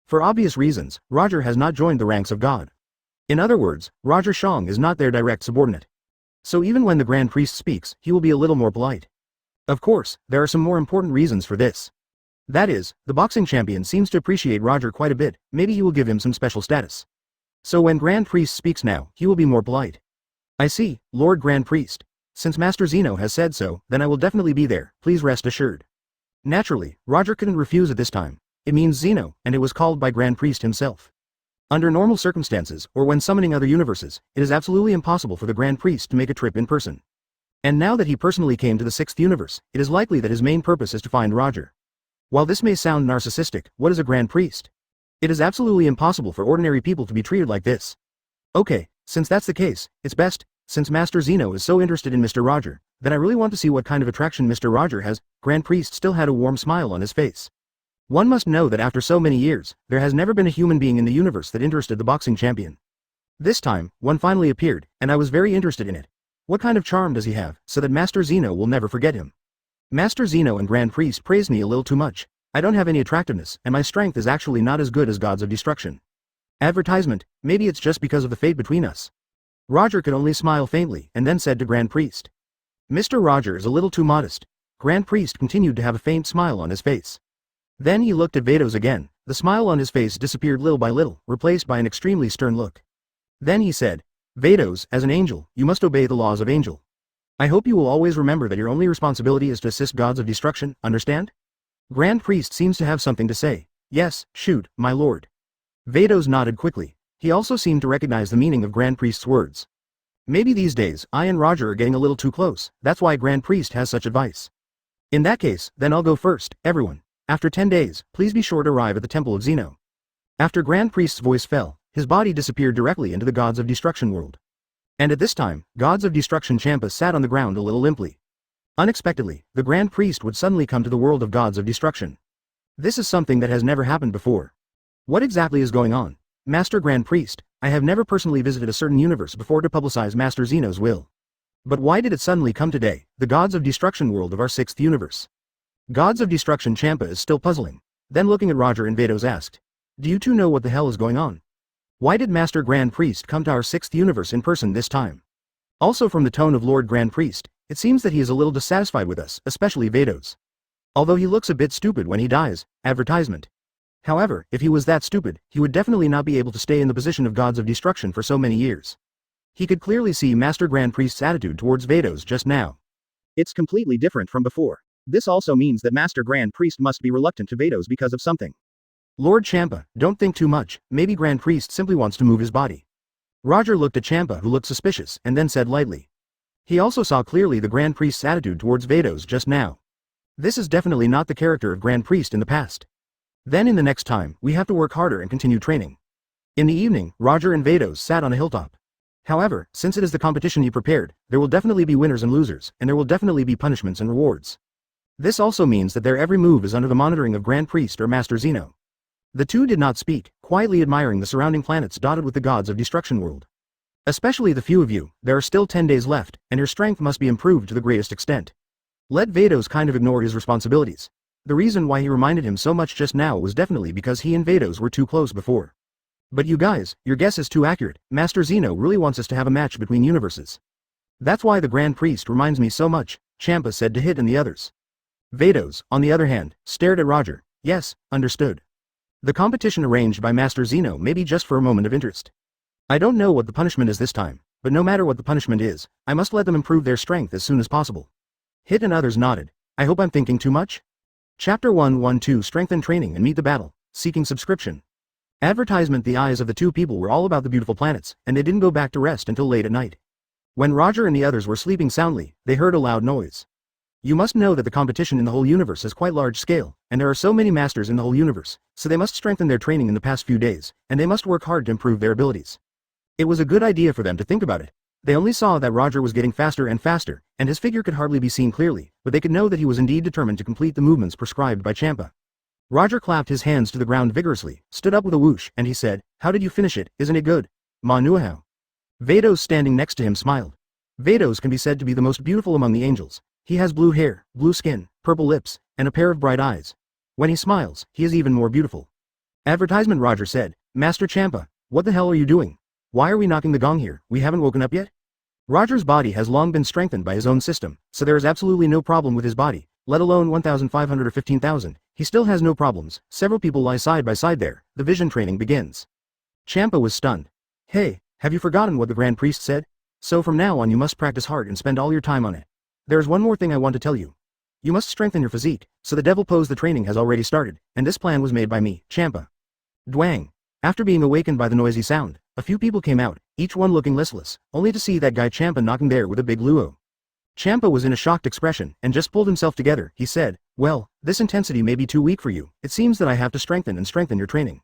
For obvious reasons, Roger has not joined the ranks of God. In other words, Roger Shang is not their direct subordinate. So even when the Grand Priest speaks, he will be a little more polite. Of course, there are some more important reasons for this. That is, the boxing champion seems to appreciate Roger quite a bit, maybe he will give him some special status. So when Grand Priest speaks now, he will be more polite. I see, Lord Grand Priest. Since Master Zeno has said so, then I will definitely be there, please rest assured. Naturally, Roger couldn't refuse at this time. It means Zeno, and it was called by Grand Priest himself. Under normal circumstances, or when summoning other universes, it is absolutely impossible for the Grand Priest to make a trip in person. And now that he personally came to the 6th universe, it is likely that his main purpose is to find Roger. While this may sound narcissistic, what is a Grand Priest? It is absolutely impossible for ordinary people to be treated like this. Okay, since that's the case, it's best, since Master Zeno is so interested in Mr. Roger, then I really want to see what kind of attraction Mr. Roger has. Grand Priest still had a warm smile on his face. One must know that after so many years, there has never been a human being in the universe that interested the boxing champion. This time, one finally appeared, and I was very interested in it. What kind of charm does he have, so that Master Zeno will never forget him? Master Zeno and Grand Priest praised me a little too much. I don't have any attractiveness, and my strength is actually not as good as Gods of Destruction. Advertisement, maybe it's just because of the fate between us. Roger could only smile faintly and then said to Grand Priest. Mr. Roger is a little too modest. Grand Priest continued to have a faint smile on his face. Then he looked at Vados again. The smile on his face disappeared little by little, replaced by an extremely stern look. Then he said, Vados, as an angel, you must obey the laws of angel. I hope you will always remember that your only responsibility is to assist gods of destruction, understand? Grand Priest seems to have something to say. Yes, shoot, my lord. Vados nodded quickly. He also seemed to recognize the meaning of Grand Priest's words. Maybe these days, I and Roger are getting a little too close, that's why Grand Priest has such advice. In that case, then I'll go first, everyone. After 10 days, please be sure to arrive at the Temple of Zeno. After Grand Priest's voice fell, his body disappeared directly into the Gods of Destruction world. And at this time, Gods of Destruction Champa sat on the ground a little limply. Unexpectedly, the Grand Priest would suddenly come to the world of Gods of Destruction. This is something that has never happened before. What exactly is going on? Master Grand Priest, I have never personally visited a certain universe before to publicize Master Zeno's will. But why did it suddenly come today, the Gods of Destruction world of our 6th universe? Gods of Destruction Champa is still puzzling. Then looking at Roger and Vados asked, do you two know what the hell is going on? Why did Master Grand Priest come to our 6th universe in person this time? Also from the tone of Lord Grand Priest, it seems that he is a little dissatisfied with us, especially Vados. Although he looks a bit stupid when he dies, advertisement. However, if he was that stupid, he would definitely not be able to stay in the position of Gods of Destruction for so many years. He could clearly see Master Grand Priest's attitude towards Vados just now. It's completely different from before. This also means that Master Grand Priest must be reluctant to Vados because of something. Lord Champa, don't think too much, maybe Grand Priest simply wants to move his body. Roger looked at Champa who looked suspicious and then said lightly. He also saw clearly the Grand Priest's attitude towards Vados just now. This is definitely not the character of Grand Priest in the past. Then in the next time, we have to work harder and continue training. In the evening, Roger and Vados sat on a hilltop. However, since it is the competition he prepared, there will definitely be winners and losers, and there will definitely be punishments and rewards. This also means that their every move is under the monitoring of Grand Priest or Master Zeno. The two did not speak, quietly admiring the surrounding planets dotted with the Gods of Destruction world. Especially the few of you, there are still 10 days left, and your strength must be improved to the greatest extent. Let Vados kind of ignore his responsibilities. The reason why he reminded him so much just now was definitely because he and Vados were too close before. But you guys, your guess is too accurate. Master Zeno really wants us to have a match between universes. That's why the Grand Priest reminds me so much, Champa said to Hit and the others. Vados, on the other hand, stared at Roger. Yes, understood. The competition arranged by Master Zeno may be just for a moment of interest. I don't know what the punishment is this time, but no matter what the punishment is, I must let them improve their strength as soon as possible. Hit and others nodded. I hope I'm thinking too much? Chapter 112 Strengthen Training and Meet the Battle, Seeking Subscription. Advertisement. The eyes of the two people were all about the beautiful planets, and they didn't go back to rest until late at night. When Roger and the others were sleeping soundly, they heard a loud noise. You must know that the competition in the whole universe is quite large scale, and there are so many masters in the whole universe, so they must strengthen their training in the past few days, and they must work hard to improve their abilities. It was a good idea for them to think about it. They only saw that Roger was getting faster and faster, and his figure could hardly be seen clearly, but they could know that he was indeed determined to complete the movements prescribed by Champa. Roger clapped his hands to the ground vigorously, stood up with a whoosh, and he said, "How did you finish it, isn't it good? Ma nuahau." Vados standing next to him smiled. Vados can be said to be the most beautiful among the angels. He has blue hair, blue skin, purple lips, and a pair of bright eyes. When he smiles, he is even more beautiful. Advertisement. Roger said, "Master Champa, what the hell are you doing? Why are we knocking the gong here? We haven't woken up yet?" Roger's body has long been strengthened by his own system, so there is absolutely no problem with his body, let alone 1,500 or 15,000. He still has no problems. Several people lie side by side there. The vision training begins. Champa was stunned. Hey, have you forgotten what the Grand Priest said? So from now on you must practice hard and spend all your time on it. There's one more thing I want to tell you. You must strengthen your physique, so the devil pose. The training has already started, and this plan was made by me, Champa. Dwang. After being awakened by the noisy sound, a few people came out, each one looking listless, only to see that guy Champa knocking there with a big luo. Champa was in a shocked expression, and just pulled himself together. He said, "Well, this intensity may be too weak for you. It seems that I have to strengthen your training."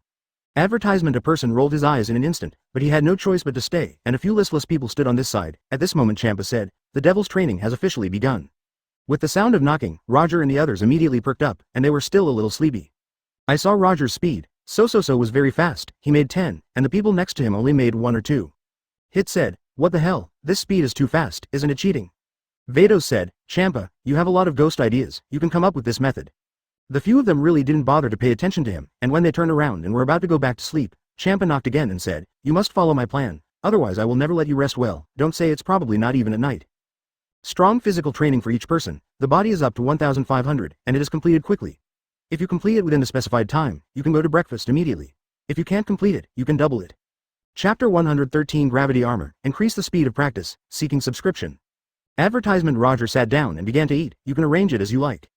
Advertisement. A person rolled his eyes in an instant, but he had no choice but to stay, and a few listless people stood on this side. At this moment Champa said, "The devil's training has officially begun." With the sound of knocking, Roger and the others immediately perked up, and they were still a little sleepy. I saw Roger's speed. So was very fast. He made 10, and the people next to him only made 1 or 2. Hit said, "What the hell, this speed is too fast, isn't it cheating?" Vados said, "Champa, you have a lot of ghost ideas, you can come up with this method." The few of them really didn't bother to pay attention to him, and when they turned around and were about to go back to sleep, Champa knocked again and said, "You must follow my plan, otherwise I will never let you rest well. Don't say it's probably not even at night." Strong physical training for each person, the body is up to 1,500, and it is completed quickly. If you complete it within the specified time, you can go to breakfast immediately. If you can't complete it, you can double it. Chapter 113 Gravity Armor, Increase the Speed of Practice, Seeking Subscription. Advertisement. Roger sat down and began to eat. You can arrange it as you like.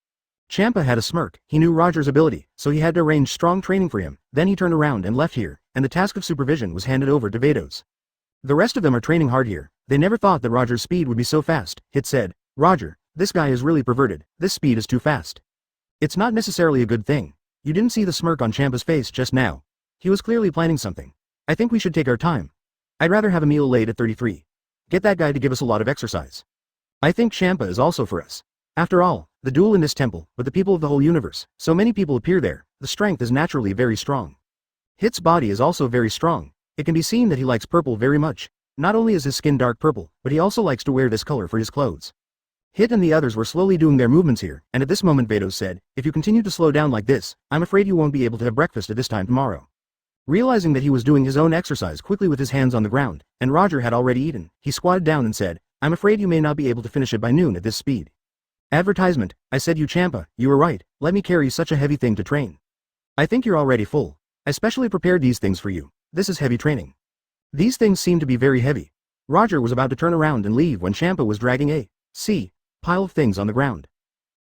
Champa had a smirk. He knew Roger's ability, so he had to arrange strong training for him. Then he turned around and left here, and the task of supervision was handed over to Vados. The rest of them are training hard here. They never thought that Roger's speed would be so fast. Hit said, "Roger, this guy is really perverted. This speed is too fast." It's not necessarily a good thing. You didn't see the smirk on Champa's face just now. He was clearly planning something. I think we should take our time. I'd rather have a meal late at 33. Get that guy to give us a lot of exercise. I think Champa is also for us. After all, the duel in this temple, but the people of the whole universe, so many people appear there, the strength is naturally very strong. Hit's body is also very strong. It can be seen that he likes purple very much. Not only is his skin dark purple, but he also likes to wear this color for his clothes. Hit and the others were slowly doing their movements here, and at this moment Vados said, "If you continue to slow down like this, I'm afraid you won't be able to have breakfast at this time tomorrow." Realizing that he was doing his own exercise quickly with his hands on the ground, and Roger had already eaten, he squatted down and said, "I'm afraid you may not be able to finish it by noon at this speed." Advertisement. I said, "You Champa, you were right, let me carry such a heavy thing to train. I think you're already full. I specially prepared these things for you. This is heavy training." These things seem to be very heavy. Roger was about to turn around and leave when Champa was dragging a pile of things on the ground.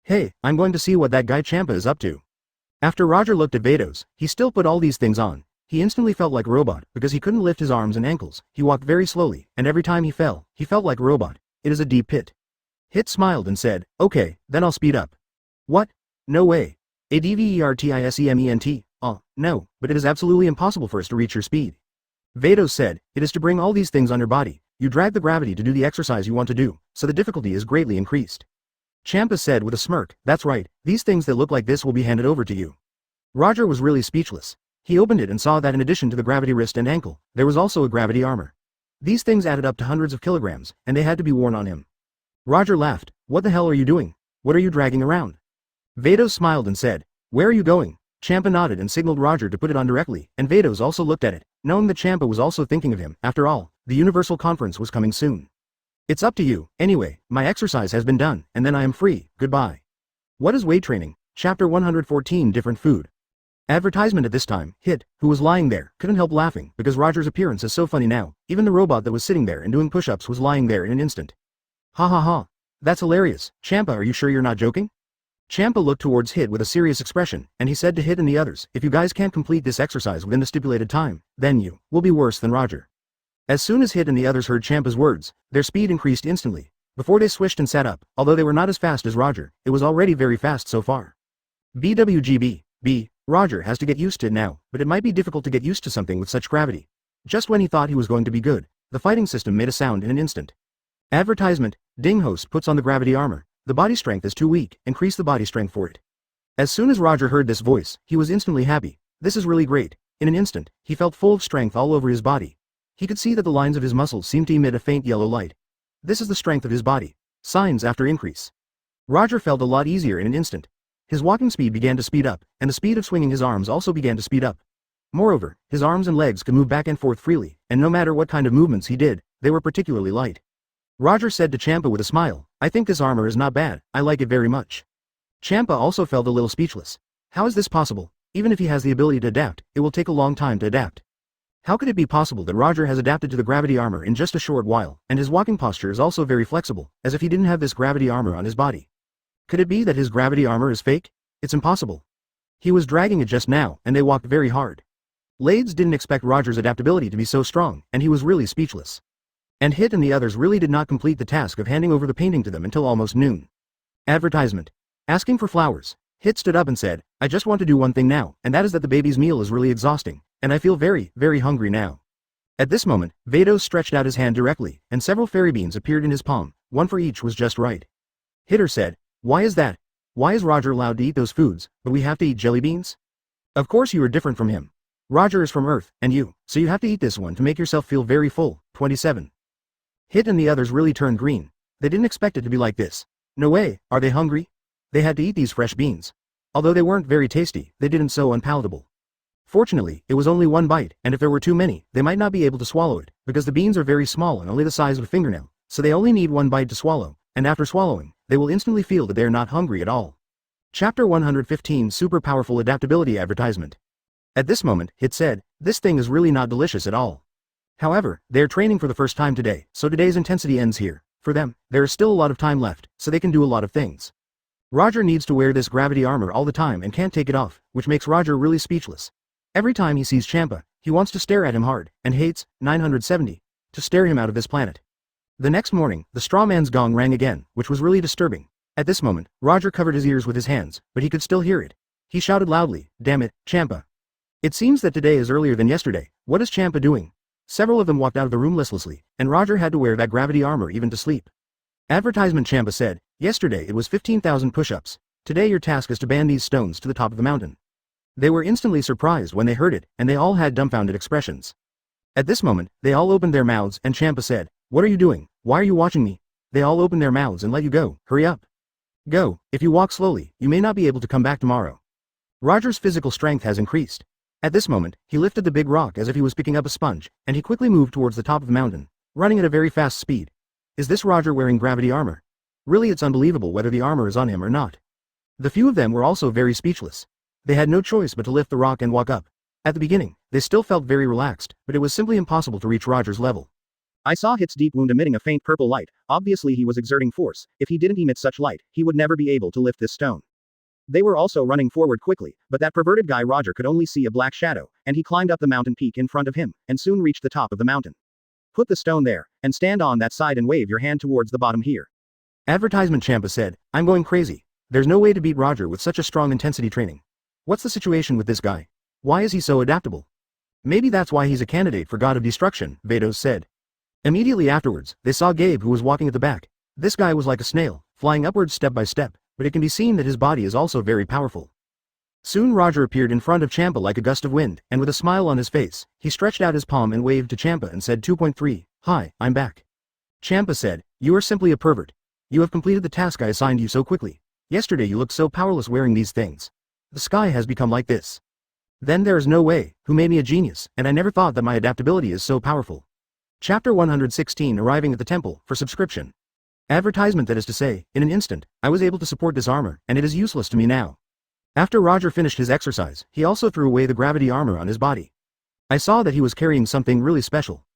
"Hey, I'm going to see what that guy Champa is up to." After Roger looked at Vados, he still put all these things on. He instantly felt like a robot, because he couldn't lift his arms and ankles. He walked very slowly, and every time he fell, he felt like a robot. It is a deep pit. Hit smiled and said, "Okay, then I'll speed up." "What? No way. Advertisement. Oh, no, but it is absolutely impossible for us to reach your speed." Vados said, "It is to bring all these things on your body. You drag the gravity to do the exercise you want to do, so the difficulty is greatly increased." Champa said with a smirk, "That's right, these things that look like this will be handed over to you." Roger was really speechless. He opened it and saw that in addition to the gravity wrist and ankle, there was also a gravity armor. These things added up to hundreds of kilograms, and they had to be worn on him. Roger laughed. "What the hell are you doing? What are you dragging around?" Vados smiled and said, "Where are you going?" Champa nodded and signaled Roger to put it on directly, and Vados also looked at it, knowing that Champa was also thinking of him. After all, the Universal Conference was coming soon. "It's up to you. Anyway, my exercise has been done, and then I am free. Goodbye." What is weight training? Chapter 114 Different Food. Advertisement. At this time, Hit, who was lying there, couldn't help laughing, because Roger's appearance is so funny now. Even the robot that was sitting there and doing push-ups was lying there in an instant. "Ha ha ha. That's hilarious. Champa, are you sure you're not joking?" Champa looked towards Hit with a serious expression, and he said to Hit and the others, "If you guys can't complete this exercise within the stipulated time, then you will be worse than Roger." As soon as Hit and the others heard Champa's words, their speed increased instantly. Before they swished and sat up, although they were not as fast as Roger, it was already very fast so far. BWGB. Roger has to get used to it now, but it might be difficult to get used to something with such gravity. Just when he thought he was going to be good, the fighting system made a sound in an instant. Advertisement. Ding host puts on the gravity armor. The body strength is too weak, increase the body strength for it. As soon as Roger heard this voice, he was instantly happy. This is really great. In an instant, he felt full of strength all over his body. He could see that the lines of his muscles seemed to emit a faint yellow light. This is the strength of his body. Signs after increase. Roger felt a lot easier in an instant. His walking speed began to speed up, and the speed of swinging his arms also began to speed up. Moreover, his arms and legs could move back and forth freely, and no matter what kind of movements he did, they were particularly light. Roger said to Champa with a smile, "I think this armor is not bad, I like it very much." Champa also felt a little speechless. How is this possible? Even if he has the ability to adapt, it will take a long time to adapt. How could it be possible that Roger has adapted to the gravity armor in just a short while, and his walking posture is also very flexible, as if he didn't have this gravity armor on his body? Could it be that his gravity armor is fake? It's impossible. He was dragging it just now, and they walked very hard. Lades didn't expect Roger's adaptability to be so strong, and he was really speechless. And Hit and the others really did not complete the task of handing over the painting to them until almost noon. Advertisement. Asking for flowers. Hit stood up and said, "I just want to do one thing now, and that is that the baby's meal is really exhausting, and I feel very, very hungry now." At this moment, Vados stretched out his hand directly, and several fairy beans appeared in his palm, one for each was just right. Hitter said, "Why is that? Why is Roger allowed to eat those foods, but we have to eat jelly beans? Of course you are different from him. Roger is from Earth, and you, so you have to eat this one to make yourself feel very full." 27. Hit and the others really turned green. They didn't expect it to be like this. No way, are they hungry? They had to eat these fresh beans. Although they weren't very tasty, they didn't so unpalatable. Fortunately, it was only one bite, and if there were too many, they might not be able to swallow it, because the beans are very small and only the size of a fingernail, so they only need one bite to swallow, and after swallowing, they will instantly feel that they are not hungry at all. Chapter 115 Super Powerful Adaptability Advertisement. At this moment, it said, this thing is really not delicious at all. However, they are training for the first time today, so today's intensity ends here. For them, there is still a lot of time left, so they can do a lot of things. Roger needs to wear this gravity armor all the time and can't take it off, which makes Roger really speechless. Every time he sees Champa, he wants to stare at him hard, and hates, 970, to stare him out of this planet. The next morning, the straw man's gong rang again, which was really disturbing. At this moment, Roger covered his ears with his hands, but he could still hear it. He shouted loudly, damn it, Champa. It seems that today is earlier than yesterday. What is Champa doing? Several of them walked out of the room listlessly, and Roger had to wear that gravity armor even to sleep. Advertisement. Champa said, yesterday it was 15,000 push-ups. Today your task is to ban these stones to the top of the mountain. They were instantly surprised when they heard it, and they all had dumbfounded expressions. At this moment, they all opened their mouths and Champa said, what are you doing? Why are you watching me? They all opened their mouths and let you go. Hurry up. Go. If you walk slowly, you may not be able to come back tomorrow. Roger's physical strength has increased. At this moment, he lifted the big rock as if he was picking up a sponge, and he quickly moved towards the top of the mountain, running at a very fast speed. Is this Roger wearing gravity armor? Really, it's unbelievable whether the armor is on him or not. The few of them were also very speechless. They had no choice but to lift the rock and walk up. At the beginning, they still felt very relaxed, but it was simply impossible to reach Roger's level. I saw Hit's deep wound emitting a faint purple light. Obviously he was exerting force. If he didn't emit such light, he would never be able to lift this stone. They were also running forward quickly, but that perverted guy Roger could only see a black shadow, and he climbed up the mountain peak in front of him, and soon reached the top of the mountain. Put the stone there, and stand on that side and wave your hand towards the bottom here. Advertisement. Champa said, I'm going crazy. There's no way to beat Roger with such a strong intensity training. What's the situation with this guy? Why is he so adaptable? Maybe that's why he's a candidate for God of Destruction, Vados said. Immediately afterwards, they saw Gabe who was walking at the back. This guy was like a snail, flying upwards step by step, but it can be seen that his body is also very powerful. Soon Roger appeared in front of Champa like a gust of wind, and with a smile on his face, he stretched out his palm and waved to Champa and said 2.3, Hi, I'm back. Champa said, you are simply a pervert. You have completed the task I assigned you so quickly. Yesterday you looked so powerless wearing these things. The sky has become like this. Then there is no way, who made me a genius, and I never thought that my adaptability is so powerful. Chapter 116 Arriving at the Temple, for subscription. Advertisement. That is to say, in an instant, I was able to support this armor, and it is useless to me now. After Roger finished his exercise, he also threw away the gravity armor on his body. I saw that he was carrying something really special.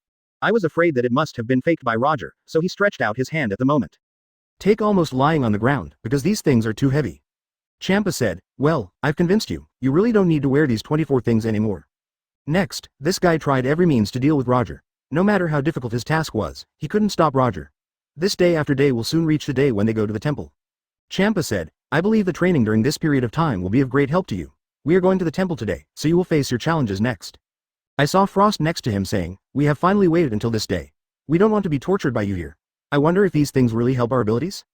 I was afraid that it must have been faked by Roger, so he stretched out his hand at the moment. Take almost lying on the ground, because these things are too heavy. Champa said, well, I've convinced you, you really don't need to wear these 24 things anymore. Next, this guy tried every means to deal with Roger. No matter how difficult his task was, he couldn't stop Roger. This day after day will soon reach the day when they go to the temple. Champa said, I believe the training during this period of time will be of great help to you. We are going to the temple today, so you will face your challenges next. I saw Frost next to him saying, we have finally waited until this day. We don't want to be tortured by you here. I wonder if these things really help our abilities?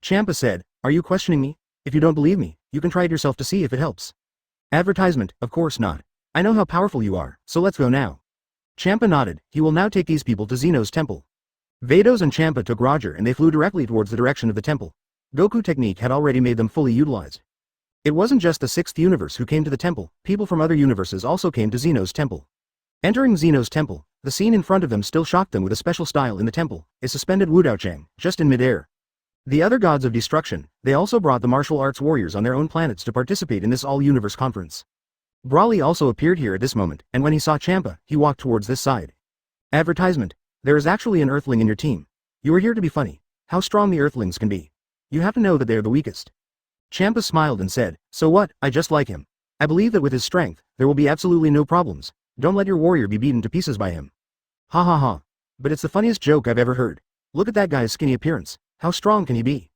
Champa said, are you questioning me? If you don't believe me, you can try it yourself to see if it helps. Advertisement. Of course not. I know how powerful you are, so let's go now. Champa nodded. He will now take these people to Zeno's temple. Vados and Champa took Roger and they flew directly towards the direction of the temple. Goku technique had already made them fully utilized. It wasn't just the 6th universe who came to the temple, people from other universes also came to Zeno's temple. Entering Zeno's temple, the scene in front of them still shocked them with a special style in the temple, a suspended Wudaochang, just in midair. The other gods of destruction, they also brought the martial arts warriors on their own planets to participate in this all-universe conference. Brawly also appeared here at this moment, and when he saw Champa, he walked towards this side. Advertisement. There is actually an Earthling in your team. You are here to be funny. How strong the Earthlings can be. You have to know that they are the weakest. Champa smiled and said, so what, I just like him. I believe that with his strength, there will be absolutely no problems. Don't let your warrior be beaten to pieces by him. Ha ha ha. But it's the funniest joke I've ever heard. Look at that guy's skinny appearance. How strong can he be?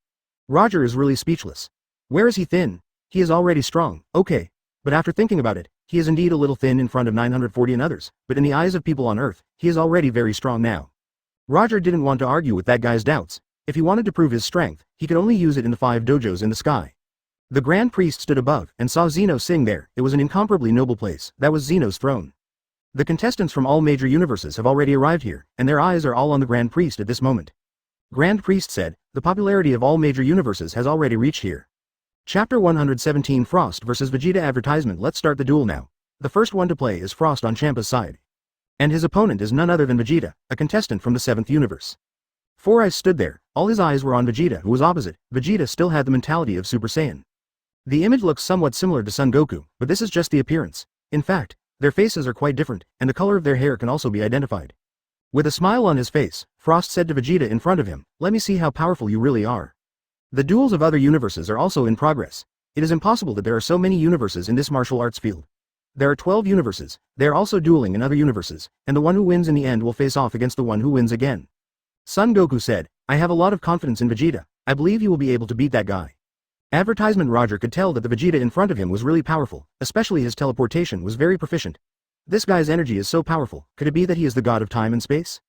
Roger is really speechless. Where is he thin? He is already strong, okay. But after thinking about it, he is indeed a little thin in front of 940 and others, but in the eyes of people on Earth, he is already very strong now. Roger didn't want to argue with that guy's doubts. If he wanted to prove his strength, he could only use it in the 5 dojos in the sky. The Grand Priest stood above and saw Zeno sing there. It was an incomparably noble place. That was Zeno's throne. The contestants from all major universes have already arrived here, and their eyes are all on the Grand Priest at this moment. Grand Priest said, the popularity of all major universes has already reached here. Chapter 117 Frost vs Vegeta Advertisement. Let's start the duel now. The first one to play is Frost on Champa's side. And his opponent is none other than Vegeta, a contestant from the 7th universe. Four Eyes stood there, all his eyes were on Vegeta who was opposite. Vegeta still had the mentality of Super Saiyan. The image looks somewhat similar to Son Goku, but this is just the appearance. In fact, their faces are quite different, and the color of their hair can also be identified. With a smile on his face, Frost said to Vegeta in front of him, "Let me see how powerful you really are." The duels of other universes are also in progress. It is impossible that there are so many universes in this martial arts field. There are 12 universes, they are also dueling in other universes, and the one who wins in the end will face off against the one who wins again. Son Goku said, "I have a lot of confidence in Vegeta, I believe he will be able to beat that guy." Advertisement Roger could tell that the Vegeta in front of him was really powerful, especially his teleportation was very proficient. This guy's energy is so powerful, could it be that he is the god of time and space?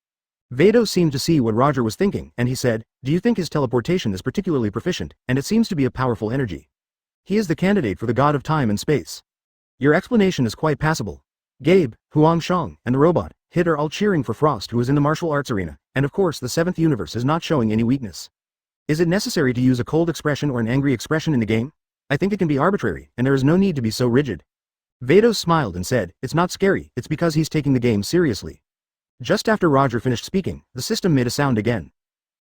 Vados seemed to see what Roger was thinking, and he said, "Do you think his teleportation is particularly proficient, and it seems to be a powerful energy? He is the candidate for the god of time and space." Your explanation is quite passable. Gabe, Huang Shang, and the robot, Hit are all cheering for Frost who is in the martial arts arena, and of course the 7th universe is not showing any weakness. Is it necessary to use a cold expression or an angry expression in the game? I think it can be arbitrary, and there is no need to be so rigid. Vados smiled and said, "It's not scary, it's because he's taking the game seriously." Just after Roger finished speaking, the system made a sound again.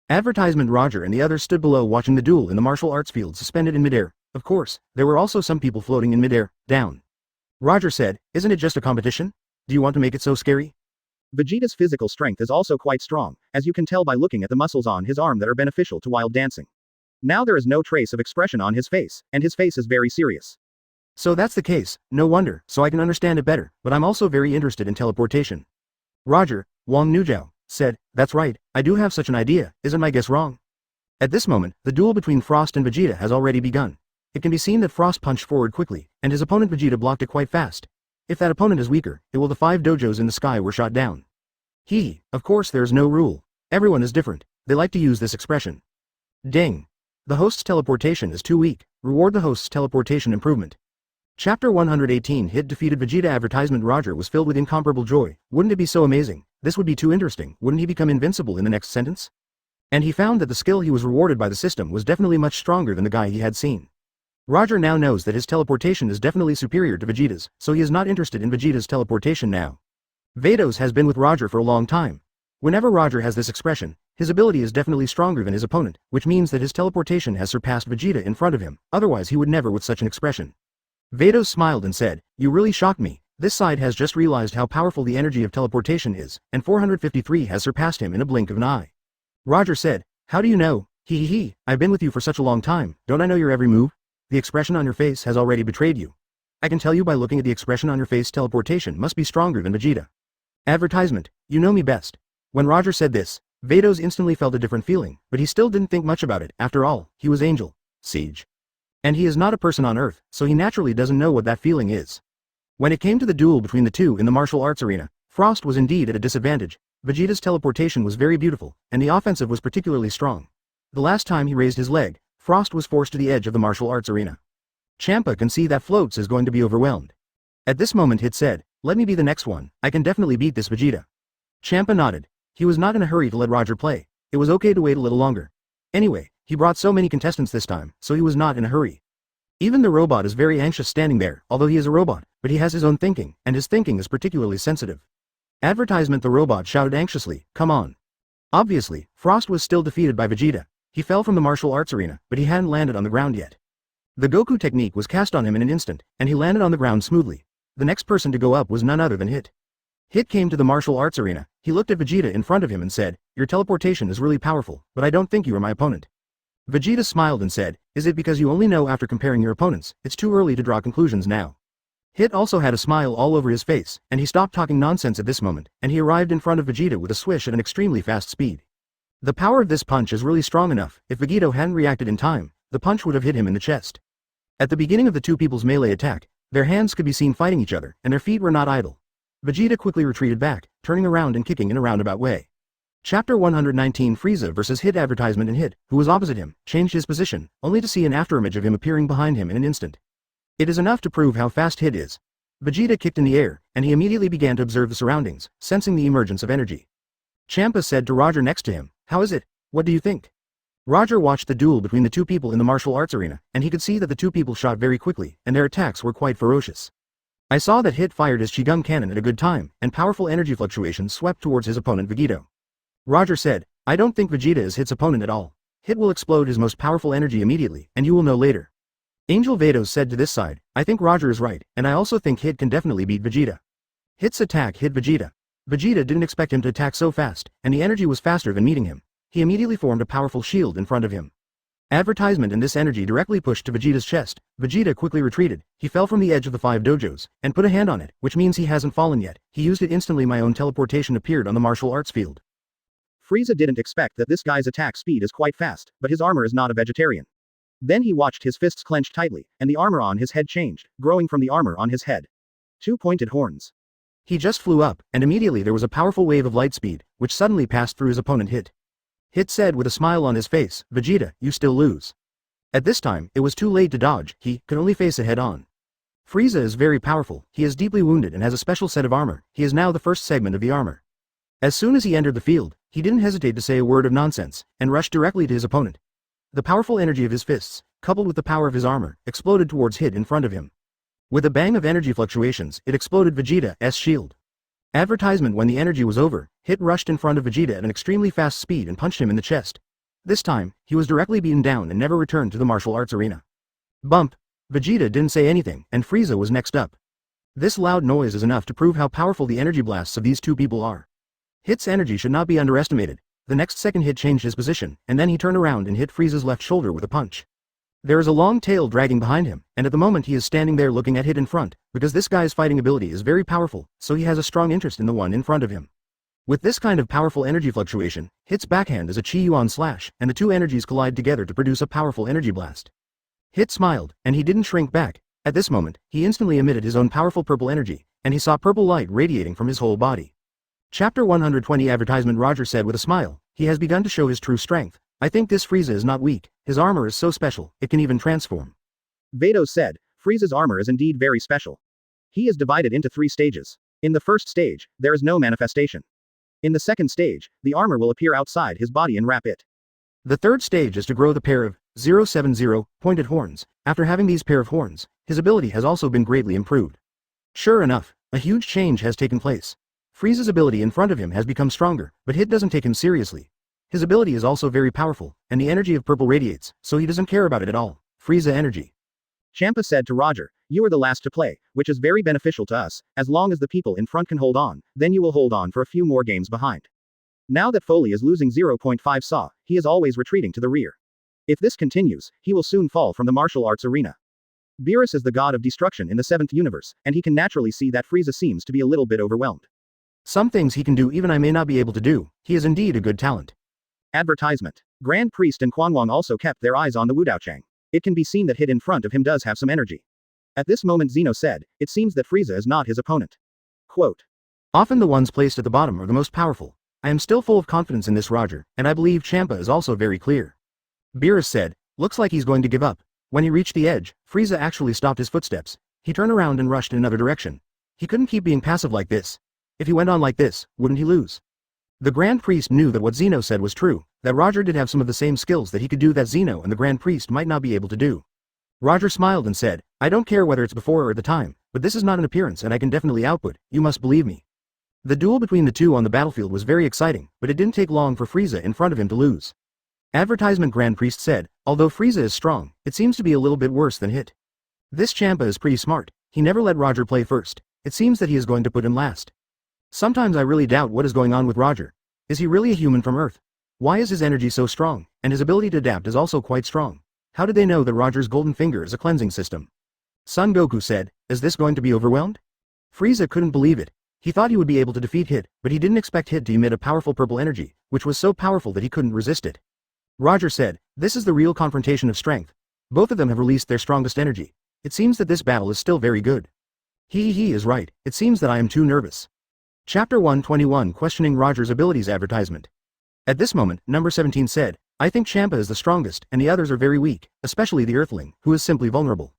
Advertisement Roger and the others stood below watching the duel in the martial arts field suspended in midair. Of course, there were also some people floating in midair, down. Roger said, "Isn't it just a competition? Do you want to make it so scary?" Vegeta's physical strength is also quite strong, as you can tell by looking at the muscles on his arm that are beneficial to wild dancing. Now there is no trace of expression on his face, and his face is very serious. So that's the case, no wonder, so I can understand it better, but I'm also very interested in teleportation. Roger, Wang Nujiao, said, "That's right, I do have such an idea, isn't my guess wrong?" At this moment, the duel between Frost and Vegeta has already begun. It can be seen that Frost punched forward quickly, and his opponent Vegeta blocked it quite fast. If that opponent is weaker, it will the 5 dojos in the sky were shot down. Of course there's no rule. Everyone is different, they like to use this expression. Ding. The host's teleportation is too weak, reward the host's teleportation improvement. Chapter 118 Hit defeated Vegeta. Advertisement Roger was filled with incomparable joy. Wouldn't it be so amazing? This would be too interesting. Wouldn't he become invincible in the next sentence? And he found that the skill he was rewarded by the system was definitely much stronger than the guy he had seen. Roger now knows that his teleportation is definitely superior to Vegeta's, so he is not interested in Vegeta's teleportation now. Vados has been with Roger for a long time. Whenever Roger has this expression, his ability is definitely stronger than his opponent, which means that his teleportation has surpassed Vegeta in front of him, otherwise he would never with such an expression. Vados smiled and said, "You really shocked me. This side has just realized how powerful the energy of teleportation is, and 453 has surpassed him in a blink of an eye." Roger said, "How do you know? I've been with you for such a long time, don't I know your every move? The expression on your face has already betrayed you. I can tell you by looking at the expression on your face. Teleportation must be stronger than Vegeta." Advertisement, "You know me best." When Roger said this, Vados instantly felt a different feeling, but he still didn't think much about it. After all, he was Angel Siege. And he is not a person on Earth, so he naturally doesn't know what that feeling is. When it came to the duel between the two in the martial arts arena, Frost was indeed at a disadvantage. Vegeta's teleportation was very beautiful, and the offensive was particularly strong. The last time he raised his leg, Frost was forced to the edge of the martial arts arena. Champa can see that Floats is going to be overwhelmed. At this moment Hit said, "Let me be the next one, I can definitely beat this Vegeta." Champa nodded. He was not in a hurry to let Roger play. It was okay to wait a little longer. Anyway, he brought so many contestants this time, so he was not in a hurry. Even the robot is very anxious standing there, although he is a robot, but he has his own thinking, and his thinking is particularly sensitive. Advertisement. The robot shouted anxiously, "Come on." Obviously, Frost was still defeated by Vegeta. He fell from the martial arts arena, but he hadn't landed on the ground yet. The Goku technique was cast on him in an instant, and he landed on the ground smoothly. The next person to go up was none other than Hit. Hit came to the martial arts arena, he looked at Vegeta in front of him and said, "Your teleportation is really powerful, but I don't think you are my opponent." Vegeta smiled and said, "Is it because you only know after comparing your opponents? It's too early to draw conclusions now." Hit also had a smile all over his face, and he stopped talking nonsense at this moment, and he arrived in front of Vegeta with a swish at an extremely fast speed. The power of this punch is really strong enough. If Vegeta hadn't reacted in time, the punch would have hit him in the chest. At the beginning of the two people's melee attack, their hands could be seen fighting each other, and their feet were not idle. Vegeta quickly retreated back, turning around and kicking in a roundabout way. Chapter 119 Frieza vs Hit. Advertisement. And Hit, who was opposite him, changed his position, only to see an afterimage of him appearing behind him in an instant. It is enough to prove how fast Hit is. Vegeta kicked in the air, and he immediately began to observe the surroundings, sensing the emergence of energy. Champa said to Roger next to him, "How is it? What do you think?" Roger watched the duel between the two people in the martial arts arena, and he could see that the two people shot very quickly, and their attacks were quite ferocious. I saw that Hit fired his Qigong cannon at a good time, and powerful energy fluctuations swept towards his opponent Vegeta. Roger said, I don't think Vegeta is Hit's opponent at all. Hit will explode his most powerful energy immediately, and you will know later. Angel Vados said to this side, I think Roger is right, and I also think Hit can definitely beat Vegeta. Hit's attack hit Vegeta. Vegeta didn't expect him to attack so fast, and the energy was faster than meeting him. He immediately formed a powerful shield in front of him. Advertisement and this energy directly pushed to Vegeta's chest. Vegeta quickly retreated. He fell from the edge of the 5 dojos, and put a hand on it, which means he hasn't fallen yet. He used it instantly. My own teleportation appeared on the martial arts field. Frieza didn't expect that this guy's attack speed is quite fast, but his armor is not a vegetarian. Then he watched his fists clench tightly, and the armor on his head changed, growing from the armor on his head. 2 pointed horns. He just flew up, and immediately there was a powerful wave of light speed, which suddenly passed through his opponent Hit. Hit said with a smile on his face, Vegeta, you still lose. At this time, it was too late to dodge, he could only face it head-on. Frieza is very powerful, he is deeply wounded and has a special set of armor. He is now the first segment of the armor. As soon as he entered the field, he didn't hesitate to say a word of nonsense, and rushed directly to his opponent. The powerful energy of his fists, coupled with the power of his armor, exploded towards Hit in front of him. With a bang of energy fluctuations, it exploded Vegeta's shield. Advertisement when the energy was over, Hit rushed in front of Vegeta at an extremely fast speed and punched him in the chest. This time, he was directly beaten down and never returned to the martial arts arena. Bump! Vegeta didn't say anything, and Frieza was next up. This loud noise is enough to prove how powerful the energy blasts of these two people are. Hit's energy should not be underestimated. The next second Hit changed his position, and then he turned around and hit Frieza's left shoulder with a punch. There is a long tail dragging behind him, and at the moment he is standing there looking at Hit in front, because this guy's fighting ability is very powerful, so he has a strong interest in the one in front of him. With this kind of powerful energy fluctuation, Hit's backhand is a Chi Yuan slash, and the two energies collide together to produce a powerful energy blast. Hit smiled, and he didn't shrink back. At this moment, he instantly emitted his own powerful purple energy, and he saw purple light radiating from his whole body. Chapter 120 Advertisement Roger said with a smile, he has begun to show his true strength. I think this Frieza is not weak, his armor is so special, it can even transform. Vados said, Frieza's armor is indeed very special. He is divided into 3 stages. In the first stage, there is no manifestation. In the second stage, the armor will appear outside his body and wrap it. The third stage is to grow the pair of 070 pointed horns. After having these pair of horns, his ability has also been greatly improved. Sure enough, a huge change has taken place. Frieza's ability in front of him has become stronger, but Hit doesn't take him seriously. His ability is also very powerful, and the energy of purple radiates, so he doesn't care about it at all. Frieza energy. Champa said to Roger, you are the last to play, which is very beneficial to us. As long as the people in front can hold on, then you will hold on for a few more games behind. Now that Foley is losing 0.5 saw, he is always retreating to the rear. If this continues, he will soon fall from the martial arts arena. Beerus is the god of destruction in the 7th universe, and he can naturally see that Frieza seems to be a little bit overwhelmed. Some things he can do even I may not be able to do. He is indeed a good talent. Advertisement. Grand Priest and Quan Wang also kept their eyes on the Wudaochang. It can be seen that Hit in front of him does have some energy. At this moment Zeno said, it seems that Frieza is not his opponent. Quote. Often the ones placed at the bottom are the most powerful. I am still full of confidence in this Roger, and I believe Champa is also very clear. Beerus said, looks like he's going to give up. When he reached the edge, Frieza actually stopped his footsteps. He turned around and rushed in another direction. He couldn't keep being passive like this. If he went on like this, wouldn't he lose? The Grand Priest knew that what Zeno said was true, that Roger did have some of the same skills that he could do that Zeno and the Grand Priest might not be able to do. Roger smiled and said, I don't care whether it's before or at the time, but this is not an appearance and I can definitely output, you must believe me. The duel between the two on the battlefield was very exciting, but it didn't take long for Frieza in front of him to lose. Advertisement Grand Priest said, although Frieza is strong, it seems to be a little bit worse than Hit. This Champa is pretty smart, he never let Roger play first, it seems that he is going to put him last. Sometimes I really doubt what is going on with Roger. Is he really a human from Earth? Why is his energy so strong, and his ability to adapt is also quite strong? How did they know that Roger's golden finger is a cleansing system? Son Goku said, is this going to be overwhelmed? Frieza couldn't believe it. He thought he would be able to defeat Hit, but he didn't expect Hit to emit a powerful purple energy, which was so powerful that he couldn't resist it. Roger said, this is the real confrontation of strength. Both of them have released their strongest energy. It seems that this battle is still very good. He is right, it seems that I am too nervous. Chapter 121 Questioning Roger's Abilities Advertisement. At this moment, number 17 said, I think Champa is the strongest and the others are very weak, especially the Earthling, who is simply vulnerable.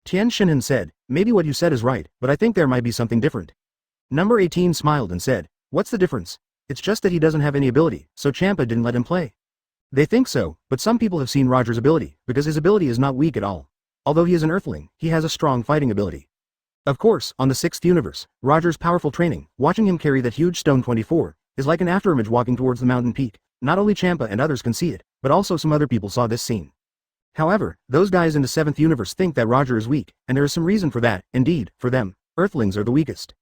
Tian Shinhan said, maybe what you said is right, but I think there might be something different. Number 18 smiled and said, what's the difference? It's just that he doesn't have any ability, so Champa didn't let him play. They think so, but some people have seen Roger's ability, because his ability is not weak at all. Although he is an Earthling, he has a strong fighting ability. Of course, on the 6th universe, Roger's powerful training, watching him carry that huge stone 24, is like an afterimage walking towards the mountain peak. Not only Champa and others can see it, but also some other people saw this scene. However, those guys in the 7th universe think that Roger is weak, and there is some reason for that. Indeed, for them, Earthlings are the weakest.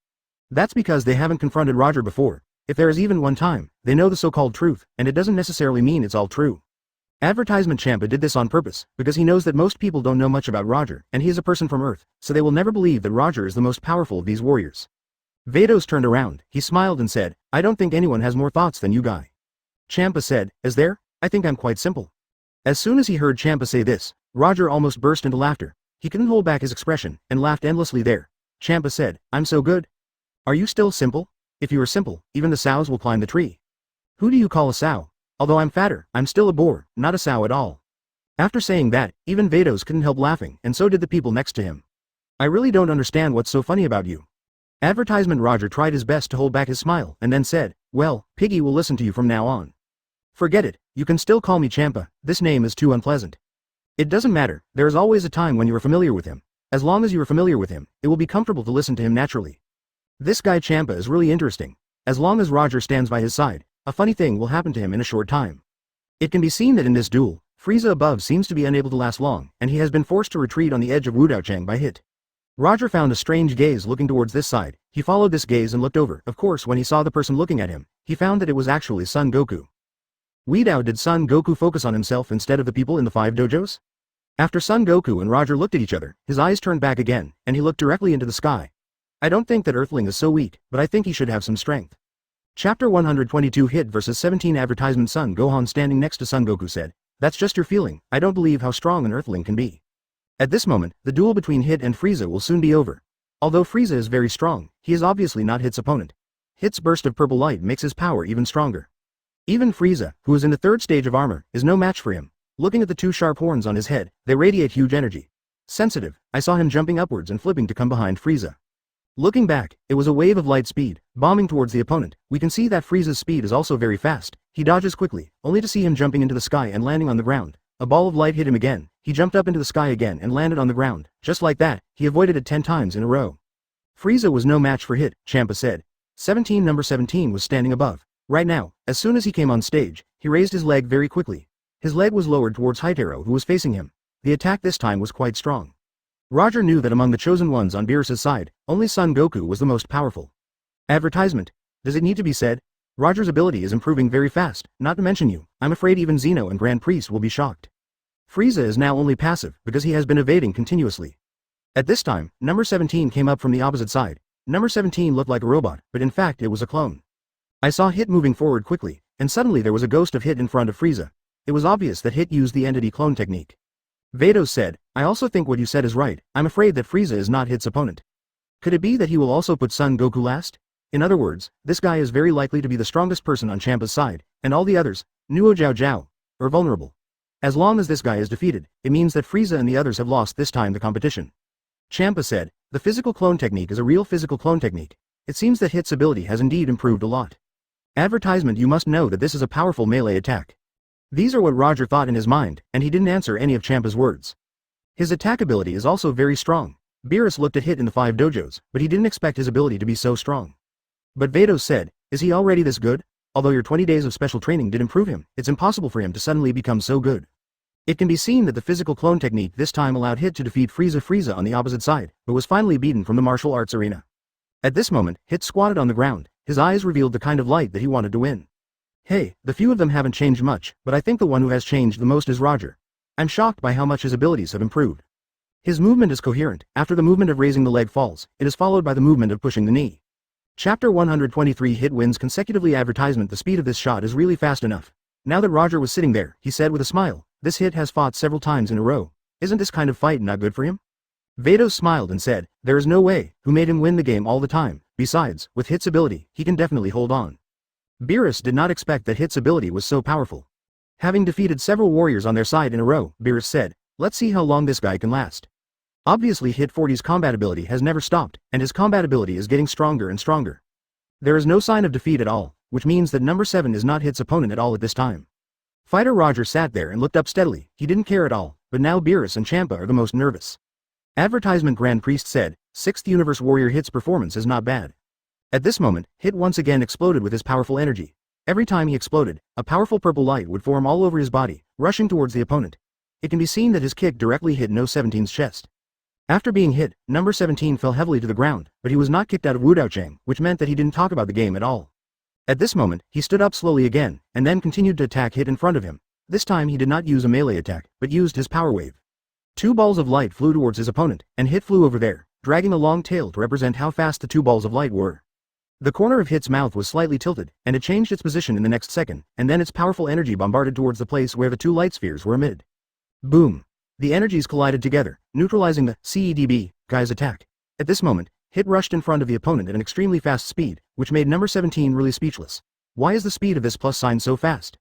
That's because they haven't confronted Roger before. If there is even one time, they know the so-called truth, and it doesn't necessarily mean it's all true. Advertisement Champa did this on purpose, because he knows that most people don't know much about Roger, and he is a person from Earth, so they will never believe that Roger is the most powerful of these warriors. Vados turned around, he smiled and said, I don't think anyone has more thoughts than you guy. Champa said, is there? I think I'm quite simple. As soon as he heard Champa say this, Roger almost burst into laughter. He couldn't hold back his expression, and laughed endlessly there. Champa said, I'm so good. Are you still simple? If you are simple, even the sows will climb the tree. Who do you call a sow? Although I'm fatter, I'm still a boar, not a sow at all. After saying that, even Vados couldn't help laughing, and so did the people next to him. I really don't understand what's so funny about you. Advertisement Roger tried his best to hold back his smile, and then said, well, Piggy will listen to you from now on. Forget it, you can still call me Champa, this name is too unpleasant. It doesn't matter, there is always a time when you are familiar with him. As long as you are familiar with him, it will be comfortable to listen to him naturally. This guy Champa is really interesting. As long as Roger stands by his side, a funny thing will happen to him in a short time. It can be seen that in this duel, Frieza above seems to be unable to last long, and he has been forced to retreat on the edge of Wudaochang by hit. Roger found a strange gaze looking towards this side. He followed this gaze and looked over. Of course, when he saw the person looking at him, he found that it was actually Son Goku. Weedao, did Son Goku focus on himself instead of the people in the 5 dojos? After Son Goku and Roger looked at each other, his eyes turned back again, and he looked directly into the sky. I don't think that Earthling is so weak, but I think he should have some strength. Chapter 122 Hit vs 17 Advertisement Son Gohan standing next to Son Goku said, that's just your feeling, I don't believe how strong an Earthling can be. At this moment, the duel between Hit and Frieza will soon be over. Although Frieza is very strong, he is obviously not Hit's opponent. Hit's burst of purple light makes his power even stronger. Even Frieza, who is in the 3rd stage of armor, is no match for him. Looking at the 2 sharp horns on his head, they radiate huge energy. Sensitive, I saw him jumping upwards and flipping to come behind Frieza. Looking back, it was a wave of light speed, bombing towards the opponent. We can see that Frieza's speed is also very fast. He dodges quickly, only to see him jumping into the sky and landing on the ground. A ball of light hit him again. He jumped up into the sky again and landed on the ground. Just like that, he avoided it 10 times in a row. Frieza was no match for Hit, Champa said. Number 17 was standing above. Right now, as soon as he came on stage, he raised his leg very quickly. His leg was lowered towards Haitaro, who was facing him. The attack this time was quite strong. Roger knew that among the chosen ones on Beerus' side, only Son Goku was the most powerful. Advertisement. Does it need to be said? Roger's ability is improving very fast, not to mention you. I'm afraid even Zeno and Grand Priest will be shocked. Frieza is now only passive, because he has been evading continuously. At this time, number 17 came up from the opposite side. Number 17 looked like a robot, but in fact it was a clone. I saw Hit moving forward quickly, and suddenly there was a ghost of Hit in front of Frieza. It was obvious that Hit used the entity clone technique. Vados said, I also think what you said is right. I'm afraid that Frieza is not Hit's opponent. Could it be that he will also put Son Goku last? In other words, this guy is very likely to be the strongest person on Champa's side, and all the others, Nuo Jiao Jiao, are vulnerable. As long as this guy is defeated, it means that Frieza and the others have lost this time the competition. Champa said, the physical clone technique is a real physical clone technique. It seems that Hit's ability has indeed improved a lot. Advertisement. You must know that this is a powerful melee attack. These are what Roger thought in his mind, and he didn't answer any of Champa's words. His attack ability is also very strong. Beerus looked at Hit in the 5 dojos, but he didn't expect his ability to be so strong. But Vados said, is he already this good? Although your 20 days of special training did improve him, it's impossible for him to suddenly become so good. It can be seen that the physical clone technique this time allowed Hit to defeat Frieza on the opposite side, but was finally beaten from the martial arts arena. At this moment, Hit squatted on the ground. His eyes revealed the kind of light that he wanted to win. Hey, the few of them haven't changed much, but I think the one who has changed the most is Roger. I'm shocked by how much his abilities have improved. His movement is coherent. After the movement of raising the leg falls, it is followed by the movement of pushing the knee. Chapter 123 Hit wins consecutively. Advertisement. The speed of this shot is really fast enough. Now that Roger was sitting there, he said with a smile, this Hit has fought several times in a row. Isn't this kind of fight not good for him? Vados smiled and said, there is no way, who made him win the game all the time. Besides, with Hit's ability, he can definitely hold on. Beerus did not expect that Hit's ability was so powerful. Having defeated several warriors on their side in a row, Beerus said, let's see how long this guy can last. Obviously Hit 40's combat ability has never stopped, and his combat ability is getting stronger and stronger. There is no sign of defeat at all, which means that number 7 is not Hit's opponent at all at this time. Fighter Roger sat there and looked up steadily. He didn't care at all, but now Beerus and Champa are the most nervous. Advertisement. Grand Priest said, 6th Universe Warrior Hit's performance is not bad. At this moment, Hit once again exploded with his powerful energy. Every time he exploded, a powerful purple light would form all over his body, rushing towards the opponent. It can be seen that his kick directly hit No. 17's chest. After being hit, number 17 fell heavily to the ground, but he was not kicked out of Wudao, which meant that he didn't talk about the game at all. At this moment, he stood up slowly again, and then continued to attack Hit in front of him. This time he did not use a melee attack, but used his power wave. 2 balls of light flew towards his opponent, and Hit flew over there, dragging a long tail to represent how fast the 2 balls of light were. The corner of Hit's mouth was slightly tilted, and it changed its position in the next second, and then its powerful energy bombarded towards the place where the 2 light spheres were emitted. Boom! The energies collided together, neutralizing the CEDB guy's attack. At this moment, Hit rushed in front of the opponent at an extremely fast speed, which made number 17 really speechless. Why is the speed of this plus sign so fast?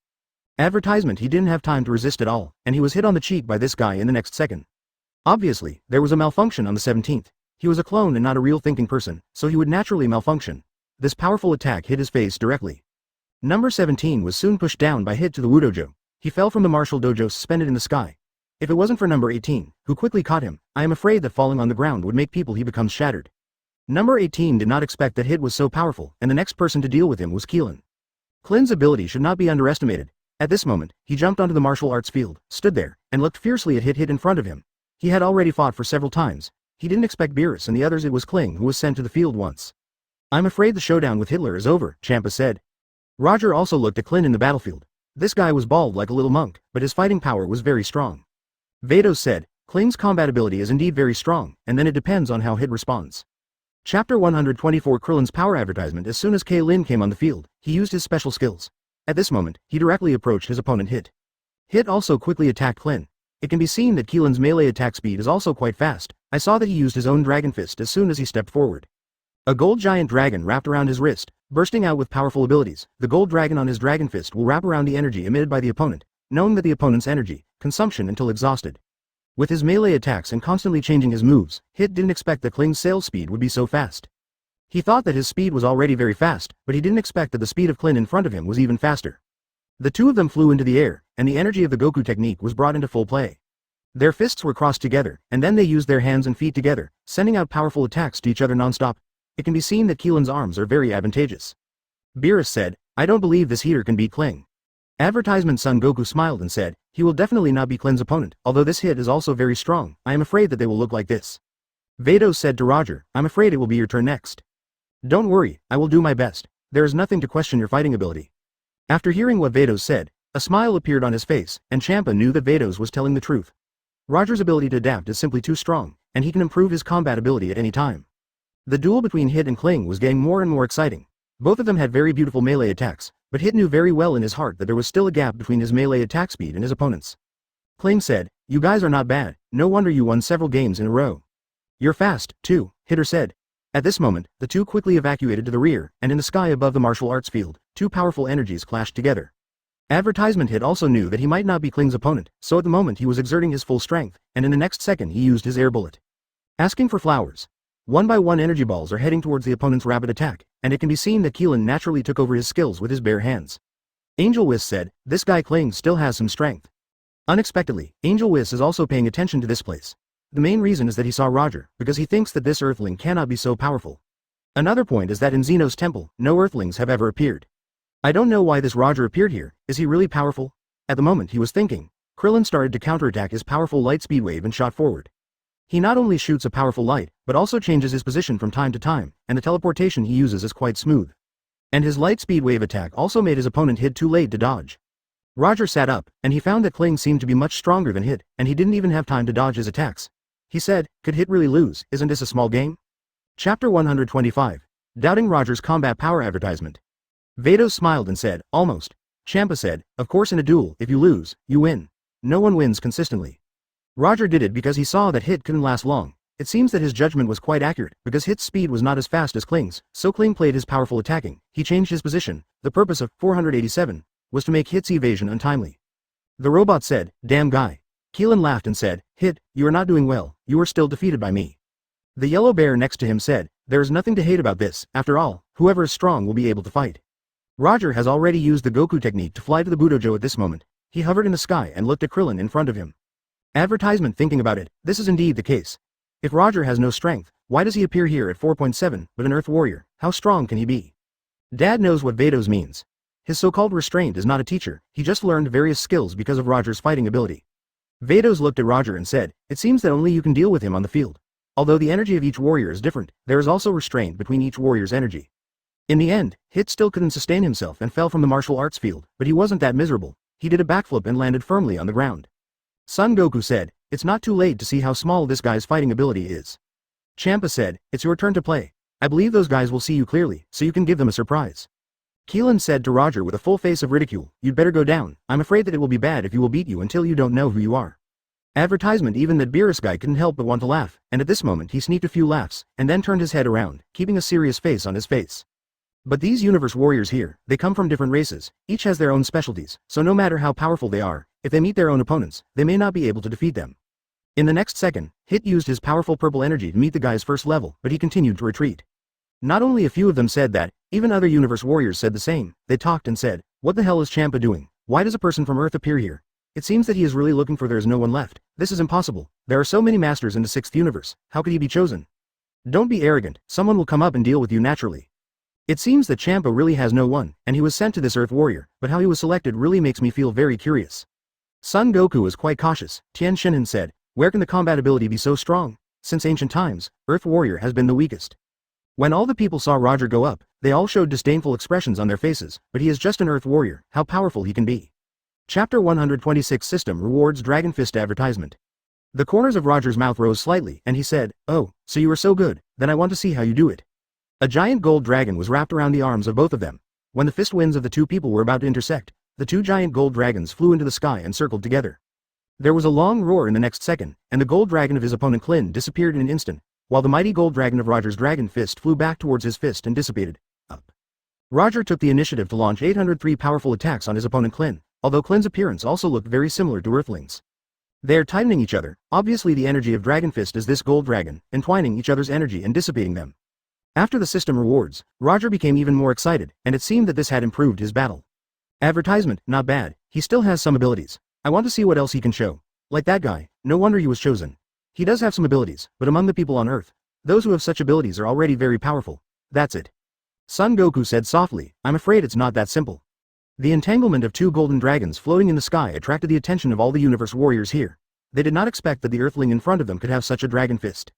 Advertisement. He didn't have time to resist at all, and he was hit on the cheek by this guy in the next second. Obviously, there was a malfunction on the 17th. He was a clone and not a real thinking person, so he would naturally malfunction. This powerful attack hit his face directly. Number 17 was soon pushed down by Hit to the Wudojo. He fell from the martial dojo suspended in the sky. If it wasn't for number 18, who quickly caught him, I am afraid that falling on the ground would make people he becomes shattered. Number 18 did not expect that Hit was so powerful, and the next person to deal with him was Krillin. Klin's ability should not be underestimated. At this moment, he jumped onto the martial arts field, stood there, and looked fiercely at Hit in front of him. He had already fought for several times. He didn't expect Beerus and the others. It was Kling who was sent to the field once. I'm afraid the showdown with Hitler is over, Champa said. Roger also looked at Klin in the battlefield. This guy was bald like a little monk, but his fighting power was very strong. Vados said, Kling's combat ability is indeed very strong, and then it depends on how Hit responds. Chapter 124 Krillin's power advertisement. As soon as Krillin came on the field, he used his special skills. At this moment, he directly approached his opponent Hit. Hit also quickly attacked Klin. It can be seen that Krillin's melee attack speed is also quite fast. I saw that he used his own dragon fist as soon as he stepped forward. A gold giant dragon wrapped around his wrist, bursting out with powerful abilities. The gold dragon on his dragon fist will wrap around the energy emitted by the opponent, knowing that the opponent's energy consumption until exhausted. With his melee attacks and constantly changing his moves, Hit didn't expect that Kling's sales speed would be so fast. He thought that his speed was already very fast, but he didn't expect that the speed of Klin in front of him was even faster. The 2 of them flew into the air, and the energy of the Goku technique was brought into full play. Their fists were crossed together, and then they used their hands and feet together, sending out powerful attacks to each other non-stop. It can be seen that Krillin's arms are very advantageous. Beerus said, I don't believe this heater can beat Kling. Advertisement Son Goku smiled and said, he will definitely not be Klin's opponent, although this hit is also very strong. I am afraid that they will look like this. Vados said to Roger, I'm afraid it will be your turn next. Don't worry, I will do my best. There is nothing to question your fighting ability. After hearing what Vados said, a smile appeared on his face, and Champa knew that Vados was telling the truth. Roger's ability to adapt is simply too strong, and he can improve his combat ability at any time. The duel between Hit and Kling was getting more and more exciting. Both of them had very beautiful melee attacks, but Hit knew very well in his heart that there was still a gap between his melee attack speed and his opponent's. Kling said, you guys are not bad, no wonder you won several games in a row. You're fast, too, Hitter said. At this moment, the 2 quickly evacuated to the rear, and in the sky above the martial arts field, 2 powerful energies clashed together. Advertisement Hit also knew that he might not be Kling's opponent, so at the moment he was exerting his full strength, and in the next second he used his air bullet. Asking for flowers. 1 by 1 energy balls are heading towards the opponent's rapid attack, and it can be seen that Krillin naturally took over his skills with his bare hands. Angel Whis said, this guy Kling still has some strength. Unexpectedly, Angel Whis is also paying attention to this place. The main reason is that he saw Roger, because he thinks that this earthling cannot be so powerful. Another point is that in Zeno's temple, no earthlings have ever appeared. I don't know why this Roger appeared here. Is he really powerful? At the moment he was thinking, Krillin started to counterattack his powerful light speed wave and shot forward. He not only shoots a powerful light, but also changes his position from time to time, and the teleportation he uses is quite smooth. And his light speed wave attack also made his opponent Hit too late to dodge. Roger sat up, and he found that Kling seemed to be much stronger than Hit, and he didn't even have time to dodge his attacks. He said, could Hit really lose? Isn't this a small game? Chapter 125. Doubting Roger's combat power advertisement. Vados smiled and said, almost. Champa said, of course in a duel, if you lose, you win. No one wins consistently. Roger did it because he saw that Hit couldn't last long. It seems that his judgment was quite accurate, because Hit's speed was not as fast as Kling's, so Kling played his powerful attacking. He changed his position. The purpose of 487 was to make Hit's evasion untimely. The robot said, damn guy. Krillin laughed and said, Hit, you are not doing well, you are still defeated by me. The yellow bear next to him said, there is nothing to hate about this, after all, whoever is strong will be able to fight. Roger has already used the Goku technique to fly to the Budojo at this moment. He hovered in the sky and looked at Krillin in front of him. Advertisement thinking about it, this is indeed the case. If Roger has no strength, Why does he appear here at 4.7, but an Earth warrior? How strong can he be? Dad knows what Vados means. His so-called restraint is not a teacher, he just learned various skills because of Roger's fighting ability. Vados looked at Roger and said, it seems that only you can deal with him on the field. Although the energy of each warrior is different, there is also restraint between each warrior's energy. In the end, Hit still couldn't sustain himself and fell from the martial arts field, but he wasn't that miserable. He did a backflip and landed firmly on the ground. Son Goku said, it's not too late to see how small this guy's fighting ability is. Champa said, it's your turn to play. I believe those guys will see you clearly, so you can give them a surprise. Krillin said to Roger with a full face of ridicule, you'd better go down, I'm afraid that it will be bad if you will beat you until you don't know who you are. Advertisement. Even that Beerus guy couldn't help but want to laugh, and at this moment he sneaked a few laughs, and then turned his head around, keeping a serious face on his face. But these universe warriors here, they come from different races, each has their own specialties, so no matter how powerful they are, if they meet their own opponents, they may not be able to defeat them. In the next second, Hit used his powerful purple energy to meet the guy's first level, but he continued to retreat. Not only a few of them said that, even other universe warriors said the same. They talked and said, what the hell is Champa doing? Why does a person from Earth appear here? It seems that he is really looking for there is no one left. This is impossible. There are so many masters in the 6th universe. How could he be chosen? Don't be arrogant, someone will come up and deal with you naturally. It seems that Champa really has no one, and he was sent to this Earth warrior, but how he was selected really makes me feel very curious. Son Goku is quite cautious. Tien Shinhan said, where can the combat ability be so strong? Since ancient times, Earth warrior has been the weakest. When all the people saw Roger go up, they all showed disdainful expressions on their faces, but he is just an Earth warrior, how powerful he can be. Chapter 126 System Rewards Dragon Fist Advertisement. The corners of Roger's mouth rose slightly, and he said, oh, so you are so good, then I want to see how you do it. A giant gold dragon was wrapped around the arms of both of them. When the fist winds of the two people were about to intersect, the two giant gold dragons flew into the sky and circled together. There was a long roar in the next second, and the gold dragon of his opponent Krillin disappeared in an instant, while the mighty gold dragon of Roger's dragon fist flew back towards his fist and dissipated. Up. Roger took the initiative to launch 803 powerful attacks on his opponent Krillin, although Klin's appearance also looked very similar to Earthlings. They are tightening each other, obviously the energy of Dragon Fist is this gold dragon, entwining each other's energy and dissipating them. After the system rewards, Roger became even more excited, and it seemed that this had improved his battle. Advertisement, not bad, he still has some abilities. I want to see what else he can show. Like that guy, no wonder he was chosen. He does have some abilities, but among the people on Earth, those who have such abilities are already very powerful. That's it. Son Goku said softly, I'm afraid it's not that simple. The entanglement of two golden dragons floating in the sky attracted the attention of all the universe warriors here. They did not expect that the Earthling in front of them could have such a dragon fist.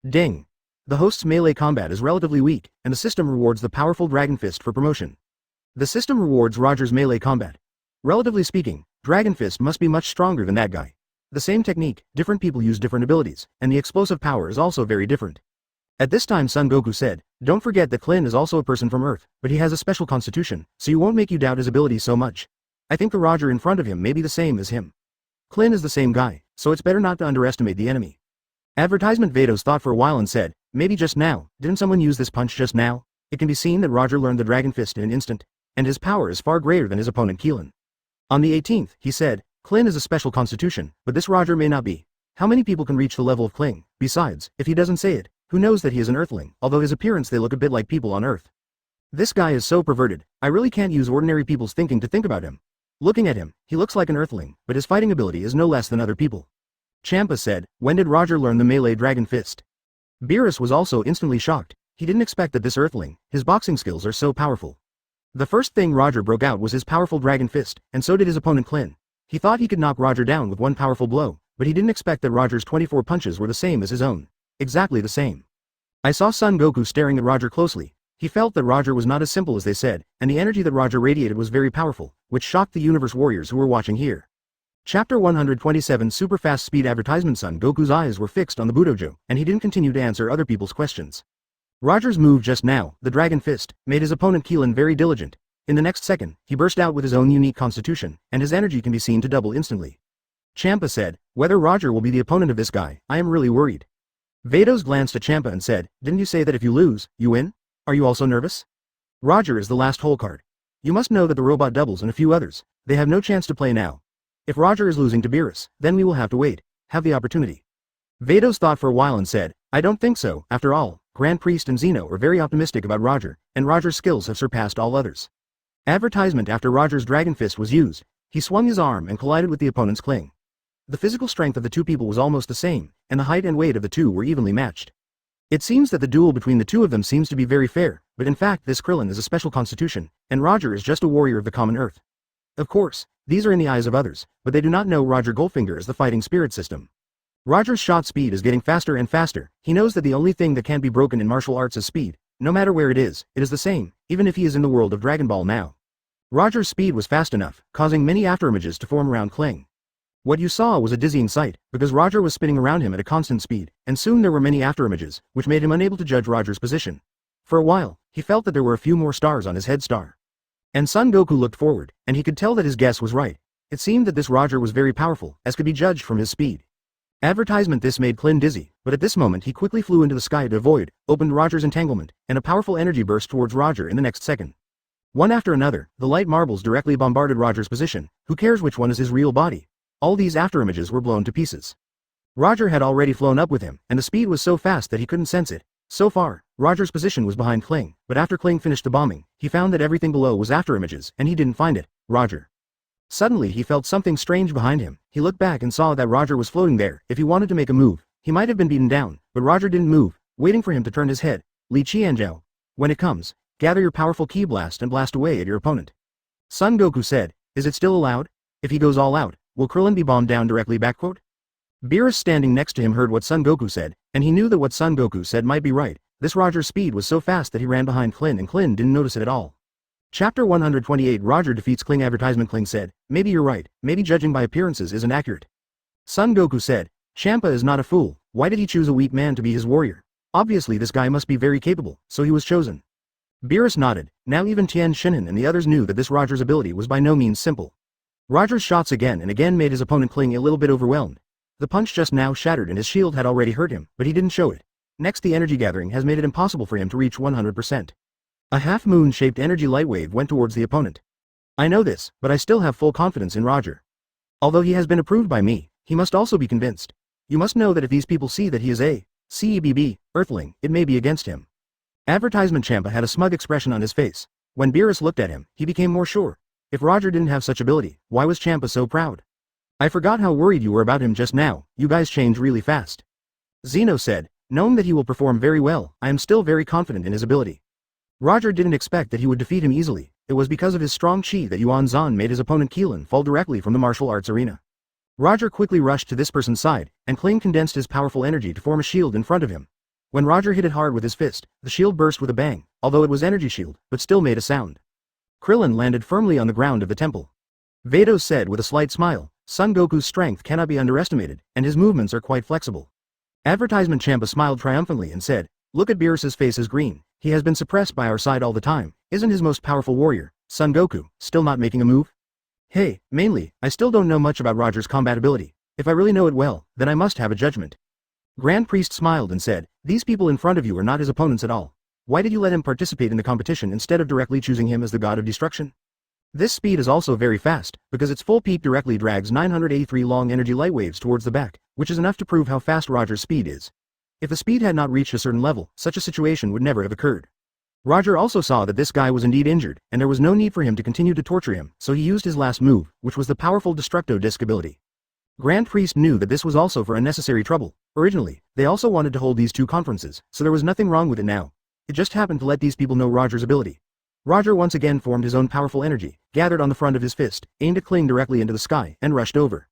Ding. The host's melee combat is relatively weak, and the system rewards the powerful dragon fist for promotion. The system rewards Roger's melee combat. Relatively speaking, Dragon Fist must be much stronger than that guy. The same technique, different people use different abilities, and the explosive power is also very different. At this time Son Goku said, don't forget that Krillin is also a person from Earth, but he has a special constitution, so you won't make you doubt his abilities so much. I think the Roger in front of him may be the same as him. Krillin is the same guy, so it's better not to underestimate the enemy. Advertisement. Vados thought for a while and said, maybe just now, didn't someone use this punch just now? It can be seen that Roger learned the Dragon Fist in an instant, and his power is far greater than his opponent Krillin. On the 18th, he said, Krillin is a special constitution, but this Roger may not be. How many people can reach the level of Krillin? Besides, if he doesn't say it, who knows that he is an Earthling, although his appearance they look a bit like people on Earth. This guy is so perverted, I really can't use ordinary people's thinking to think about him. Looking at him, he looks like an Earthling, but his fighting ability is no less than other people. Champa said, when did Roger learn the melee Dragon Fist? Beerus was also instantly shocked. He didn't expect that this Earthling, his boxing skills are so powerful. The first thing Roger broke out was his powerful Dragon Fist, and so did his opponent Krillin. He thought he could knock Roger down with one powerful blow, but he didn't expect that Roger's 24 punches were the same as his own. Exactly the same. I saw Son Goku staring at Roger closely. He felt that Roger was not as simple as they said, and the energy that Roger radiated was very powerful, which shocked the universe warriors who were watching here. Chapter 127 Super Fast Speed Advertisement. Son Goku's eyes were fixed on the Budojo, and he didn't continue to answer other people's questions. Roger's move just now, the Dragon Fist, made his opponent Krillin very diligent. In the next second, he burst out with his own unique constitution, and his energy can be seen to double instantly. Champa said, whether Roger will be the opponent of this guy, I am really worried. Vados glanced at Champa and said, didn't you say that if you lose, you win? Are you also nervous? Roger is the last hole card. You must know that the robot doubles and a few others, they have no chance to play now. If Roger is losing to Beerus, then we will have to wait, have the opportunity. Vados thought for a while and said, I don't think so, after all, Grand Priest and Zeno are very optimistic about Roger, and Roger's skills have surpassed all others. Advertisement. After Roger's Dragon Fist was used, he swung his arm and collided with the opponent's Krillin. The physical strength of the two people was almost the same, and the height and weight of the two were evenly matched. It seems that the duel between the two of them seems to be very fair, but in fact this Krillin is a special constitution, and Roger is just a warrior of the common earth. Of course, these are in the eyes of others, but they do not know Roger Goldfinger is the fighting spirit system. Roger's shot speed is getting faster and faster. He knows that the only thing that can't be broken in martial arts is speed. No matter where it is the same, even if he is in the world of Dragon Ball now. Roger's speed was fast enough, causing many afterimages to form around Kling. What you saw was a dizzying sight, because Roger was spinning around him at a constant speed, and soon there were many afterimages, which made him unable to judge Roger's position. For a while, he felt that there were a few more stars on his head star. And Son Goku looked forward, and he could tell that his guess was right. It seemed that this Roger was very powerful, as could be judged from his speed. Advertisement this made Klin dizzy, but at this moment he quickly flew into the sky to avoid, opened Roger's entanglement, and a powerful energy burst towards Roger in the next second. One after another, the light marbles directly bombarded Roger's position. Who cares which one is his real body? All these afterimages were blown to pieces. Roger had already flown up with him, and the speed was so fast that he couldn't sense it. So far, Roger's position was behind Kling, but after Kling finished the bombing, he found that everything below was afterimages, and he didn't find it. Roger. Suddenly he felt something strange behind him. He looked back and saw that Roger was floating there. If he wanted to make a move, he might have been beaten down, but Roger didn't move, waiting for him to turn his head. Li Qianzhou. When it comes, gather your powerful ki blast and blast away at your opponent. Son Goku said, is it still allowed? If he goes all out, will Krillin be bombed down directly backquote? Beerus standing next to him heard what Son Goku said, and he knew that what Son Goku said might be right. This Roger's speed was so fast that he ran behind Klin and Klin didn't notice it at all. Chapter 128 Roger defeats Kling. Advertisement. Kling said, maybe you're right, maybe judging by appearances isn't accurate. Son Goku said, Champa is not a fool, why did he choose a weak man to be his warrior? Obviously this guy must be very capable, so he was chosen. Beerus nodded. Now even Tien Shinhan and the others knew that this Roger's ability was by no means simple. Roger's shots again and again made his opponent Kling a little bit overwhelmed. The punch just now shattered and his shield had already hurt him, but he didn't show it. Next, the energy gathering has made it impossible for him to reach 100%. A half-moon-shaped energy light wave went towards the opponent. I know this, but I still have full confidence in Roger. Although he has been approved by me, he must also be convinced. You must know that if these people see that he is a CEBB, Earthling, it may be against him. Advertisement. Champa had a smug expression on his face. When Beerus looked at him, he became more sure. If Roger didn't have such ability, why was Champa so proud? I forgot how worried you were about him just now, you guys change really fast. Zeno said, knowing that he will perform very well, I am still very confident in his ability. Roger didn't expect that he would defeat him easily. It was because of his strong chi that Yuan Zhan made his opponent Krillin fall directly from the martial arts arena. Roger quickly rushed to this person's side, and Kling condensed his powerful energy to form a shield in front of him. When Roger hit it hard with his fist, the shield burst with a bang, although it was energy shield, but still made a sound. Krillin landed firmly on the ground of the temple. Vados said with a slight smile, Son Goku's strength cannot be underestimated, and his movements are quite flexible. Advertisement. Champa smiled triumphantly and said, look at Beerus's face is green. He has been suppressed by our side all the time. Isn't his most powerful warrior, Son Goku, still not making a move? Hey, mainly, I still don't know much about Roger's combat ability. If I really know it well, then I must have a judgment. Grand Priest smiled and said, these people in front of you are not his opponents at all. Why did you let him participate in the competition instead of directly choosing him as the god of destruction? This speed is also very fast, because its full peak directly drags 983 long energy light waves towards the back, which is enough to prove how fast Roger's speed is. If the speed had not reached a certain level, such a situation would never have occurred. Roger also saw that this guy was indeed injured, and there was no need for him to continue to torture him, so he used his last move, which was the powerful Destructo Disc ability. Grand Priest knew that this was also for unnecessary trouble. Originally, they also wanted to hold these two conferences, so there was nothing wrong with it now. It just happened to let these people know Roger's ability. Roger once again formed his own powerful energy, gathered on the front of his fist, aimed at Kling directly into the sky, and rushed over.